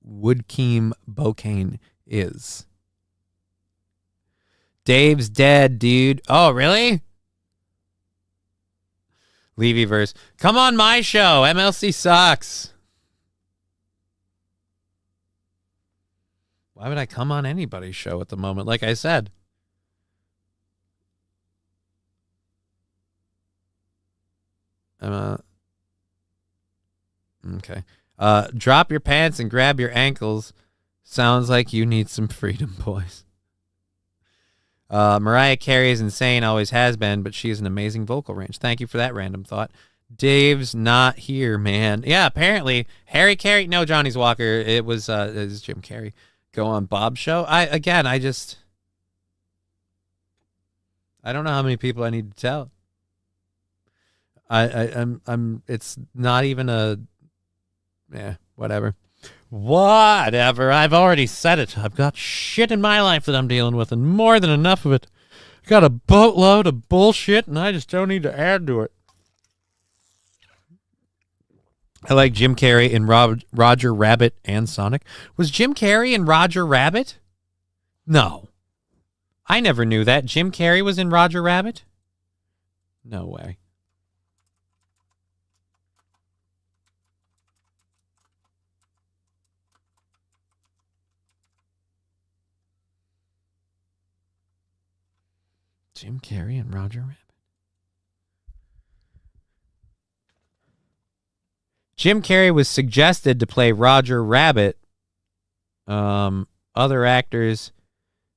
Woodkeem Bocane is. Dave's dead, dude. Oh, really? Levy-verse. Come on my show. MLC sucks. Why would I come on anybody's show at the moment? Like I said. Okay. Drop your pants and grab your ankles. Sounds like you need some freedom, boys. Mariah Carey is insane, always has been, but she has an amazing vocal range. Thank you for that random thought. Dave's not here, man. Yeah, apparently Harry Carey. No, Johnny's Walker. It was Jim Carrey. Go on Bob's show. I don't know how many people I need to tell. It's not even a. Yeah, whatever. Whatever. I've already said it. I've got shit in my life that I'm dealing with, and more than enough of it. I got a boatload of bullshit, and I just don't need to add to it. I like Jim Carrey in Roger Rabbit and Sonic. Was Jim Carrey in Roger Rabbit? No. I never knew that. Jim Carrey was in Roger Rabbit? No way. Jim Carrey and Roger Rabbit. Jim Carrey was suggested to play Roger Rabbit. Other actors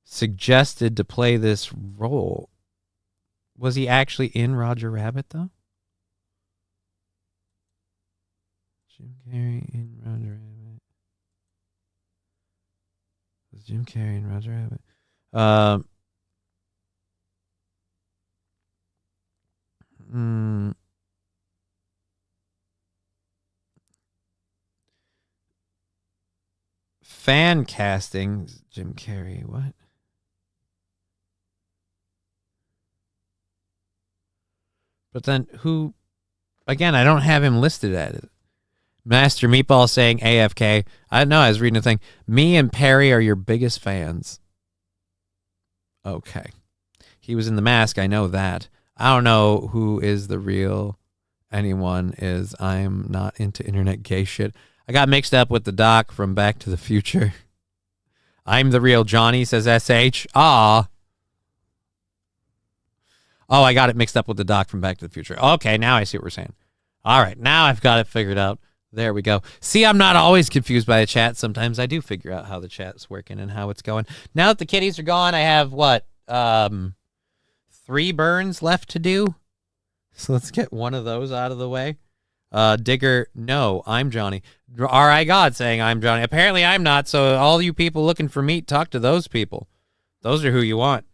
suggested to play this role. Was he actually in Roger Rabbit, though? Jim Carrey in Roger Rabbit. Was Jim Carrey in Roger Rabbit? Fan casting, Jim Carrey, what? But then who, again, I don't have him listed at it. Master Meatball saying AFK. I know, I was reading a thing. Me and Perry are your biggest fans. Okay. He was in The Mask, I know that. I don't know who is the real anyone is. I'm not into internet gay shit. I got mixed up with the doc from Back to the Future. I'm the real Johnny, says SH. Ah. Oh, I got it mixed up with the doc from Back to the Future. Okay, now I see what we're saying. All right, now I've got it figured out. There we go. See, I'm not always confused by the chat. Sometimes I do figure out how the chat's working and how it's going. Now that the kitties are gone, I have, 3 burns left to do. So let's get one of those out of the way. Digger, no, I'm Johnny. R.I. God saying I'm Johnny. Apparently I'm not, so all you people looking for meat, talk to those people. Those are who you want.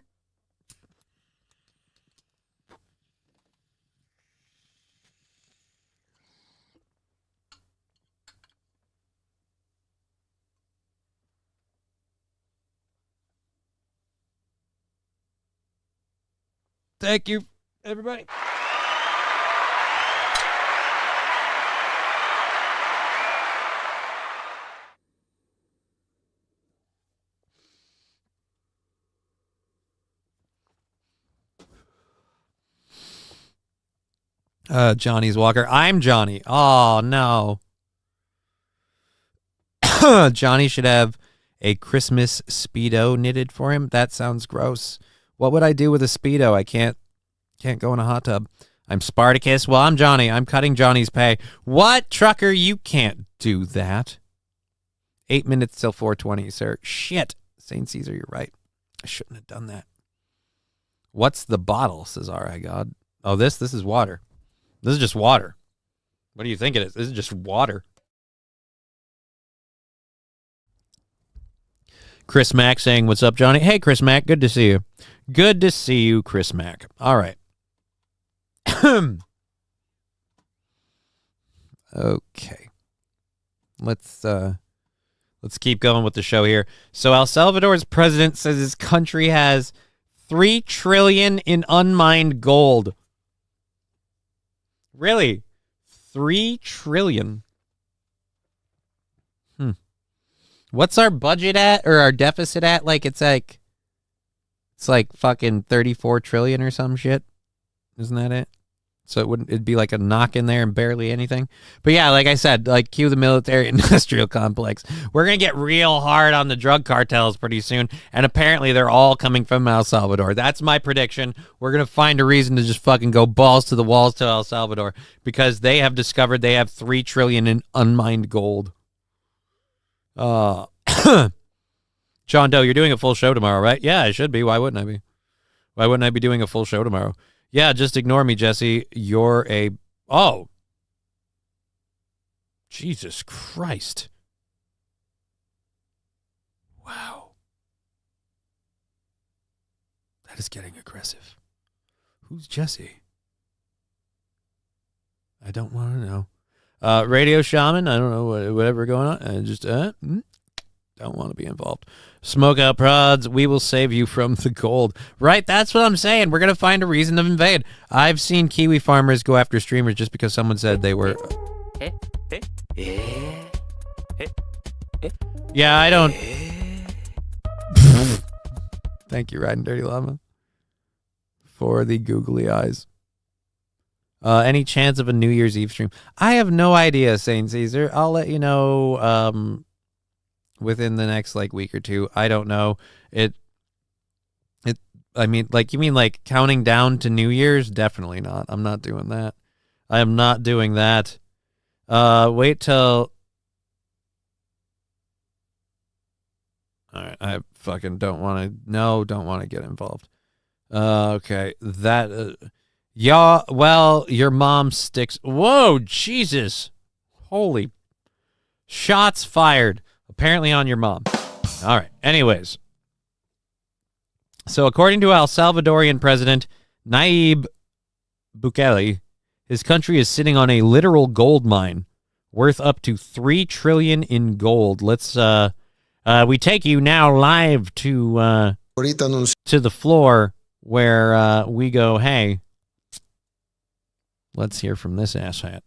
Thank you, everybody. Johnny's Walker. I'm Johnny. Oh, no. Johnny should have a Christmas Speedo knitted for him. That sounds gross. What would I do with a Speedo? I can't go in a hot tub. I'm Spartacus. Well, I'm Johnny. I'm cutting Johnny's pay. What, trucker? You can't do that. 8 minutes till 4:20, sir. Shit. St. Caesar, you're right. I shouldn't have done that. What's the bottle, says R.I. God. Oh, this is water. This is just water. What do you think it is? This is just water. Chris Mack saying, what's up, Johnny? Hey, Chris Mack. Good to see you. Good to see you, Chris Mack. All right. Okay. Let's keep going with the show here. So El Salvador's president says his country has $3 trillion in unmined gold. Really? $3 trillion. What's our budget at, or our deficit at? It's like fucking 34 trillion or some shit. Isn't that it? So it'd be like a knock in there and barely anything. But yeah, like I said, cue the military industrial complex. We're going to get real hard on the drug cartels pretty soon. And apparently they're all coming from El Salvador. That's my prediction. We're going to find a reason to just fucking go balls to the walls to El Salvador, because they have discovered they have $3 trillion in unmined gold. John Doe, you're doing a full show tomorrow, right? Yeah, I should be. Why wouldn't I be? Why wouldn't I be doing a full show tomorrow? Yeah, just ignore me, Jesse. You're a... Oh. Jesus Christ. Wow. That is getting aggressive. Who's Jesse? I don't want to know. Radio Shaman, I don't know whatever going on. I just don't want to be involved. Smoke out prods, we will save you from the gold. Right, that's what I'm saying. We're going to find a reason to invade. I've seen Kiwi farmers go after streamers just because someone said they were... Yeah, I don't... Thank you, Riding Dirty Llama, for the googly eyes. Any chance of a New Year's Eve stream? I have no idea, St. Caesar. I'll let you know within the next week or two. I don't know. I mean, you mean counting down to New Year's? Definitely not. I'm not doing that. I am not doing that. Wait till... All right, I fucking don't want to get involved. Okay, that... Yeah, well, your mom sticks... Whoa, Jesus. Holy... Shots fired. Apparently on your mom. All right, anyways. So according to El Salvadorian President Nayib Bukele, his country is sitting on a literal gold mine worth up to $3 trillion in gold. Let's... we take you now live to the floor where we go, hey... Let's hear from this asshat.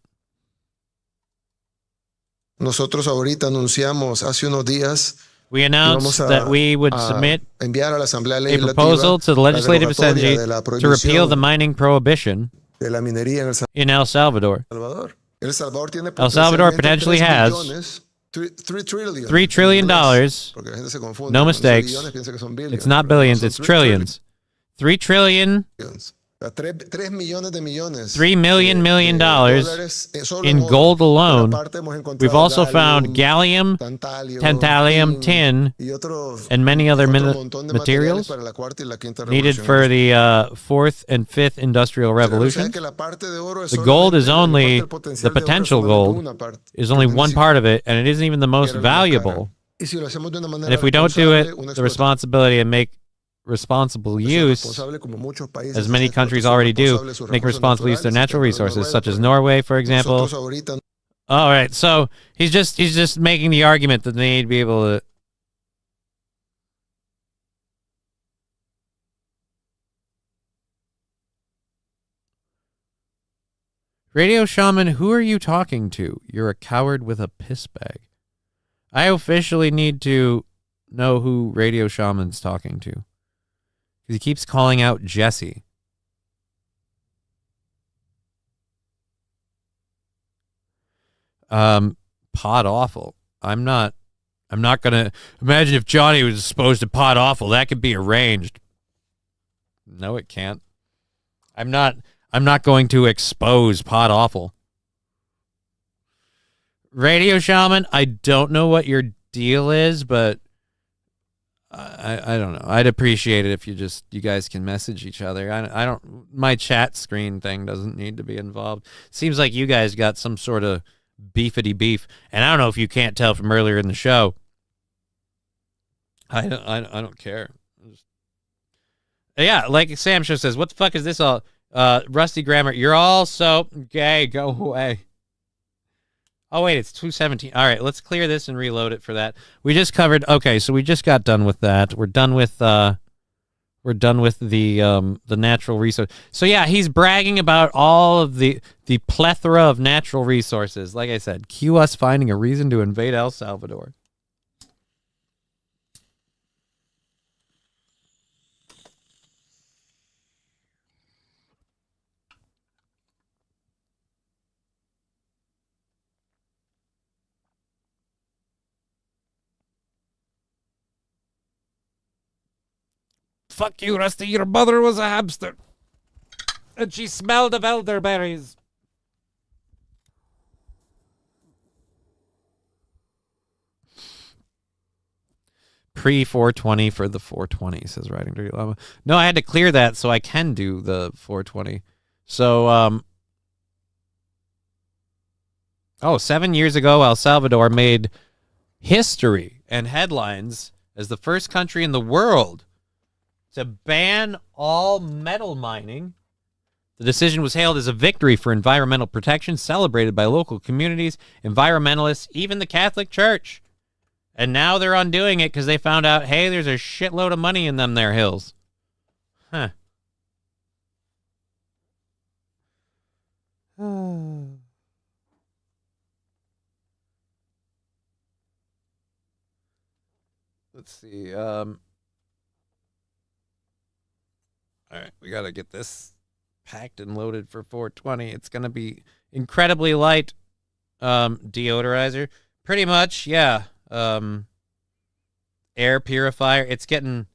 Nosotros ahorita anunciamos hace unos días. We announced that we would submit a proposal to the Legislative Assembly to repeal the mining prohibition in El Salvador. El Salvador potentially has $3 trillion. No mistakes. It's not billions, it's trillions. 3 trillion. 3 million in gold alone. We've also found gallium, tantalum, tin, and many other materials needed for the fourth and fifth industrial revolution. The gold is only, the potential gold is only one part of it, and it isn't even the most valuable. And if we don't do it, the responsibility and make responsible use, as many countries already do, make responsible use of their natural resources, such as Norway, for example. All right, so he's just making the argument that they need to be able to. Radio Shaman, who are you talking to? You're a coward with a piss bag. I officially need to know who Radio Shaman's talking to. He keeps calling out Jesse. Pod awful. I'm not gonna imagine if Johnny was exposed to pod awful. That could be arranged. No, it can't. I'm not going to expose pod awful. Radio Shaman, I don't know what your deal is, but I don't know. I'd appreciate it if you guys can message each other. I don't. My chat screen thing doesn't need to be involved. Seems like you guys got some sort of beefity beef, and I don't know if you can't tell from earlier in the show. I don't care. Yeah, like Sam Show says, what the fuck is this all? Rusty Grammar, you're all so gay. Go away. Oh, wait, it's 2:17. All right, let's clear this and reload it for that. We just covered. Okay, so we just got done with that. We're done with the natural resource. So yeah, he's bragging about all of the plethora of natural resources. Like I said, cue us finding a reason to invade El Salvador. Fuck you, Rusty. Your mother was a hamster. And she smelled of elderberries. Pre-420 for the 420, says Riding Dirty Llama. No, I had to clear that so I can do the 420. So, 7 years ago, El Salvador made history and headlines as the first country in the world to ban all metal mining. The decision was hailed as a victory for environmental protection, celebrated by local communities, environmentalists, even the Catholic Church. And now they're undoing it because they found out, hey, there's a shitload of money in them there hills. Huh. Let's see. All right, we got to get this packed and loaded for 420. It's going to be incredibly light deodorizer. Pretty much, yeah. Air purifier. It's getting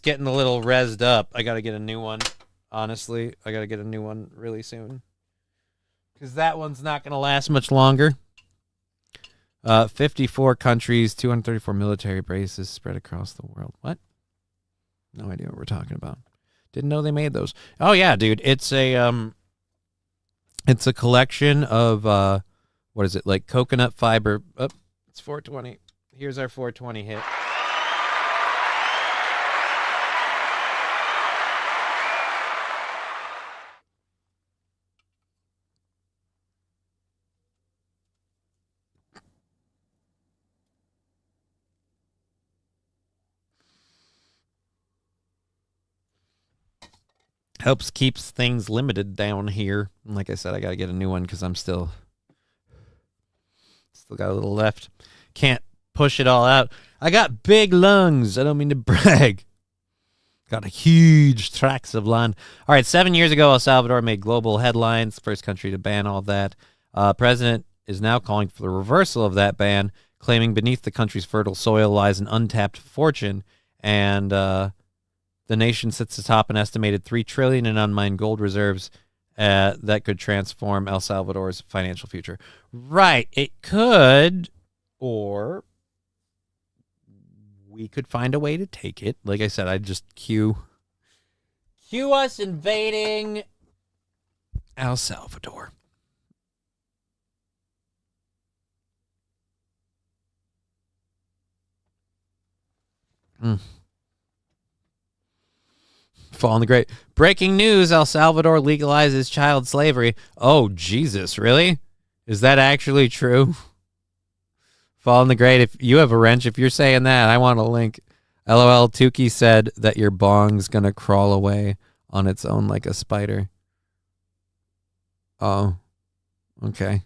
a little rezzed up. I got to get a new one. Honestly, I got to get a new one really soon. Because that one's not going to last much longer. 54 countries, 234 military bases spread across the world. What? No idea what we're talking about. Didn't know they made those. Oh yeah, dude. It's a collection of what is it? Like coconut fiber. Oh, it's 420. Here's our 420 hit. Helps keeps things limited down here. And like I said, I got to get a new one because I'm still got a little left. Can't push it all out. I got big lungs. I don't mean to brag. Got a huge tracts of land. All right, 7 years ago, El Salvador made global headlines. First country to ban all that. President is now calling for the reversal of that ban, claiming beneath the country's fertile soil lies an untapped fortune. And the nation sits atop an estimated $3 trillion in unmined gold reserves that could transform El Salvador's financial future. Right, it could, or we could find a way to take it. Like I said, I'd just cue us invading El Salvador. Fall in the Great. Breaking news, El Salvador legalizes child slavery. Oh, Jesus, really? Is that actually true? Fall in the Great. If you have a wrench, if you're saying that, I want a link. LOL, Tukey said that your bong's going to crawl away on its own like a spider. Oh, okay.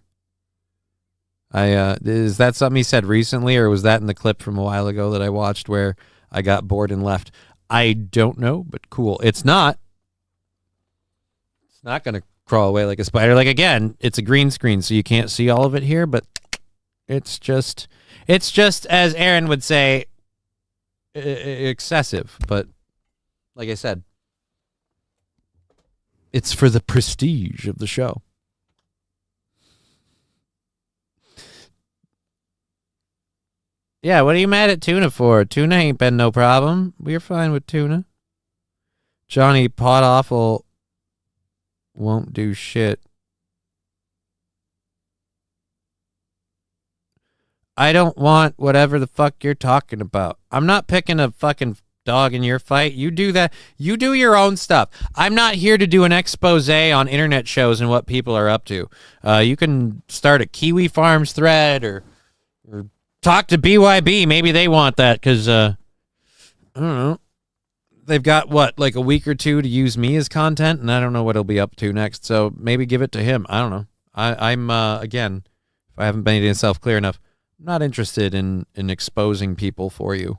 Is that something he said recently, or was that in the clip from a while ago that I watched where I got bored and left? I don't know, but cool. It's not going to crawl away like a spider. Like, again, it's a green screen, so you can't see all of it here, but it's just as Aaron would say, excessive. But like I said, it's for the prestige of the show. Yeah, what are you mad at Tuna for? Tuna ain't been no problem. We're fine with Tuna. Johnny Pot Awful won't do shit. I don't want whatever the fuck you're talking about. I'm not picking a fucking dog in your fight. You do that. You do your own stuff. I'm not here to do an expose on internet shows and what people are up to. You can start a Kiwi Farms thread or talk to BYB. Maybe they want that because, I don't know. They've got, like a week or two to use me as content, and I don't know what he'll be up to next. So maybe give it to him. I don't know. I'm again, if I haven't made myself clear enough, I'm not interested in exposing people for you.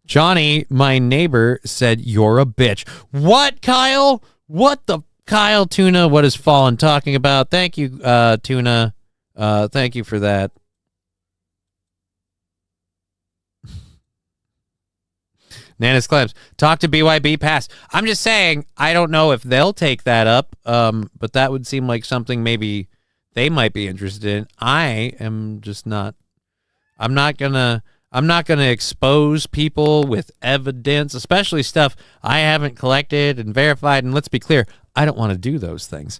Johnny, my neighbor, said you're a bitch. What, Kyle? What the Kyle Tuna? What is Fallen talking about? Thank you, Tuna. Thank you for that. Nana's claims. Talk to BYB Pass. I'm just saying, I don't know if they'll take that up, but that would seem like something maybe they might be interested in. I am just not. I'm not gonna expose people with evidence, especially stuff I haven't collected and verified. And let's be clear, I don't want to do those things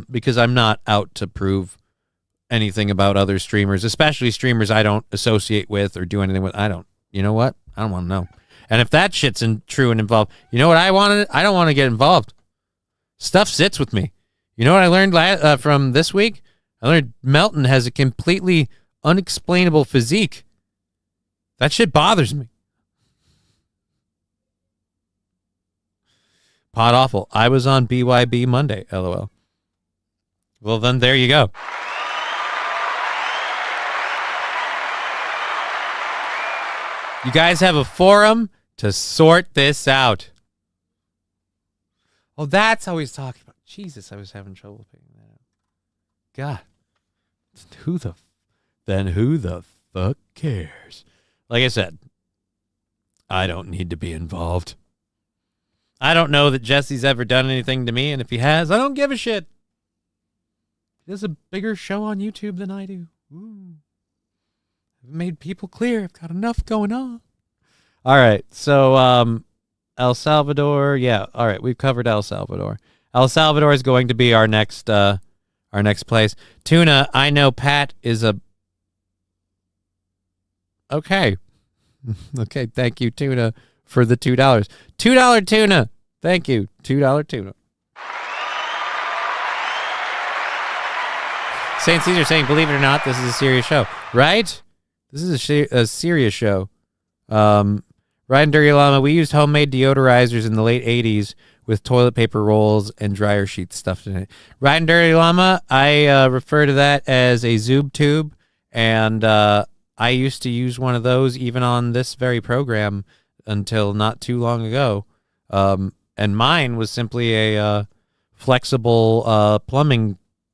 because I'm not out to prove anything about other streamers, especially streamers I don't associate with or do anything with. You know what? I don't want to know. And if that shit's true and involved, you know what I wanted? I don't want to get involved. Stuff sits with me. You know what I learned from this week? I learned Melton has a completely unexplainable physique. That shit bothers me. Pot Awful. I was on BYB Monday, LOL. Well, then there you go. You guys have a forum to sort this out. Oh, that's how he's talking about. Jesus, I was having trouble picking that up. God. Who the fuck cares? Like I said, I don't need to be involved. I don't know that Jesse's ever done anything to me, and if he has, I don't give a shit. He does a bigger show on YouTube than I do. Ooh. I've made people clear. I've got enough going on. All right, so El Salvador, yeah. All right, we've covered El Salvador. El Salvador is going to be our next place. Tuna, I know Pat is a. Okay, okay. Thank you, Tuna, for the $2. $2 tuna. Thank you, $2 tuna. Saint Caesar saying, believe it or not, this is a serious show, right? This is a serious show. Ryan Dirty Llama, we used homemade deodorizers in the late 80s with toilet paper rolls and dryer sheets stuffed in it. Ryan Dirty Llama, I refer to that as a Zoob tube, and I used to use one of those even on this very program until not too long ago. And mine was simply a flexible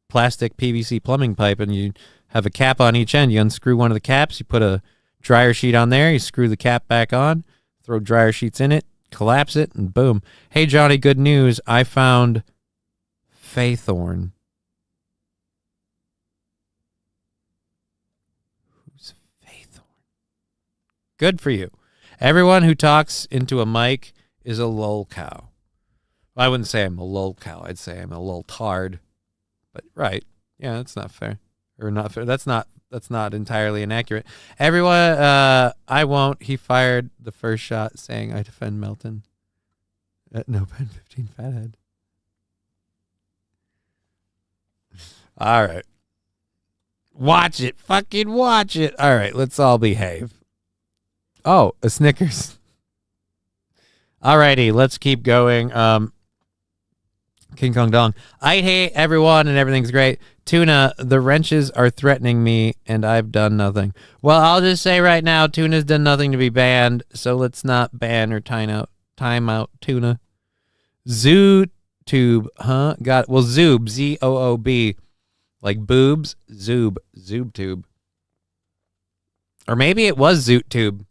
plastic PVC plumbing pipe, and you have a cap on each end. You unscrew one of the caps, you put a dryer sheet on there, you screw the cap back on, throw dryer sheets in it, collapse it, and boom. Hey, Johnny, good news. I found Faithorn. Who's Faithorn? Good for you. Everyone who talks into a mic is a lol cow. Well, I wouldn't say I'm a lol cow. I'd say I'm a lol tard. But right. Yeah, that's not fair. Or not fair. That's not entirely inaccurate. Everyone, I won't. He fired the first shot saying I defend Melton. No pen 15 fathead. All right. Watch it. Fucking watch it. All right, let's all behave. Oh, a Snickers. All righty, let's keep going. King Kong Dong. I hate everyone and everything's great. Tuna, the wrenches are threatening me and I've done nothing. Well, I'll just say right now, Tuna's done nothing to be banned, so let's not ban or time out Tuna. Zoo tube, huh? Got well, Zoob, Z-O-O-B, like boobs, Zoob tube. Or maybe it was Zoot tube.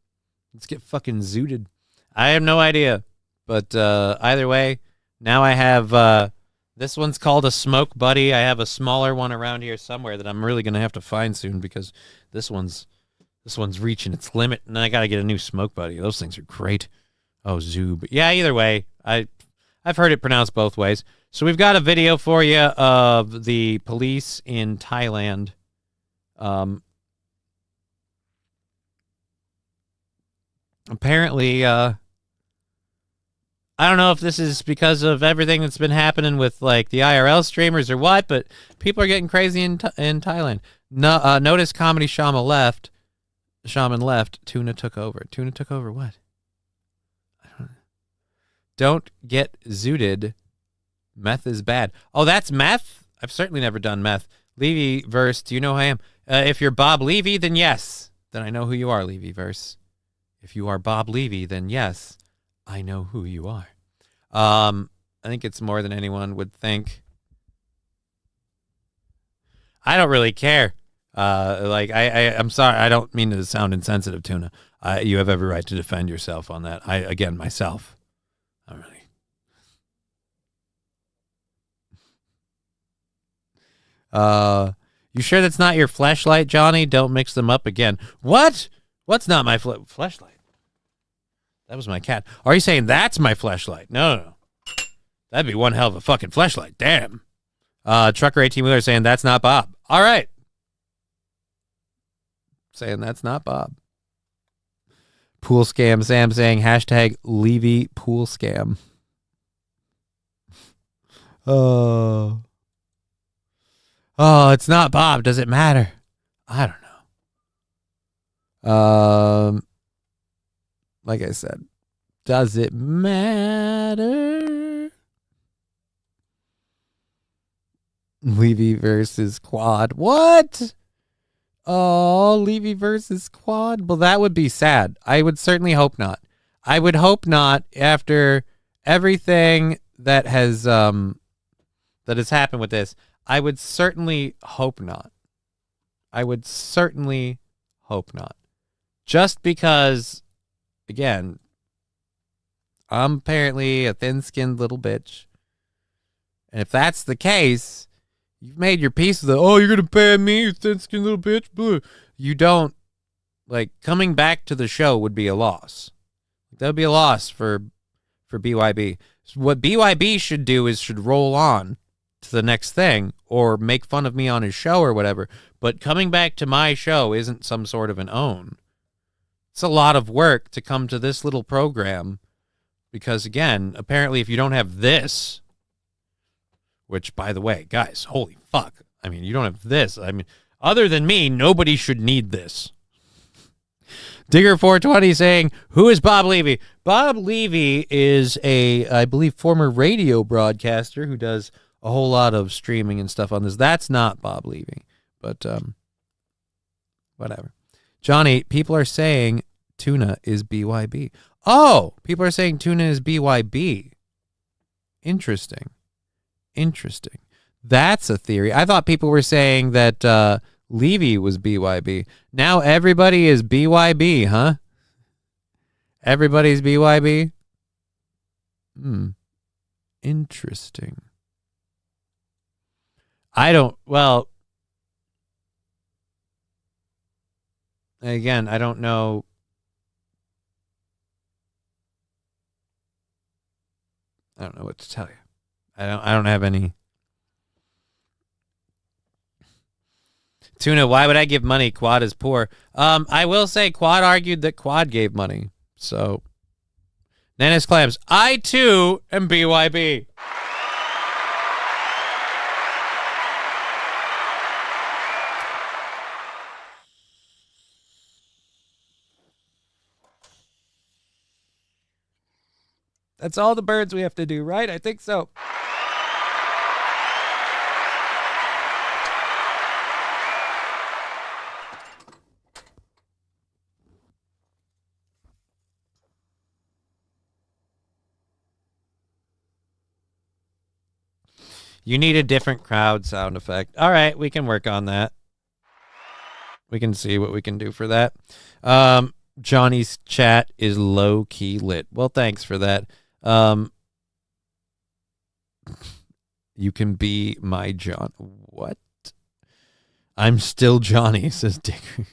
Let's get fucking zooted. I have no idea. But either way, now I have this one's called a Smoke Buddy. I have a smaller one around here somewhere that I'm really gonna have to find soon because this one's reaching its limit, and I gotta get a new Smoke Buddy. Those things are great. Oh, Zoob. Yeah, either way, I've heard it pronounced both ways. So we've got a video for you of the police in Thailand. Apparently, I don't know if this is because of everything that's been happening with like the IRL streamers or what, but people are getting crazy in Thailand. No, notice comedy shaman left. Tuna took over. Tuna took over what? I don't know. Don't get zooted. Meth is bad. Oh, that's meth? I've certainly never done meth. Levy verse, do you know who I am? If you're Bob Levy, then yes. Then I know who you are, Levy verse. If you are Bob Levy, then yes, I know who you are. I think it's more than anyone would think. I don't really care. I'm sorry. I don't mean to sound insensitive, Tuna. You have every right to defend yourself on that. Myself. I don't really. You sure that's not your fleshlight, Johnny? Don't mix them up again. What? What's not my fleshlight? That was my cat. Are you saying that's my fleshlight? No. That'd be one hell of a fucking fleshlight. Damn. Trucker 18-wheeler saying that's not Bob. All right. Saying that's not Bob. Pool scam Sam saying hashtag Levy pool scam. Oh, it's not Bob. Does it matter? I don't know. Like I said, does it matter? Levy versus Quad. What? Oh, Levy versus Quad. Well, that would be sad. I would certainly hope not. I would hope not after everything that has happened with this. I would certainly hope not. I would certainly hope not. Just because, again, I'm apparently a thin-skinned little bitch. And if that's the case, you've made your peace with you're going to ban me, you thin-skinned little bitch. Blah. You don't, coming back to the show would be a loss. That would be a loss for BYB. So what BYB should do is should roll on to the next thing or make fun of me on his show or whatever. But coming back to my show isn't some sort of an own. It's a lot of work to come to this little program because, again, apparently if you don't have this, which, by the way, guys, holy fuck. I mean, you don't have this. I mean, other than me, nobody should need this. Digger420 saying, who is Bob Levy? Bob Levy is I believe, former radio broadcaster who does a whole lot of streaming and stuff on this. That's not Bob Levy, but whatever. Johnny, people are saying Tuna is BYB. Oh, people are saying Tuna is BYB. Interesting. That's a theory. I thought people were saying that Levy was BYB. Now everybody is BYB, huh? Everybody's BYB? Interesting. Again, I don't know. I don't know what to tell you. I don't have any. Tuna, why would I give money? Quad is poor. I will say Quad argued that Quad gave money. So, Nanas Clams, I too am BYB. That's all the birds we have to do, right? I think so. You need a different crowd sound effect. All right, we can work on that. We can see what we can do for that. Johnny's chat is low-key lit. Well, thanks for that. You can be my John. What? I'm still Johnny, says Dicker.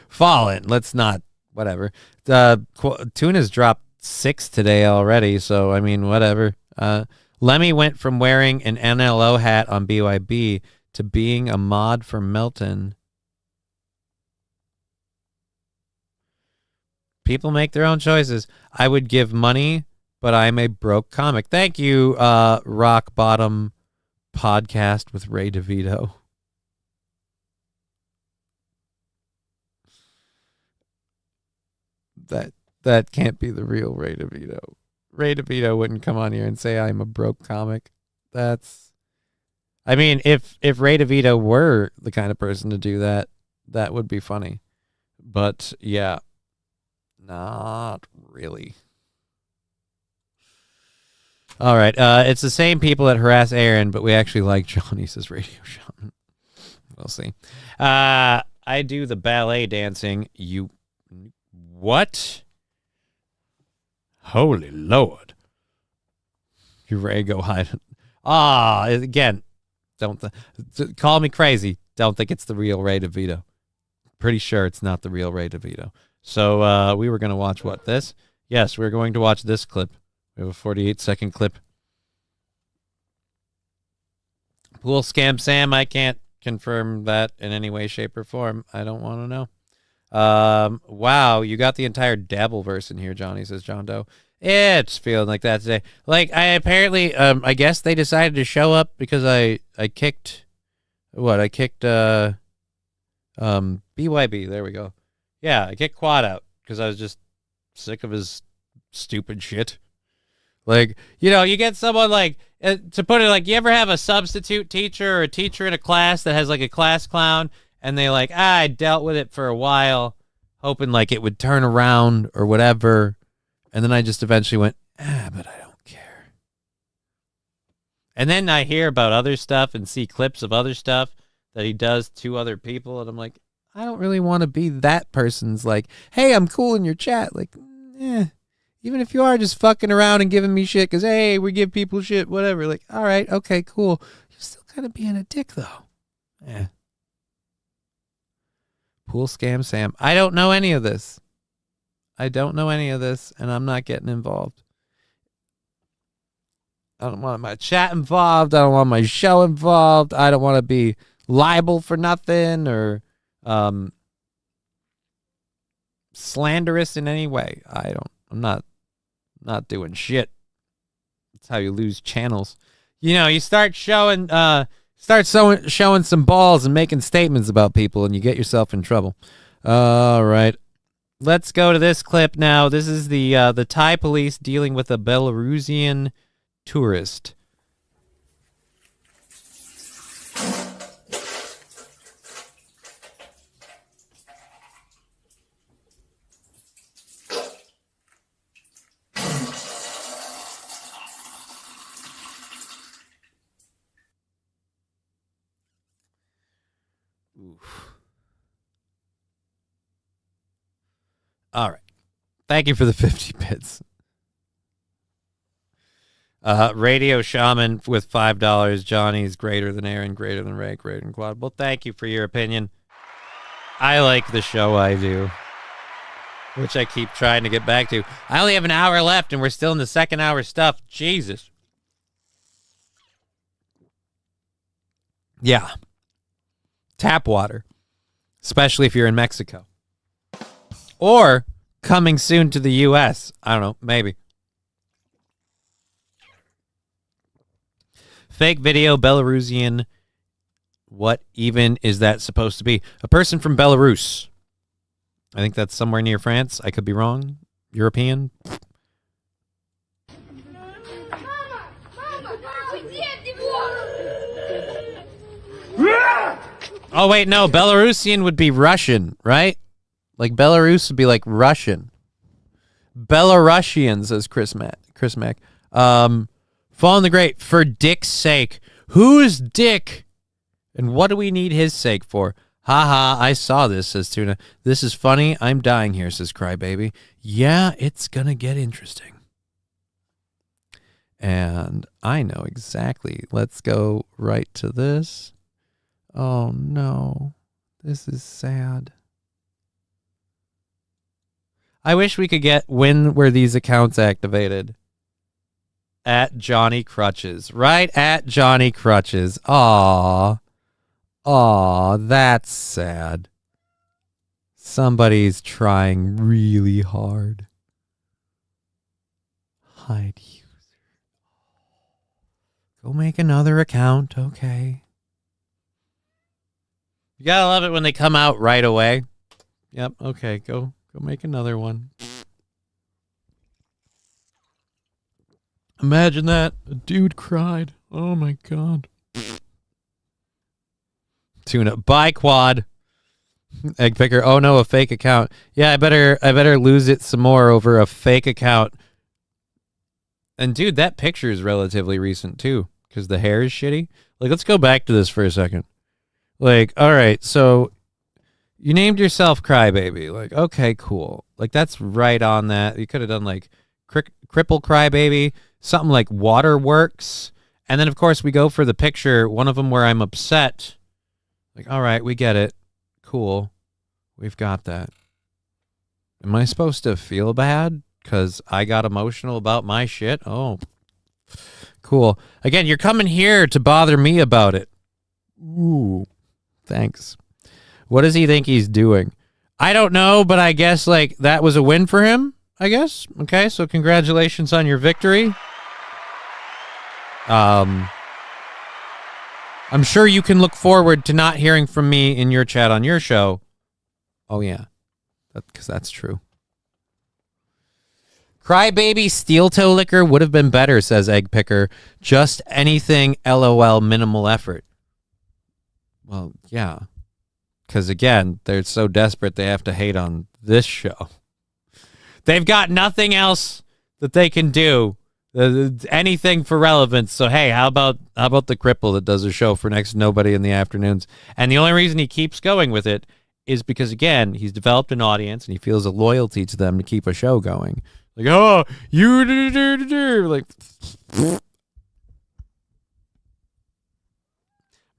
Fallen. Let's not. Whatever. Tuna's dropped 6 today already, so I mean, whatever. Lemmy went from wearing an NLO hat on BYB to being a mod for Melton. People make their own choices. I would give money, but I'm a broke comic. Thank you, Rock Bottom Podcast with Ray DeVito. That can't be the real Ray DeVito. Ray DeVito wouldn't come on here and say I'm a broke comic. I mean, if Ray DeVito were the kind of person to do that, that would be funny. But yeah. Not really. All right. It's the same people that harass Aaron, but we actually like Johnny, says Radio Shaman. We'll see. I do the ballet dancing. You... What? Holy Lord. You ready to go hide? Again, call me crazy. Don't think it's the real Ray DeVito. Pretty sure it's not the real Ray DeVito. So we were going to watch what? This? Yes, we're going to watch this clip. We have a 48-second clip. Pool Scam Sam, I can't confirm that in any way, shape, or form. I don't want to know. Wow, you got the entire Dabbleverse in here, Johnny, says John Doe. It's feeling like that today. Like, I guess they decided to show up because I kicked... What? I kicked, BYB. There we go. Yeah, I kicked Quad out because I was just sick of his stupid shit. Like, you know, you get someone like, to put it like, you ever have a substitute teacher or a teacher in a class that has like a class clown and they like, I dealt with it for a while, hoping like it would turn around or whatever. And then I just eventually went, but I don't care. And then I hear about other stuff and see clips of other stuff that he does to other people. And I'm like, I don't really want to be that person's like, hey, I'm cool in your chat. Like, even if you are just fucking around and giving me shit because, hey, we give people shit, whatever. Like, all right, okay, cool. You're still kind of being a dick, though. Yeah. Pool Scam Sam. I don't know any of this. And I'm not getting involved. I don't want my chat involved. I don't want my show involved. I don't want to be liable for nothing or slanderous in any way. I'm not doing shit. That's how you lose channels. You know, you start showing some balls and making statements about people and you get yourself in trouble. All right. Let's go to this clip now. This is the Thai police dealing with a Belarusian tourist. Oof. All right. Thank you for the 50 bits. Radio Shaman with $5. Johnny's greater than Aaron, greater than Ray, greater than Quad. Well, thank you for your opinion. I like the show I do, which I keep trying to get back to. I only have an hour left, and we're still in the second hour stuff. Jesus. Yeah. Tap water, especially if you're in Mexico. Or coming soon to the U.S. I don't know, maybe. Fake video, Belarusian. What even is that supposed to be? A person from Belarus. I think that's somewhere near France. I could be wrong. European. Oh, wait, no. Belarusian would be Russian, right? Like, Belarus would be like Russian. Belarusian, says Chris Mack. Fallen the Great, for Dick's sake. Who's Dick? And what do we need his sake for? Haha, I saw this, says Tuna. This is funny. I'm dying here, says Crybaby. Yeah, it's gonna get interesting. And I know exactly. Let's go right to this. Oh no, this is sad. I wish we could get when were these accounts activated. At Johnny-krutches. Right at Johnny-krutches. Aw. Aw, that's sad. Somebody's trying really hard. Hide user. Go make another account, okay. You gotta love it when they come out right away. Yep, okay, go make another one. Imagine that. A dude cried. Oh my god. Tuna. Bye, Quad. Egg Picker. Oh no, a fake account. Yeah, I better lose it some more over a fake account. And dude, that picture is relatively recent too, because the hair is shitty. Like, let's go back to this for a second. Like, all right, so you named yourself Crybaby. Like, okay, cool. Like, that's right on that. You could have done like Cripple Crybaby, something like Waterworks. And then, of course, we go for the picture, one of them where I'm upset. Like, all right, we get it. Cool. We've got that. Am I supposed to feel bad because I got emotional about my shit? Oh, cool. Again, you're coming here to bother me about it. Ooh, thanks. What does he think he's doing? I don't know, but I guess, like, that was a win for him, I guess. Okay, so congratulations on your victory. I'm sure you can look forward to not hearing from me in your chat on your show. Oh, yeah, because that's true. Crybaby Steel Toe Liquor would have been better, says Egg Picker. Just anything, LOL, minimal effort. Well, yeah. Because, again, they're so desperate they have to hate on this show. They've got nothing else that they can do. Anything for relevance. So, hey, how about the cripple that does a show for next to nobody in the afternoons? And the only reason he keeps going with it is because, again, he's developed an audience and he feels a loyalty to them to keep a show going. Like, oh, you like.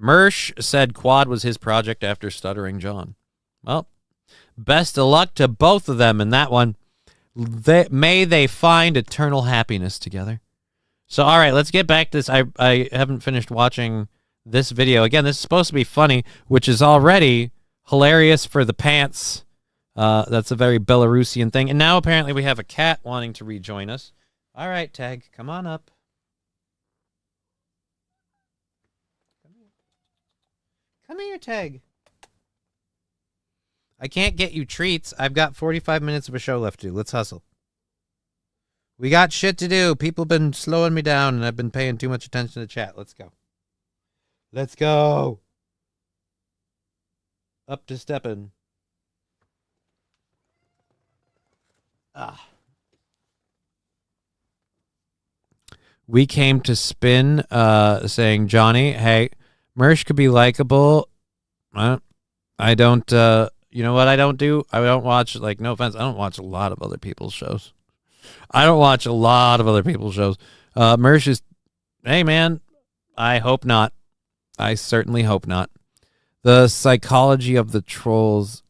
Mersh said Quad was his project after Stuttering John. Well, best of luck to both of them in that one. May they find eternal happiness together. So, all right, let's get back to this. I haven't finished watching this video. Again, this is supposed to be funny, which is already hilarious for the pants. That's a very Belarusian thing. And now apparently we have a cat wanting to rejoin us. All right, Tag, come on up. Come here, Tag. I can't get you treats. I've got 45 minutes of a show left to do. Let's hustle. We got shit to do. People have been slowing me down, and I've been paying too much attention to chat. Let's go. Let's go. Up to steppin'. We came to spin saying, Johnny, hey, Mersh could be likable. I don't, you know what I don't do? I don't watch, like, no offense, I don't watch a lot of other people's shows. Mersh is, hey, man, I hope not. I certainly hope not. The psychology of the trolls.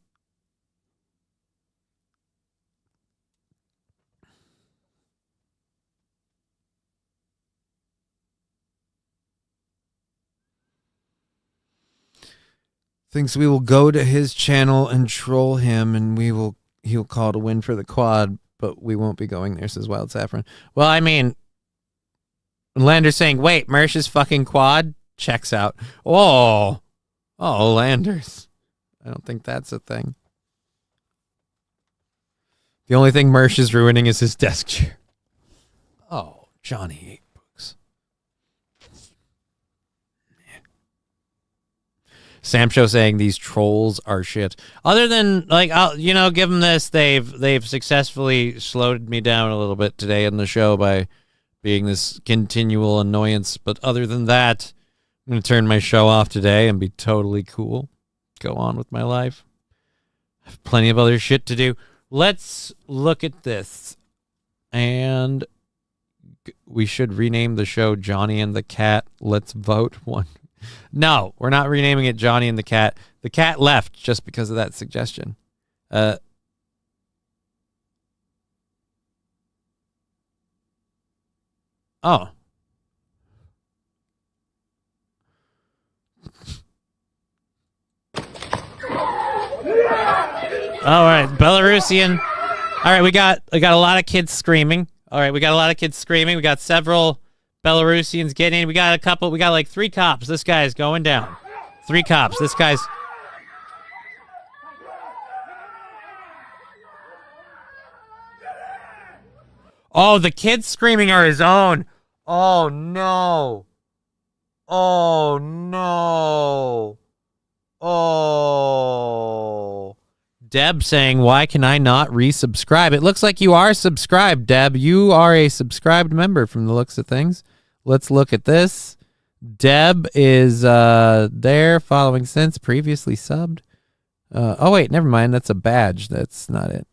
Thinks we will go to his channel and troll him, and he'll call it a win for the Quad, but we won't be going there, says Wild Saffron. Well, I mean, Lander's saying, wait, Mersh's fucking Quad? Checks out. Oh, Landers. I don't think that's a thing. The only thing Mersh is ruining is his desk chair. Oh, Johnny. Sam Show saying these trolls are shit. Other than, like, I'll, give them this. They've successfully slowed me down a little bit today in the show by being this continual annoyance. But other than that, I'm going to turn my show off today and be totally cool. Go on with my life. I have plenty of other shit to do. Let's look at this. And we should rename the show Johnny and the Cat. Let's vote one. No, we're not renaming it Johnny and the Cat. The cat left just because of that suggestion. Oh. All right, Belarusian. All right, we got a lot of kids screaming. All right, we got a lot of kids screaming. We got several Belarusians getting in. We got like 3 cops. This guy is going down. 3 cops. This guy's... Oh, the kids screaming are his own. Oh, no. Oh, no. Oh. Deb saying, why can I not resubscribe? It looks like you are subscribed, Deb. You are a subscribed member from the looks of things. Let's look at this. Deb is there following since previously subbed. Oh, wait, never mind. That's a badge. That's not it.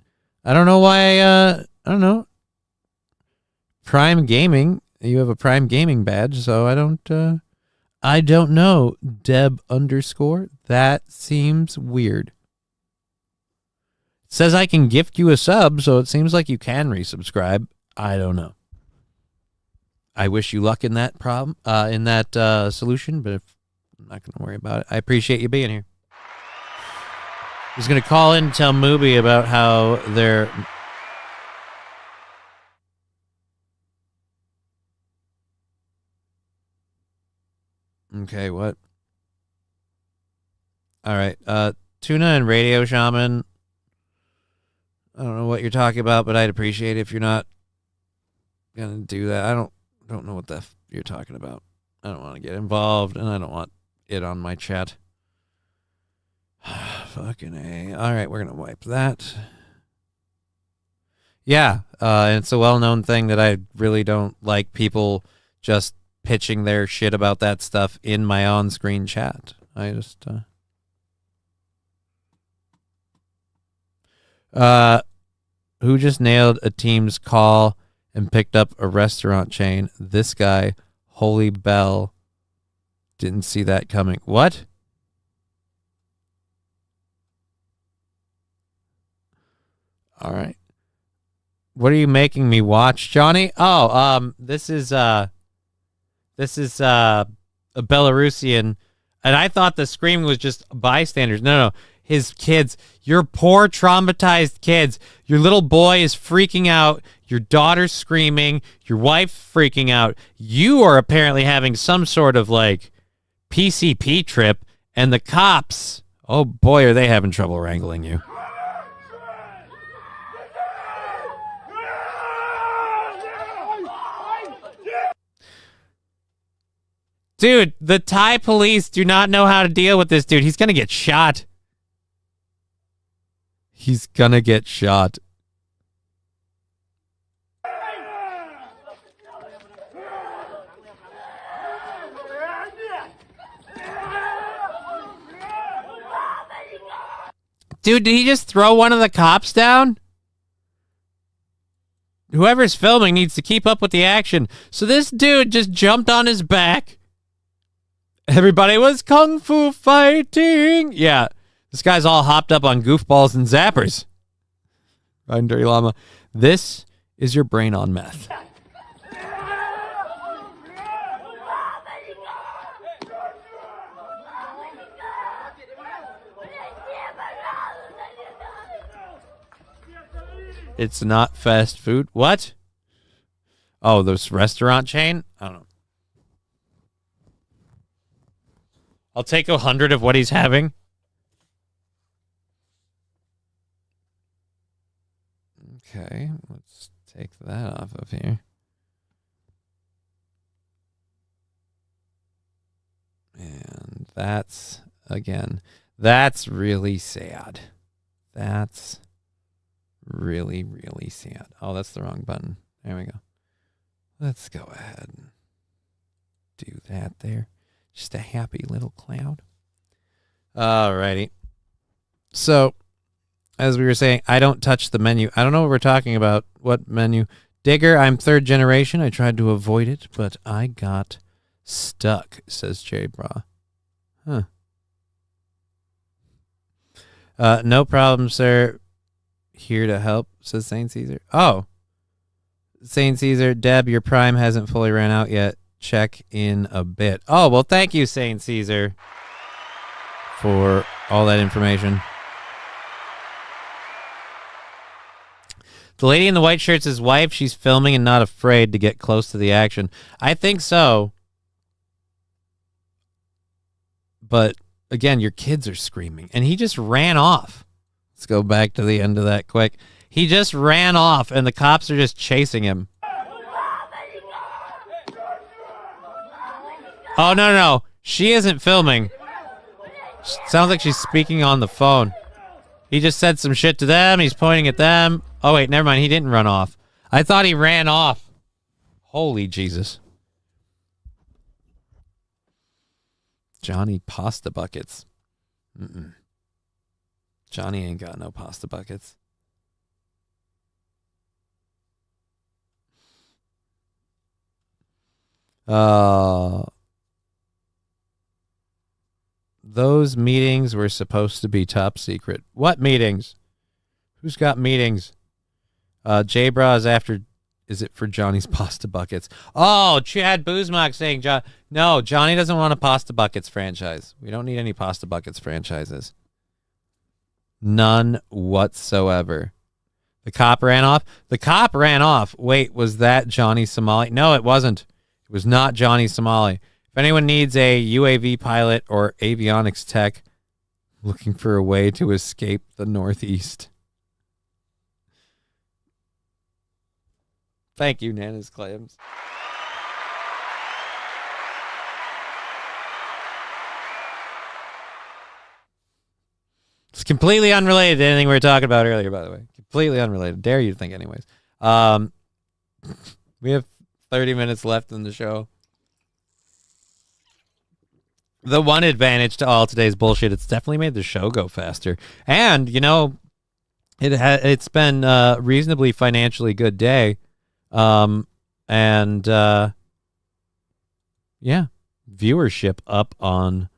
I don't know why. I don't know. Prime Gaming. You have a Prime Gaming badge, so I don't know. Deb _. That seems weird. It says I can gift you a sub, so it seems like you can resubscribe. I don't know. I wish you luck in that problem, in that solution, but I'm not going to worry about it. I appreciate you being here. I was going to call in and tell Mubi about how they're... Okay, what? All right. Tuna and Radio Shaman. I don't know what you're talking about, but I'd appreciate it if you're not going to do that. I don't know what the you're talking about. I don't want to get involved, and I don't want it on my chat. Fucking A. All right, we're going to wipe that. Yeah, and it's a well-known thing that I really don't like people just pitching their shit about that stuff in my on-screen chat. I just... who just nailed a team's call and picked up a restaurant chain? This guy, Holy Bell, didn't see that coming. What? All right. What are you making me watch, Johnny? Oh, this is a Belarusian, and I thought the screaming was just bystanders. No, his kids. Your poor traumatized kids. Your little boy is freaking out. Your daughter's screaming. Your wife freaking out. You are apparently having some sort of like PCP trip, and the cops, oh boy, are they having trouble wrangling you. Dude, the Thai police do not know how to deal with this dude. He's going to get shot. He's going to get shot. Dude, did he just throw one of the cops down? Whoever's filming needs to keep up with the action. So this dude just jumped on his back. Everybody was kung fu fighting. Yeah, this guy's all hopped up on goofballs and zappers. Ryan Dirty Llama. This is your brain on meth. It's not fast food. What? Oh, this restaurant chain? I don't know. I'll take 100 of what he's having. Okay, let's take that off of here. And that's, again, that's really sad. That's really, really sad. Oh, that's the wrong button. There we go. Let's go ahead and do that there. Just a happy little cloud. Alrighty. So, as we were saying, I don't touch the menu. I don't know what we're talking about. What menu? Digger, I'm third generation. I tried to avoid it, but I got stuck, says Jay Bra. Huh. No problem, sir. Here to help, says Saint Caesar. Oh. Saint Caesar, Deb, your prime hasn't fully ran out yet. Check in a bit. Oh, well, thank you, Saint Caesar, for all that information. The lady in the white shirt's his wife. She's filming and not afraid to get close to the action. I think so. But, again, your kids are screaming. And he just ran off. Let's go back to the end of that quick. He just ran off, and the cops are just chasing him. Oh, no. She isn't filming. Sounds like she's speaking on the phone. He just said some shit to them. He's pointing at them. Oh, wait, never mind. He didn't run off. I thought he ran off. Holy Jesus. Johnny pasta buckets. Mm-mm. Johnny ain't got no pasta buckets. Those meetings were supposed to be top secret. What meetings? Who's got meetings? J-Bra is after... Is it for Johnny's pasta buckets? Oh, Chad Boozmock saying... No, Johnny doesn't want a pasta buckets franchise. We don't need any pasta buckets franchises. None whatsoever. The cop ran off? The cop ran off. Wait, was that Johnny Somali? No, it wasn't. It was not Johnny Somali. If anyone needs a UAV pilot or avionics tech looking for a way to escape the Northeast. Thank you, Nana's Clams. It's completely unrelated to anything we were talking about earlier, by the way. Completely unrelated. Dare you to think anyways. We have 30 minutes left in the show. The one advantage to all today's bullshit, it's definitely made the show go faster. And, you know, it's been a reasonably financially good day. Yeah, viewership up on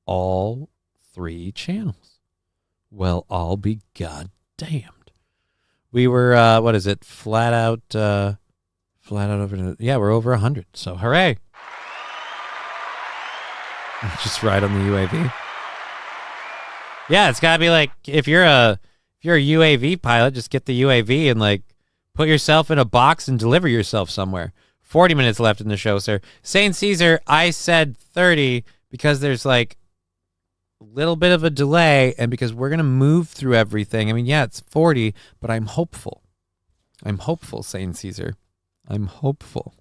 all 3 channels. Well, I'll be goddamned. We were, what is it? Flat out over, yeah, we're over 100. So hooray. Just ride on the UAV. Yeah, it's gotta be like, if you're a UAV pilot, just get the UAV and like put yourself in a box and deliver yourself somewhere. 40 minutes left in the show, sir. Saint Caesar, I said 30 because there's like a little bit of a delay and because we're going to move through everything. I mean, yeah, it's 40, but I'm hopeful. I'm hopeful, Saint Caesar. I'm hopeful.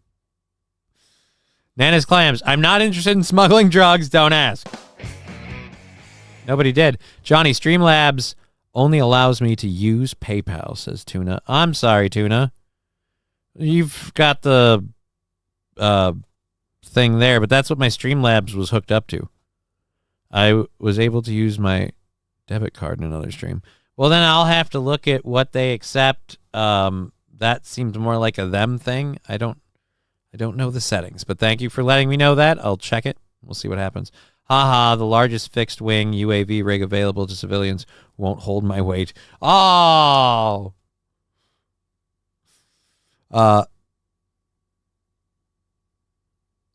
Nana's Clams, I'm not interested in smuggling drugs. Don't ask. Nobody did. Johnny, Streamlabs only allows me to use PayPal, says Tuna. I'm sorry, Tuna. You've got the thing there, but that's what my Streamlabs was hooked up to. I was able to use my debit card in another stream. Well, then I'll have to look at what they accept. That seems more like a them thing. I don't know the settings, but thank you for letting me know that. I'll check it. We'll see what happens. Haha, the largest fixed-wing UAV rig available to civilians won't hold my weight. Oh! All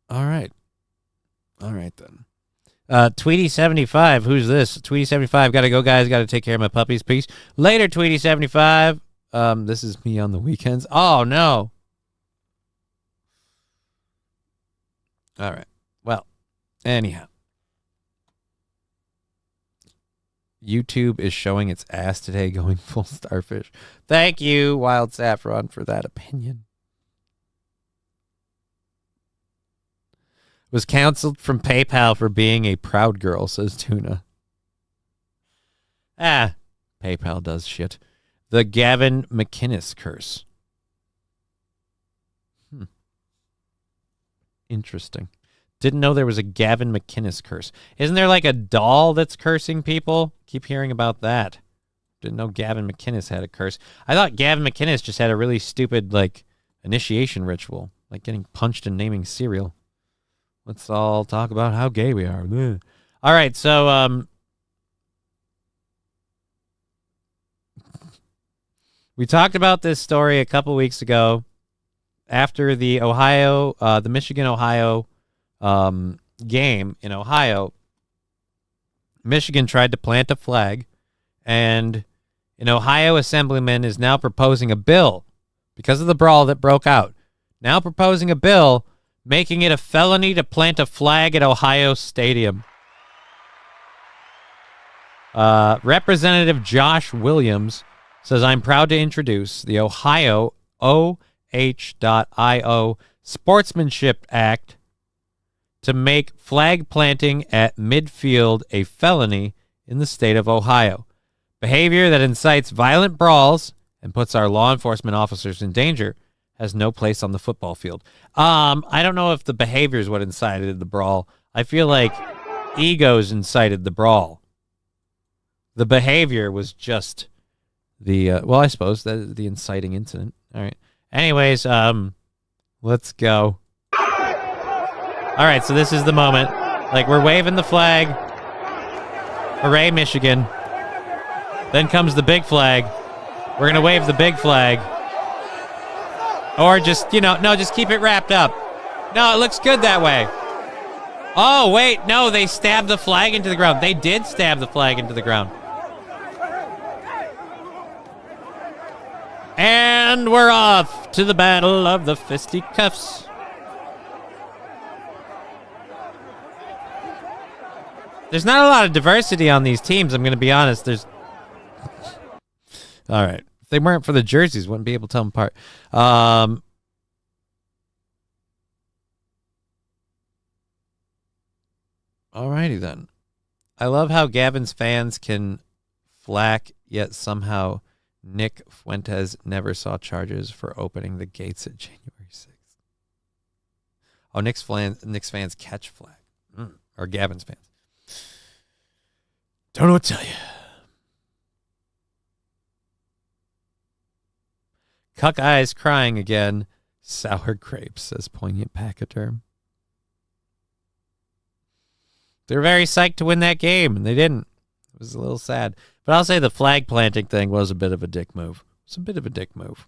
right. All right, then. Tweety75, who's this? Tweety75, gotta go, guys. Gotta take care of my puppies. Peace. Later, Tweety75. This is me on the weekends. Oh, no. All right. Well, anyhow. YouTube is showing its ass today going full starfish. Thank you, Wild Saffron, for that opinion. Was canceled from PayPal for being a proud girl, says Tuna. PayPal does shit. The Gavin McInnes curse. Interesting. Didn't know there was a Gavin McInnes curse. Isn't there like a doll that's cursing people? Keep hearing about that. Didn't know Gavin McInnes had a curse. I thought Gavin McInnes just had a really stupid, like, initiation ritual, like getting punched and naming cereal. Let's all talk about how gay we are. Ugh. All right, so we talked about this story a couple weeks ago after the Michigan-Ohio game in Ohio. Michigan tried to plant a flag, and an Ohio assemblyman is now proposing a bill because of the brawl that broke out. Now proposing a bill making it a felony to plant a flag at Ohio Stadium. Representative Josh Williams says, I'm proud to introduce the Ohio OH.io Sportsmanship Act to make flag planting at midfield a felony in the state of Ohio. Behavior that incites violent brawls and puts our law enforcement officers in danger has no place on the football field. I don't know if the behavior is what incited the brawl. I feel like egos incited the brawl. The behavior was just the, well, I suppose the inciting incident. All right. Anyways, let's go. All right, so this is the moment. Like, we're waving the flag. Hooray, Michigan. Then comes the big flag. We're going to wave the big flag. Or just, just keep it wrapped up. No, it looks good that way. Oh, wait, no, they stabbed the flag into the ground. They did stab the flag into the ground. And we're off to the battle of the fisticuffs. There's not a lot of diversity on these teams, I'm going to be honest. All right. If they weren't for the jerseys, wouldn't be able to tell them apart. Alrighty then. I love how Gavin's fans can flack, yet somehow Nick Fuentes never saw charges for opening the gates at January 6th. Oh, Nick's fans catch flack. Or Gavin's fans. Don't know what to tell you. Cuck eyes crying again. Sour grapes, says poignant pachyderm. They're very psyched to win that game, and they didn't. It was a little sad. But I'll say the flag planting thing was a bit of a dick move. It's a bit of a dick move.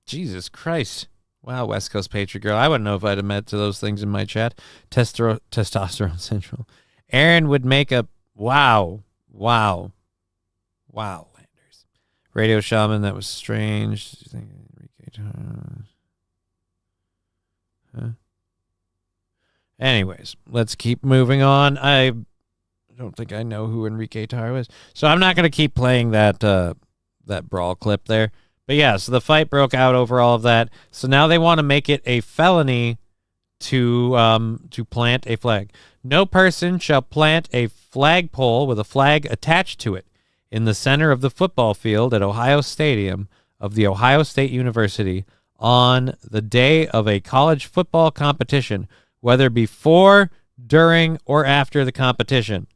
Jesus Christ. Wow, West Coast Patriot Girl. I wouldn't know if I'd have met to those things in my chat. Testosterone Central. Aaron would make a... Wow. Landers. Radio Shaman, that was strange. Huh? Anyways, let's keep moving on. I don't think I know who Enrique Tarr is. So I'm not going to keep playing that brawl clip there. But yeah, so the fight broke out over all of that. So now they want to make it a felony to plant a flag. No person shall plant a flagpole with a flag attached to it in the center of the football field at Ohio Stadium of The Ohio State University on the day of a college football competition, whether before, during, or after the competition.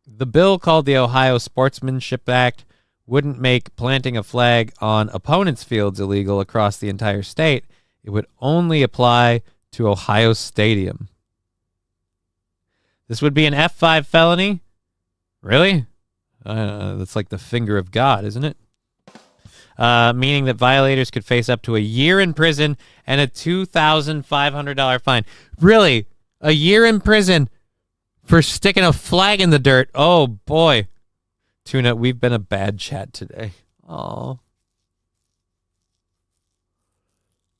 The bill, called the Ohio Sportsmanship Act, wouldn't make planting a flag on opponents' fields illegal across the entire state. It would only apply to Ohio Stadium. This would be an F5 felony? Really? That's like the finger of God, isn't it? Meaning that violators could face up to a year in prison and a $2,500 fine. Really? A year in prison for sticking a flag in the dirt? Oh, boy. Tuna, we've been a bad chat today. Oh.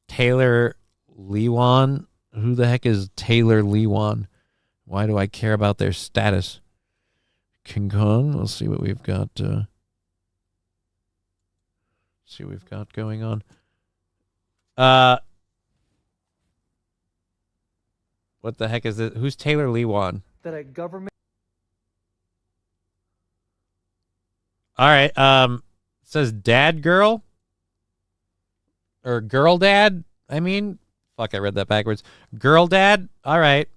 Taylor Lewan? Who the heck is Taylor Lewan? Why do I care about their status? King Kong, let's see what we've got. See what we've got going on. What the heck is this? Who's Taylor Lewan? That a government. All right. It says dad girl or girl dad. I mean, fuck, I read that backwards. Girl dad. All right.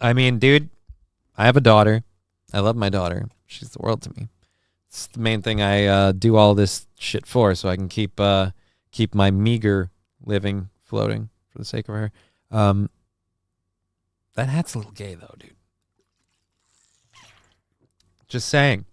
I mean, dude, I have a daughter. I love my daughter. She's the world to me. It's the main thing I do all this shit for, so I can keep my meager living floating for the sake of her. That hat's a little gay though, dude. Just saying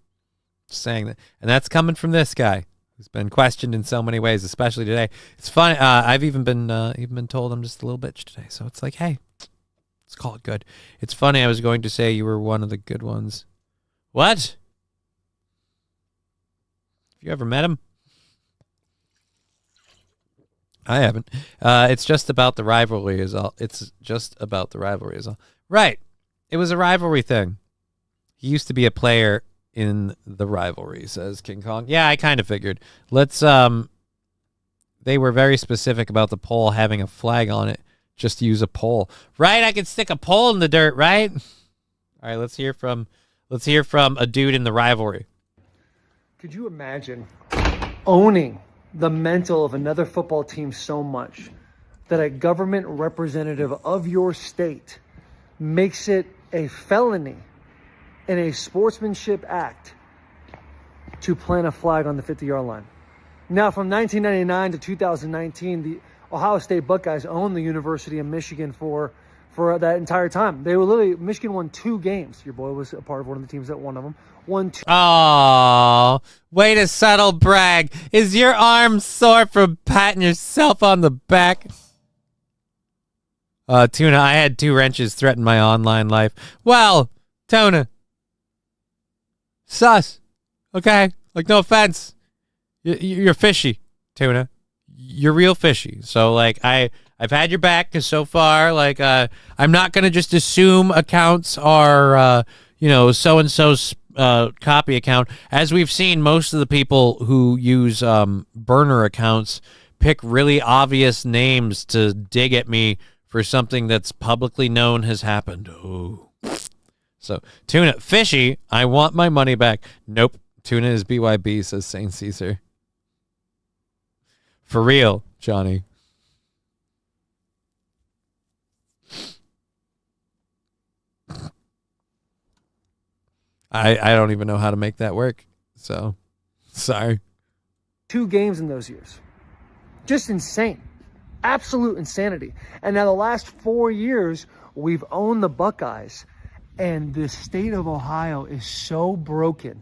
that, and that's coming from this guy who's been questioned in so many ways, especially today. It's funny. I've even been told I'm just a little bitch today, so it's like, hey, let's call it good. It's funny. I was going to say you were one of the good ones. What? Have you ever met him? I haven't. It's just about the rivalry is all. It's just about the rivalry is all. Right. It was a rivalry thing. He used to be a player in the rivalry, says King Kong. Yeah, I kind of figured. Let's, they were very specific about the pole having a flag on it. Just use a pole. Right? I could stick a pole in the dirt, right? All right, let's hear from a dude in the rivalry. Could you imagine owning the mental of another football team so much that a government representative of your state makes it a felony in a sportsmanship act to plant a flag on the 50-yard line? Now, from 1999 to 2019, the Ohio State Buckeyes owned the University of Michigan for that entire time. They were literally, Michigan won 2 games. Your boy was a part of one of the teams that won them. Won 2. Oh, way to subtle brag. Is your arm sore from patting yourself on the back? Tuna, I had 2 wrenches threaten my online life. Well, Tuna. Sus. Okay? Like, no offense. You're fishy, Tuna. You're real fishy. So, like, I've had your back because so far, like, I'm not going to just assume accounts are, so-and-so's copy account. As we've seen, most of the people who use burner accounts pick really obvious names to dig at me for something that's publicly known has happened. Oh. So, Tuna, fishy, I want my money back. Nope. Tuna is BYB, says St. Caesar. For real, Johnny. I don't even know how to make that work. So, sorry. 2 games in those years. Just insane. Absolute insanity. And now the last 4 years, we've owned the Buckeyes. And the state of Ohio is so broken.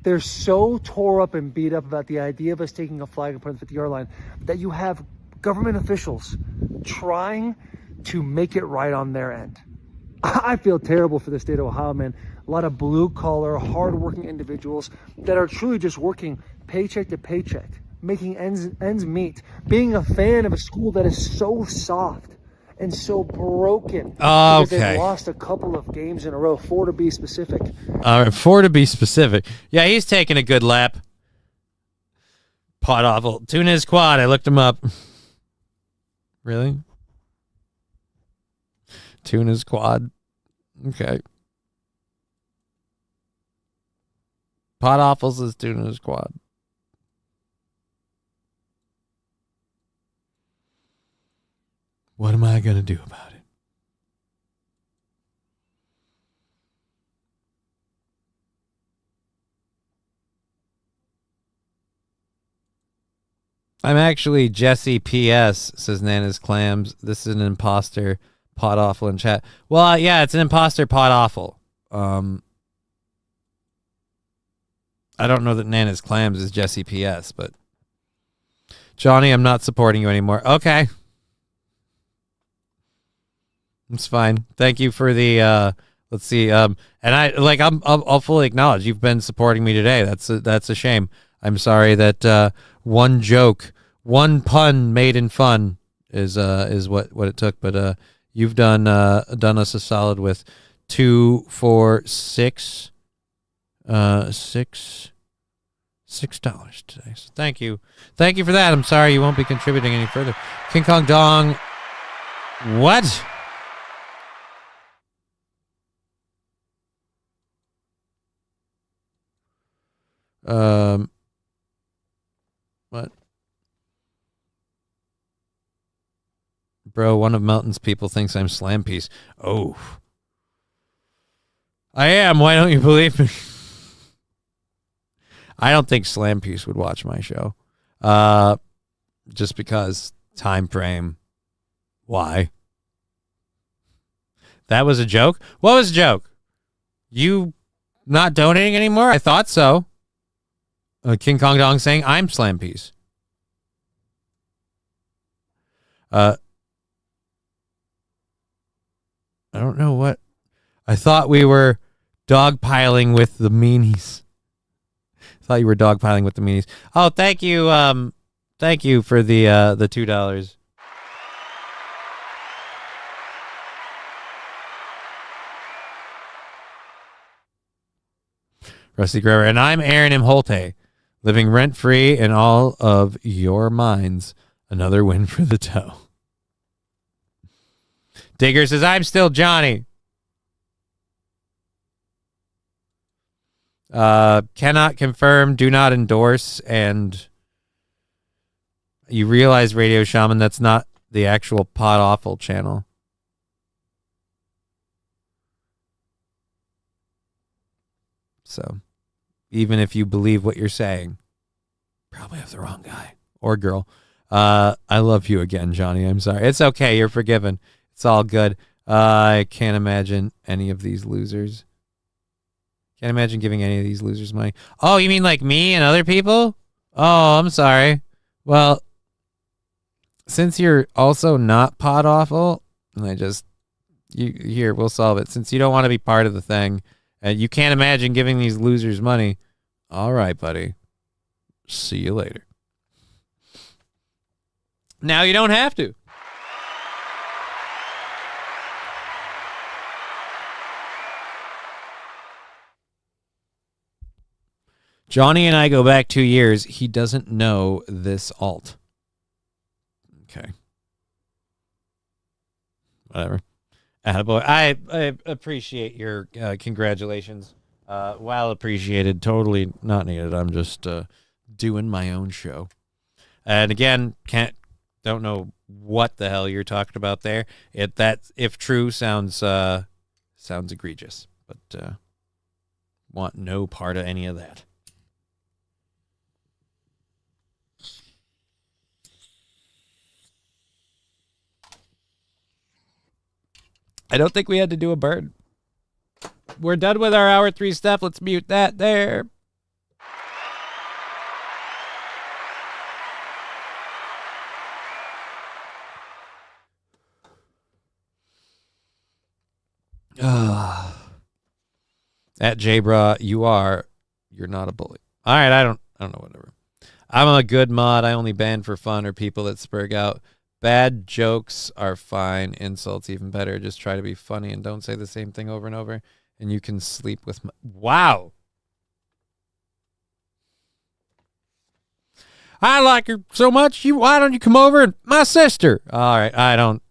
They're so tore up and beat up about the idea of us taking a flag in front of the 50-yard line that you have government officials trying to make it right on their end. I feel terrible for the state of Ohio, man. A lot of blue-collar, hard-working individuals that are truly just working paycheck to paycheck, making ends meet, being a fan of a school that is so soft and so broken because they've lost a couple of games in a row, 4 to be specific. All right, 4 to be specific. Yeah, he's taking a good lap. Pot awful. Tuna's quad. I looked him up. Really? Tuna's quad. Okay. Pot awful is Tuna's quad. What am I going to do about it? I'm actually Jesse PS, says Nana's Clams. This is an imposter pot awful in chat. Well, yeah, it's an imposter pot awful. I don't know that Nana's Clams is Jesse PS, but Johnny, I'm not supporting you anymore. Okay. It's fine. Thank you for the let's see. And I'll fully acknowledge you've been supporting me today. That's a shame. I'm sorry that one joke, one pun made in fun is what it took, but you've done us a solid with $2, $4, $6 today. So thank you for that. I'm sorry you won't be contributing any further. King Kong Dong What? What? Bro, one of Melton's people thinks I'm Slam Piece. Oh. I am. Why don't you believe me? I don't think Slam Piece would watch my show. Just because time frame. Why? That was a joke? What was a joke? You not donating anymore? I thought so. King Kong Dong saying I'm Slam Piece. I don't know what. I thought we were dogpiling with the meanies. I thought you were dogpiling with the meanies. Oh, thank you. Thank you for the $2. Rusty Grover. And I'm Aaron M. Holte, living rent-free in all of your minds. Another win for the toe. Digger says, I'm still Johnny. Cannot confirm, do not endorse, and you realize, Radio Shaman, that's not the actual Pod Awful channel. So, even if you believe what you're saying, probably have the wrong guy or girl. I love you again, Johnny. I'm sorry. It's okay. You're forgiven. It's all good. I can't imagine any of these losers. Can't imagine giving any of these losers money. Oh, you mean like me and other people? Oh, I'm sorry. Well, since you're also not Pod Awful, and here, we'll solve it. Since you don't want to be part of the thing, and you can't imagine giving these losers money, all right, buddy. See you later. Now you don't have to. Johnny and I go back 2 years. He doesn't know this alt. Okay. Whatever. Attaboy. I appreciate your congratulations. Well appreciated. Totally not needed. I'm just doing my own show. And again, don't know what the hell you're talking about there. That, if true, sounds egregious. But want no part of any of that. I don't think we had to do a bird. We're done with our hour 3 stuff. Let's mute that there. At Jbra, you're not a bully. All right, I don't know, whatever. I'm a good mod. I only ban for fun or people that spurg out. Bad jokes are fine. Insults even better. Just try to be funny and don't say the same thing over and over. And you can sleep with wow. I like her so much. Why don't you come over and my sister? All right, I don't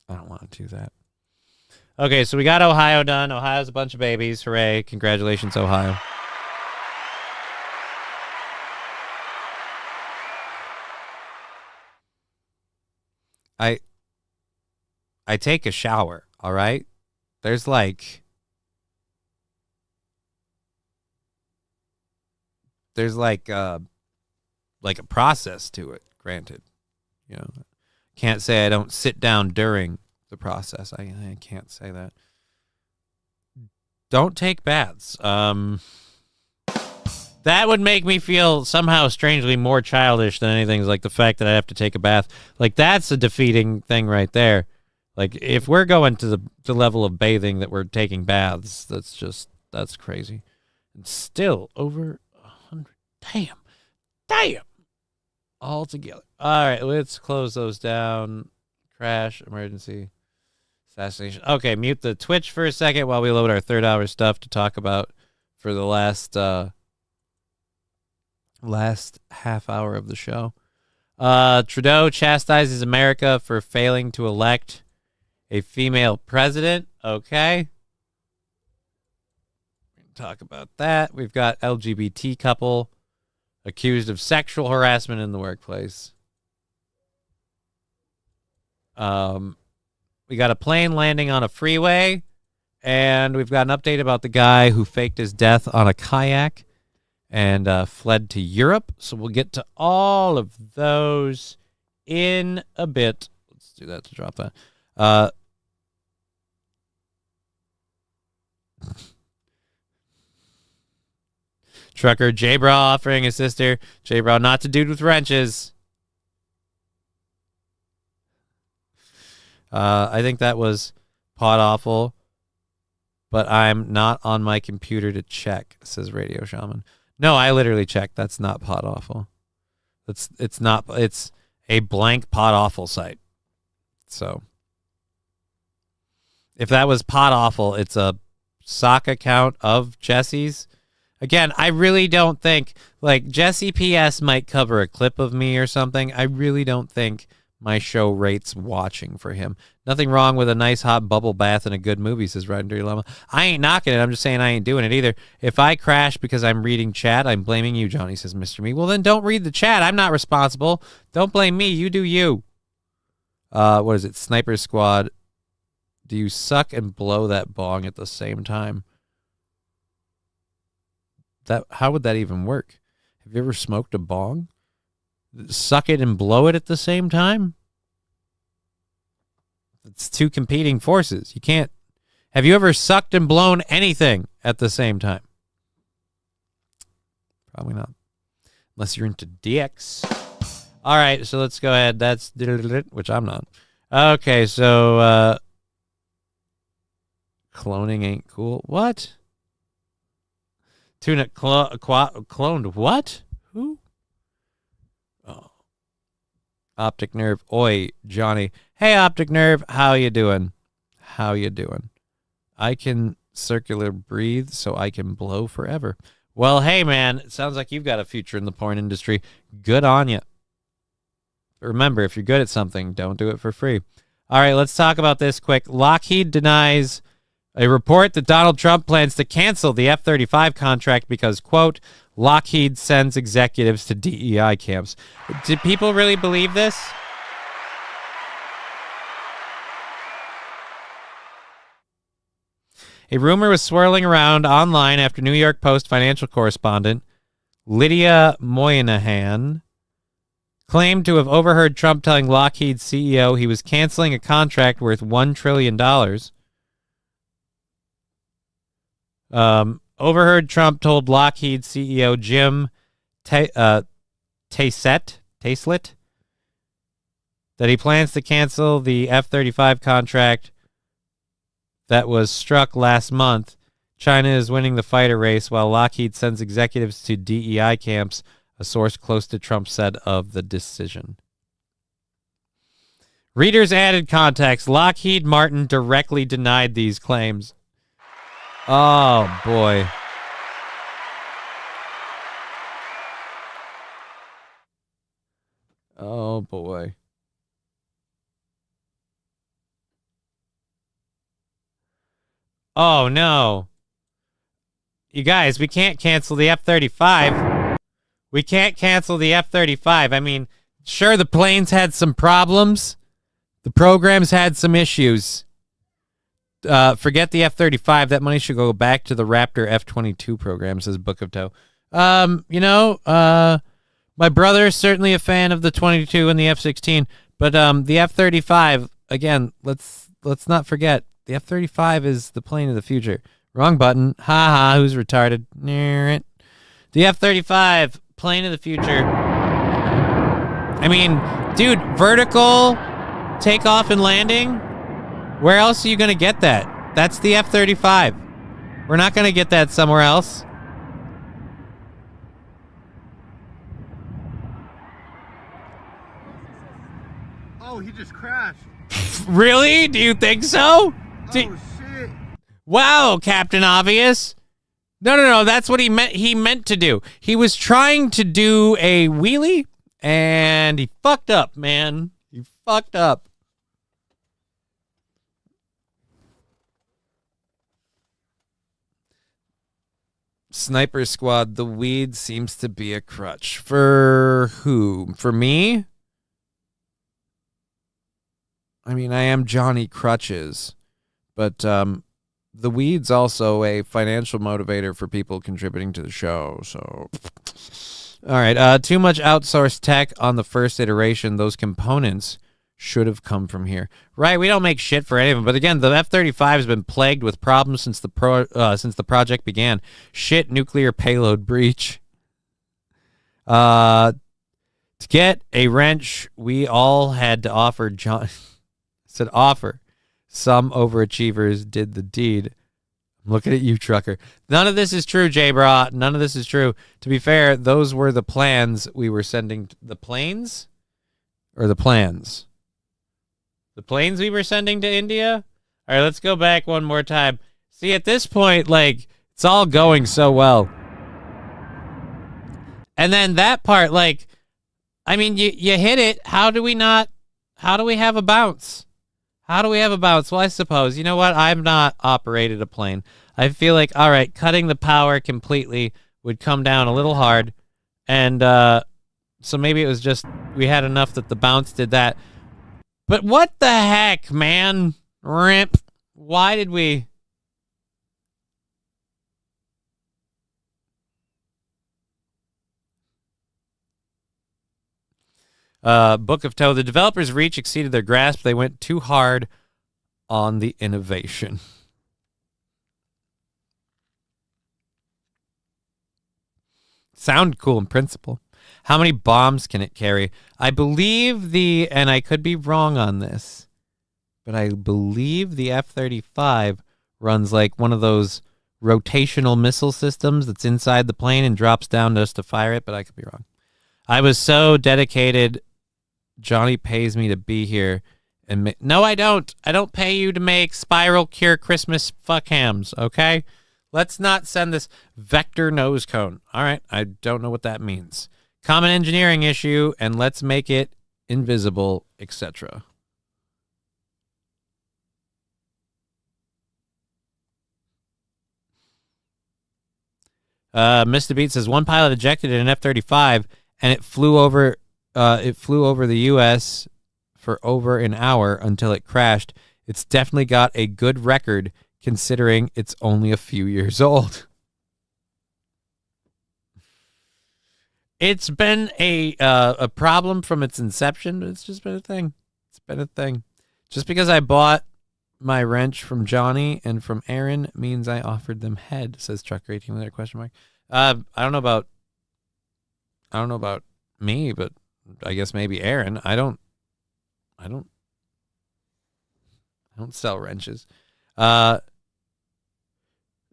want to do that. Okay, so we got Ohio done. Ohio's a bunch of babies. Hooray. Congratulations, Ohio. I take a shower, all right? There's like a process to it, granted. You know, can't say I don't sit down during the process. I can't say that. Don't take baths. That would make me feel somehow strangely more childish than anything, like the fact that I have to take a bath. Like, that's a defeating thing right there. Like, if we're going to the level of bathing that we're taking baths, that's crazy. And still over 100. Damn. All together. All right, let's close those down. Crash, emergency, assassination. Okay, mute the Twitch for a second while we load our 3rd hour stuff to talk about for the last half hour of the show. Trudeau chastises America for failing to elect a female president. Okay. Talk about that. We've got LGBT couple accused of sexual harassment in the workplace. We got a plane landing on a freeway, and we've got an update about the guy who faked his death on a kayak and fled to Europe. So we'll get to all of those in a bit. Let's do that to drop that. Trucker J-Bra offering his sister J-Bra not to dude with wrenches. I think that was pot awful, but I'm not on my computer to check, says Radio Shaman. No, I literally checked. That's not pot awful. It's a blank pot awful site. So if that was pot awful, it's a sock account of Jesse's. Again, I really don't think, like, Jesse PS might cover a clip of me or something. I really don't think my show rates watching for him. Nothing wrong with a nice hot bubble bath and a good movie, says Riding Dirty Llama. I ain't knocking it. I'm just saying I ain't doing it either. If I crash because I'm reading chat, I'm blaming you, Johnny, says Mr. Me. Well, then don't read the chat. I'm not responsible. Don't blame me. You do you. What is it? Sniper Squad. Do you suck and blow that bong at the same time? How would that even work? Have you ever smoked a bong? Suck it and blow it at the same time? It's two competing forces. You can't. Have you ever sucked and blown anything at the same time? Probably not. Unless you're into dicks. All right, so let's go ahead. That's which I'm not. Okay, so cloning ain't cool. What? Tuna cloned what? Who? Oh. Optic Nerve. Oi, Johnny. Hey, Optic Nerve. How you doing? How you doing? I can circular breathe so I can blow forever. Well, hey, man. It sounds like you've got a future in the porn industry. Good on you. But remember, if you're good at something, don't do it for free. All right, let's talk about this quick. Lockheed denies a report that Donald Trump plans to cancel the F-35 contract because, quote, Lockheed sends executives to DEI camps. Did people really believe this? A rumor was swirling around online after New York Post financial correspondent Lydia Moynihan claimed to have overheard Trump telling Lockheed's CEO he was canceling a contract worth $1 trillion. Overheard Trump told Lockheed CEO Jim Taiclet that he plans to cancel the F-35 contract that was struck last month. China is winning the fighter race while Lockheed sends executives to DEI camps, a source close to Trump said of the decision. Readers added context. Lockheed Martin directly denied these claims. Oh, boy. Oh, boy. Oh, no. You guys, we can't cancel the F-35. We can't cancel the F-35. I mean, sure, the planes had some problems. The programs had some issues. Forget the F-35. That money should go back to the Raptor F-22 program, says Book of Toe. My brother is certainly a fan of the 22 and the F-16, but the F-35, again, let's not forget, the F-35 is the plane of the future. Wrong button. Ha ha, who's retarded? The F-35, plane of the future. I mean, dude, vertical takeoff and landing? Where else are you going to get that? That's the F-35. We're not going to get that somewhere else. Oh, he just crashed. Really? Do you think so? Oh, shit. Wow, Captain Obvious. No. That's what he meant to do. He was trying to do a wheelie, And he fucked up, man. He fucked up. Sniper Squad, the weed seems to be a crutch. For who? For me? I mean, I am Johnny-krutches, but the weed's also a financial motivator for people contributing to the show. So, all right. Too much outsourced tech on the first iteration. Those components should have come from here. Right, we don't make shit for any of them. But again, the F-35 has been plagued with problems since the project began. Shit, nuclear payload breach. To get a wrench, we all had to offer said offer. Some overachievers did the deed. I'm looking at you, trucker. None of this is true, J-Bra. None of this is true. To be fair, those were the plans we were sending. The planes? Or the plans? The planes we were sending to India? All right, let's go back one more time. See, at this point, like, it's all going so well. And then that part, like, I mean, you hit it. How do we have a bounce? How do we have a bounce? Well, I suppose, you know what? I've not operated a plane. I feel like, all right, cutting the power completely would come down a little hard. And so maybe it was just we had enough that the bounce did that. But what the heck, man? Rimp. Why did we... Book of Toe. The developers' reach exceeded their grasp. They went too hard on the innovation. Sound cool in principle. How many bombs can it carry? I believe and I could be wrong on this, but I believe the F-35 runs like one of those rotational missile systems that's inside the plane and drops down just to fire it, but I could be wrong. I was so dedicated. Johnny pays me to be here. And no, I don't. I don't pay you to make Spiral Cure Christmas fuck hams, okay? Let's not send this vector nose cone. All right, I don't know what that means. Common engineering issue, and let's make it invisible, etc. Mr. Beat says one pilot ejected in an F-35, and it flew over the U.S. for over an hour until it crashed. It's definitely got a good record considering it's only a few years old. It's been a problem from its inception. It's just been a thing. It's been a thing. Just because I bought my wrench from Johnny and from Aaron means I offered them head, says Trucker 18 with a question mark. I don't know about me, but I guess maybe Aaron. I don't sell wrenches.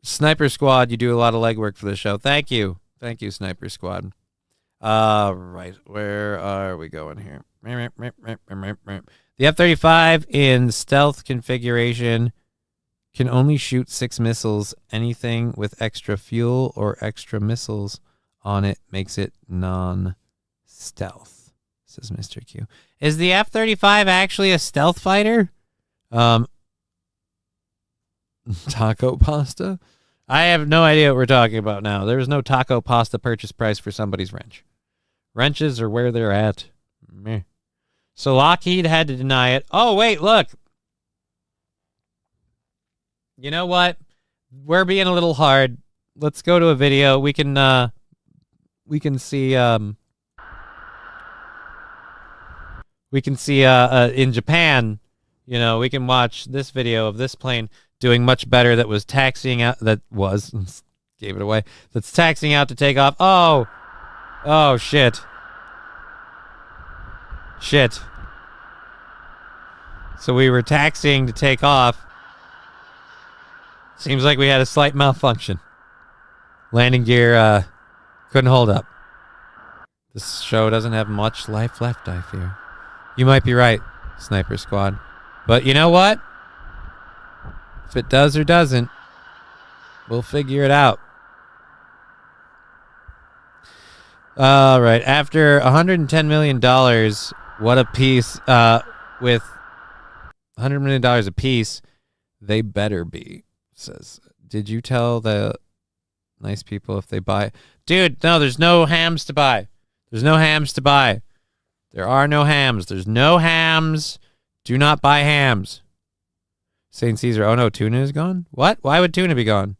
Sniper Squad, you do a lot of legwork for the show. Thank you. Thank you, Sniper Squad. Right. Where are we going here? The F-35 in stealth configuration can only shoot 6 missiles. Anything with extra fuel or extra missiles on it makes it non-stealth, says Mr. Q. Is the F-35 actually a stealth fighter? Taco pasta? I have no idea what we're talking about now. There is no taco pasta purchase price for somebody's wrench. Wrenches are where they're at. Meh. So Lockheed had to deny it. Oh, wait, look. You know what? We're being a little hard. Let's go to a video. We can see in Japan, you know, we can watch this video of this plane doing much better that was taxiing out, gave it away, that's taxiing out to take off. Oh, shit. Shit. So we were taxiing to take off. Seems like we had a slight malfunction. Landing gear couldn't hold up. This show doesn't have much life left, I fear. You might be right, Sniper Squad. But you know what? If it does or doesn't, we'll figure it out. All right. After $110 million, what a piece, with $100 million a piece, they better be, says. Did you tell the nice people if they buy? Dude, no, there's no hams to buy. There's no hams to buy. There are no hams. There's no hams. Do not buy hams. St. Caesar. Oh, no, tuna is gone? What? Why would tuna be gone?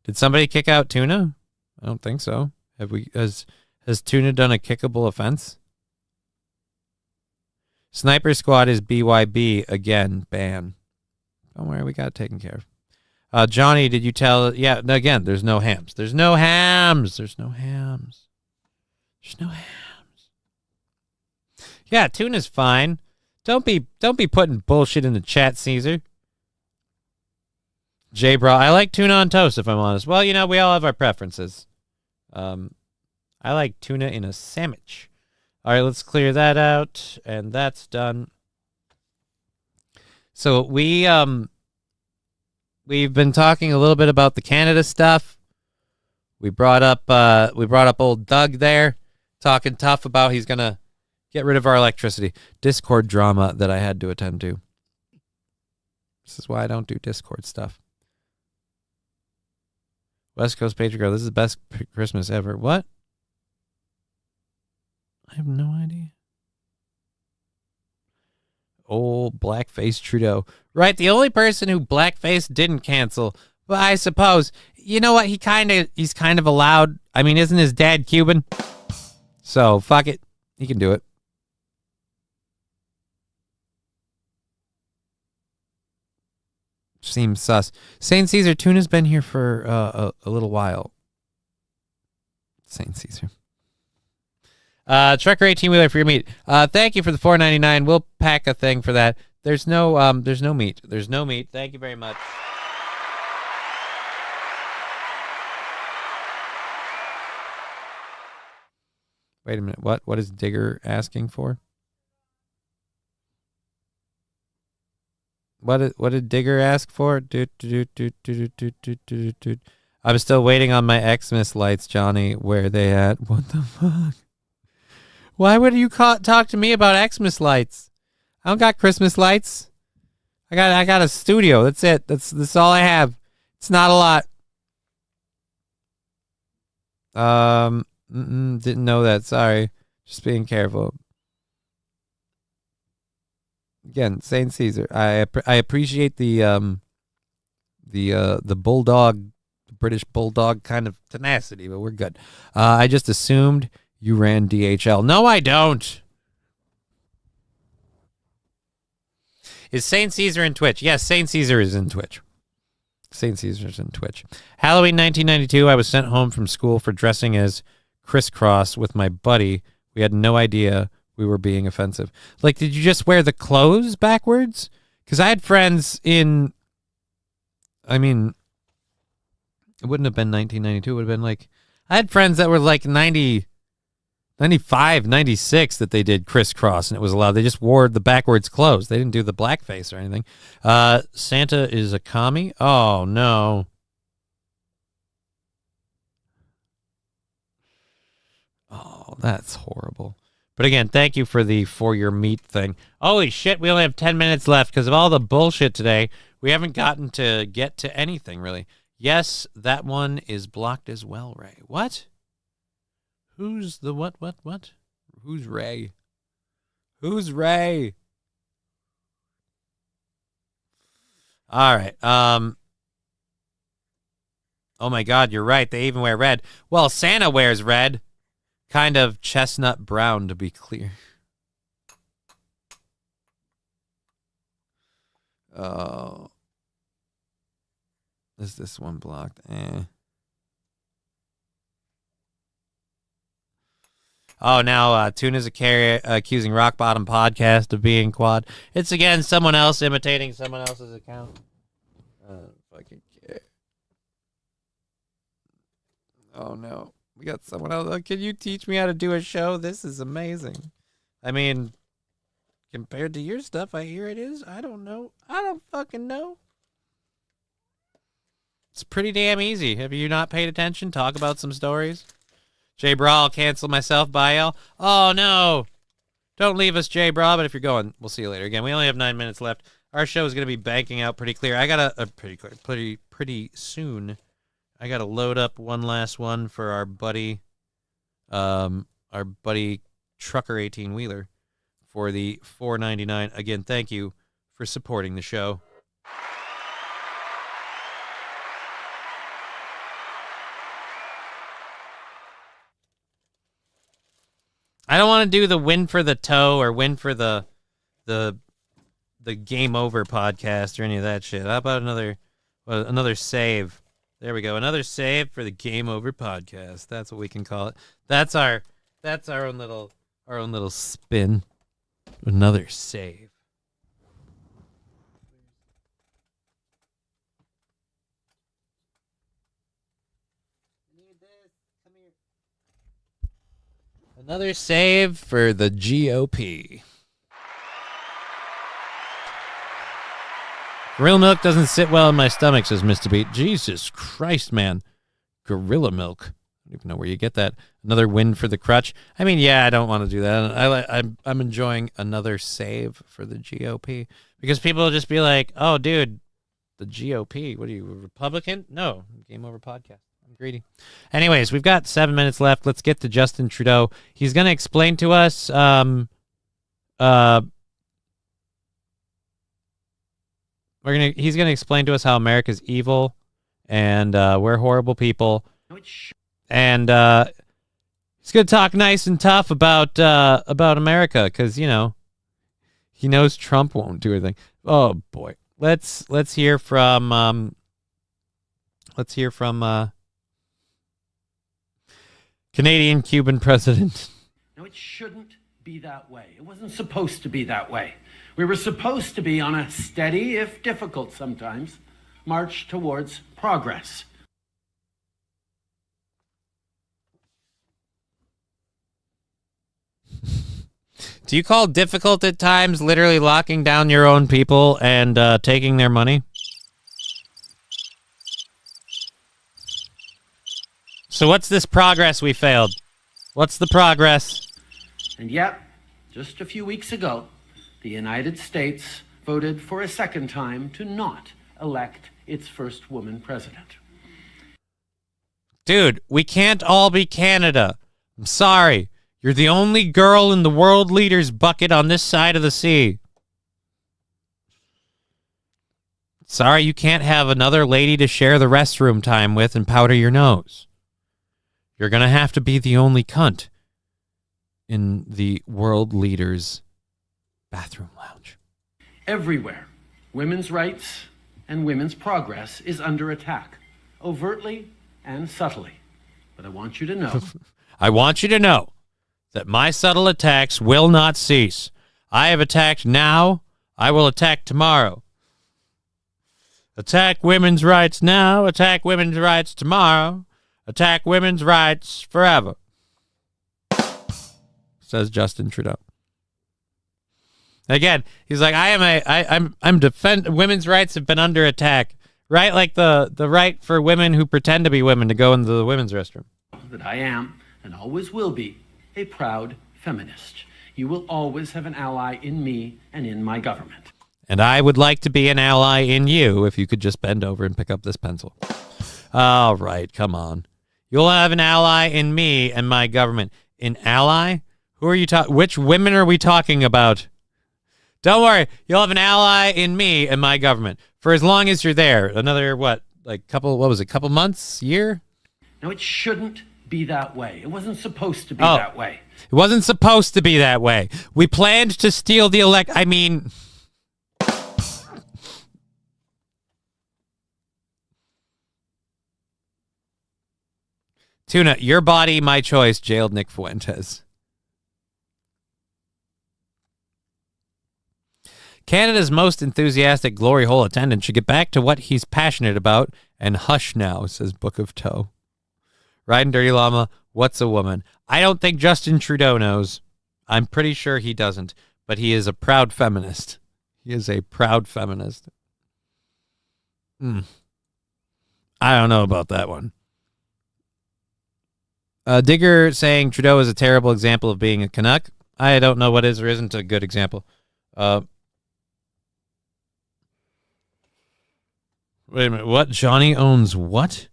Did somebody kick out tuna? I don't think so. Has tuna done a kickable offense? Sniper Squad is BYB. Again, ban. Don't worry, we got it taken care of. Johnny, did you tell? Yeah, again, there's no hams. There's no hams. There's no hams. There's no hams. Yeah, tuna's fine. Don't be putting bullshit in the chat, Caesar. Jay Bro, I like tuna on toast, if I'm honest. Well, you know, we all have our preferences. I like tuna in a sandwich. All right, let's clear that out, and that's done. So we've been talking a little bit about the Canada stuff. We brought up old Doug there, talking tough about he's gonna get rid of our electricity. Discord drama that I had to attend to. This is why I don't do Discord stuff. West Coast Patriot Girl, this is the best Christmas ever. What? I have no idea. Old blackface Trudeau. Right, the only person who blackface didn't cancel. Well, I suppose. You know what? He's kind of allowed. I mean, isn't his dad Cuban? So, fuck it. He can do it. Seems sus. St. Caesar, tuna's been here for a little while. St. Caesar. Trucker 18-wheeler for your meat. Thank you for the $4.99. We'll pack a thing for that. There's no meat. There's no meat. Thank you very much. Wait a minute. What is Digger asking for? What did Digger ask for? I'm still waiting on my Xmas lights, Johnny. Where are they at? What the fuck? Why would you talk to me about Xmas lights? I don't got Christmas lights. I got a studio. That's it. That's all I have. It's not a lot. Didn't know that. Sorry. Just being careful. Again, St. Caesar. I appreciate the bulldog, the British bulldog kind of tenacity, but we're good. I just assumed you ran DHL. No, I don't. Is St. Caesar in Twitch? Yes, St. Caesar is in Twitch. St. Caesar's in Twitch. Halloween 1992, I was sent home from school for dressing as Crisscross with my buddy. We had no idea we were being offensive. Like, did you just wear the clothes backwards? Because I had friends in, I mean, it wouldn't have been 1992. It would have been like, I had friends that were like 90, 95, 96 that they did Crisscross and it was allowed. They just wore the backwards clothes. They didn't do the blackface or anything. Santa is a commie? Oh, no. Oh, that's horrible. But again, thank you for the For Your Meat thing. Holy shit, we only have 10 minutes left because of all the bullshit today. We haven't gotten to get to anything, really. Yes, that one is blocked as well, Ray. What? Who's the what? Who's Ray? Who's Ray? All right. Oh my God, you're right. They even wear red. Well, Santa wears red. Kind of chestnut brown, to be clear. Oh. Is this one blocked? Oh, now Tuna's a carrier accusing Rock Bottom Podcast of being quad. It's, again, someone else imitating someone else's account. Fucking care. Oh, no. We got someone else. Can you teach me how to do a show? This is amazing. I mean, compared to your stuff, I hear it is. I don't know. I don't fucking know. It's pretty damn easy. Have you not paid attention? Talk about some stories. Jay Bra, I'll cancel myself. Bye, y'all. Oh, no. Don't leave us, Jay Bra, but if you're going, we'll see you later. Again, we only have 9 minutes left. Our show is going to be banking out pretty clear. I got pretty soon. I got to load up one last one for our buddy Trucker 18-wheeler for the $4.99. Again, thank you for supporting the show. I don't want to do the win for the toe or win for the game over podcast or any of that shit. How about another save? There we go. Another save for the game over podcast. That's what we can call it. That's our own little spin. Another save. Another save for the GOP. Gorilla milk doesn't sit well in my stomach, says Mr. Beat. Jesus Christ, man. Gorilla milk. I don't even know where you get that. Another win for the crutch. I mean, yeah, I don't want to do that. I'm enjoying another save for the GOP because people will just be like, "Oh, dude, the GOP. What are you, a Republican?" No, game over podcast. I'm greedy. Anyways, we've got 7 minutes left. Let's get to Justin Trudeau. He's going to explain to us. He's gonna explain to us how America's evil, and we're horrible people. And he's gonna talk nice and tough about America, because he knows Trump won't do anything. Oh boy, let's hear from Canadian Cuban president. No, it shouldn't be that way. It wasn't supposed to be that way. We were supposed to be on a steady, if difficult sometimes, march towards progress. Do you call difficult at times literally locking down your own people and taking their money? So what's this progress we failed? What's the progress? And yet, just a few weeks ago, the United States voted for a second time to not elect its first woman president. Dude, we can't all be Canada. I'm sorry. You're the only girl in the world leaders bucket on this side of the sea. Sorry, you can't have another lady to share the restroom time with and powder your nose. You're going to have to be the only cunt in the world leaders' bathroom lounge. Everywhere, women's rights and women's progress is under attack, overtly and subtly. But I want you to know... I want you to know that my subtle attacks will not cease. I have attacked now. I will attack tomorrow. Attack women's rights now. Attack women's rights tomorrow. Attack women's rights forever. Says Justin Trudeau. Again, he's like, I'm women's rights have been under attack, right? Like the right for women who pretend to be women to go into the women's restroom. That I am, and always will be, a proud feminist. You will always have an ally in me and in my government. And I would like to be an ally in you if you could just bend over and pick up this pencil. All right, come on. You'll have an ally in me and my government. An ally? Who are you talking? Which women are we talking about? Don't worry. You'll have an ally in me and my government for as long as you're there. Another, couple months, year? No, it shouldn't be that way. It wasn't supposed to be that way. It wasn't supposed to be that way. We planned to steal the Tuna, your body, my choice, jailed Nick Fuentes. Canada's most enthusiastic glory hole attendant should get back to what he's passionate about and hush now, says Book of Toe. Riding Dirty Llama, what's a woman? I don't think Justin Trudeau knows. I'm pretty sure he doesn't, but he is a proud feminist. He is a proud feminist. I don't know about that one. Digger saying Trudeau is a terrible example of being a Canuck. I don't know what is or isn't a good example. Wait a minute. What? Johnny owns what?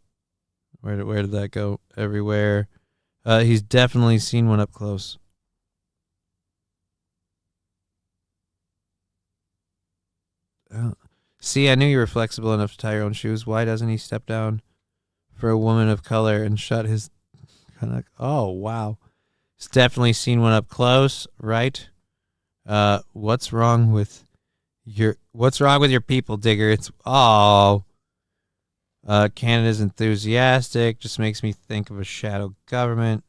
Where did that go? Everywhere. He's definitely seen one up close. See, I knew you were flexible enough to tie your own shoes. Why doesn't he step down for a woman of color and shut his... Oh, wow. He's definitely seen one up close, right? What's wrong with your people, Digger? It's... Oh... Canada's enthusiastic. Just makes me think of a shadow government.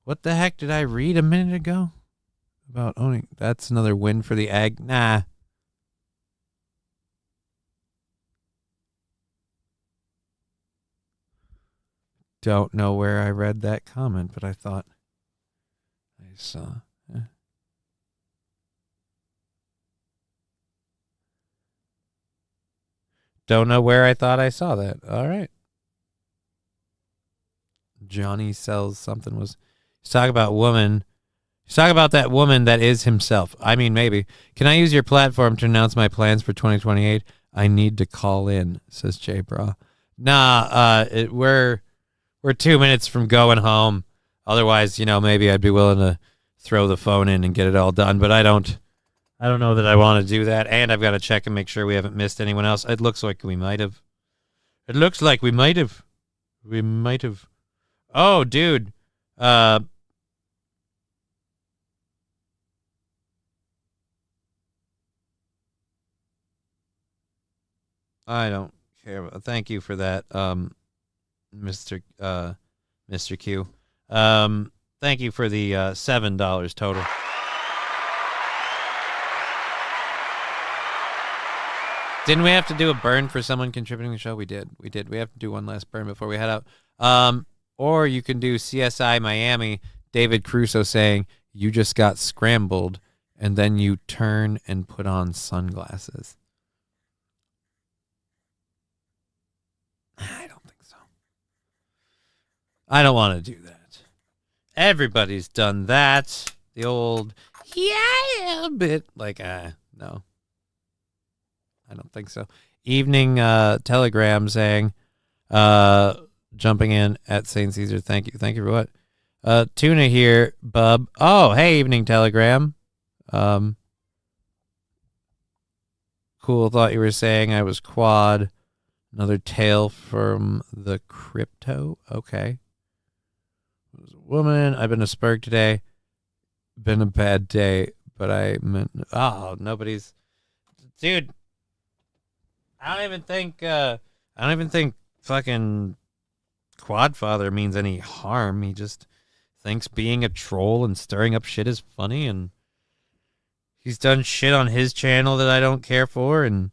What the heck did I read a minute ago? About owning... That's another win for the ag... Nah. Don't know where I read that comment, but I thought I saw. Don't know where I thought I saw that. All right. Johnny sells something was... He's talking about woman. He's talking about that woman that is himself. I mean, maybe. Can I use your platform to announce my plans for 2028? I need to call in, says Jay Bra. Nah, we're 2 minutes from going home. Otherwise, maybe I'd be willing to throw the phone in and get it all done. But I don't know that I want to do that. And I've got to check and make sure we haven't missed anyone else. It looks like we might have. We might have. Oh, dude. I don't care. Thank you for that, Mr. Q. Thank you for the $7 total. Didn't we have to do a burn for someone contributing to the show? We did. We have to do one last burn before we head out. Or you can do CSI Miami, David Crusoe saying, you just got scrambled, and then you turn and put on sunglasses. I don't think so. I don't want to do that. Everybody's done that. The old, yeah, bit. No. I don't think so. Evening Telegram saying, jumping in at St. Caesar. Thank you. Thank you for what? Tuna here, bub. Oh, hey, Evening Telegram. Cool. Thought you were saying I was quad. Another tale from the crypto. Okay. Woman, I've been a spurg today. Been a bad day, but I meant... Oh, nobody's... Dude. I don't even think fucking Quadfather means any harm. He just thinks being a troll and stirring up shit is funny, and he's done shit on his channel that I don't care for, and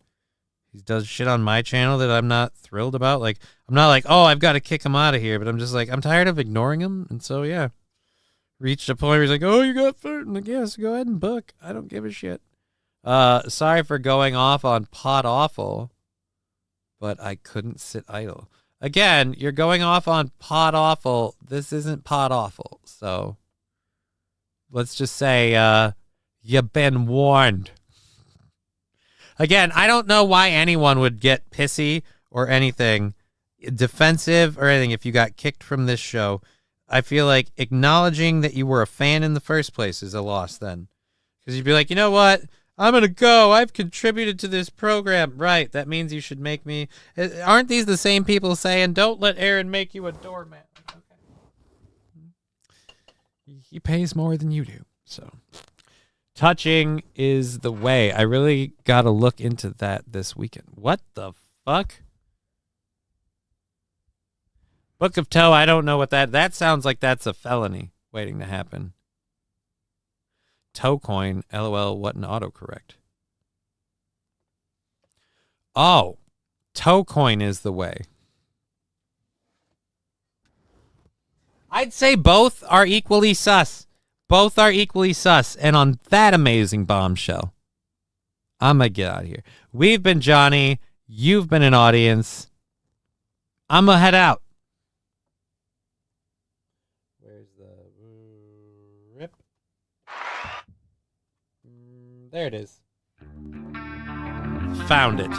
he does shit on my channel that I'm not thrilled about. Like, I'm not like, oh, I've got to kick him out of here, but I'm just like, I'm tired of ignoring him, and so, yeah. Reached a point where he's like, oh, you got food? I'm like, yes, go ahead and book. I don't give a shit. Sorry for going off on Pot Awful, but I couldn't sit idle. Again, you're going off on Pot Awful. This isn't Pot Awful, so let's just say you've been warned. Again, I don't know why anyone would get pissy or anything, defensive or anything if you got kicked from this show. I feel like acknowledging that you were a fan in the first place is a loss then. Because you'd be like, you know what? I'm going to go. I've contributed to this program. Right. That means you should make me. Aren't these the same people saying, don't let Aaron make you a doormat? Okay. He pays more than you do. So touching is the way. I really got to look into that this weekend. What the fuck? Book of Toe, I don't know what that sounds like. That's a felony waiting to happen. Toe coin, LOL, what an autocorrect. Oh, toe coin is the way. I'd say both are equally sus. Both are equally sus. And on that amazing bombshell, I'm going to get out of here. We've been Johnny. You've been an audience. I'm going to head out. There it is. Found it.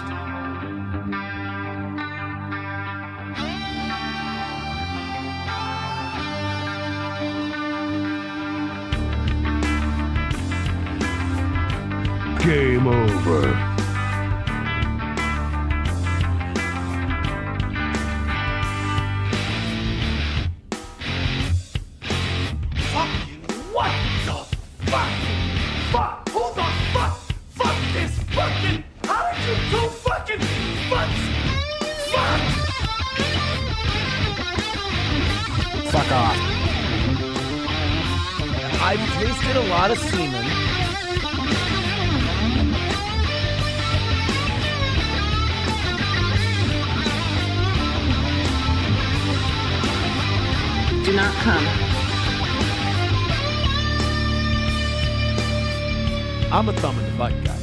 Game over. What the fuck? Fuck! Who the fuck? Fuck this fucking! How did you two fucking fucks? Fuck! Fuck off. I've tasted a lot of semen. Do not come. I'm a thumb in the butt guy.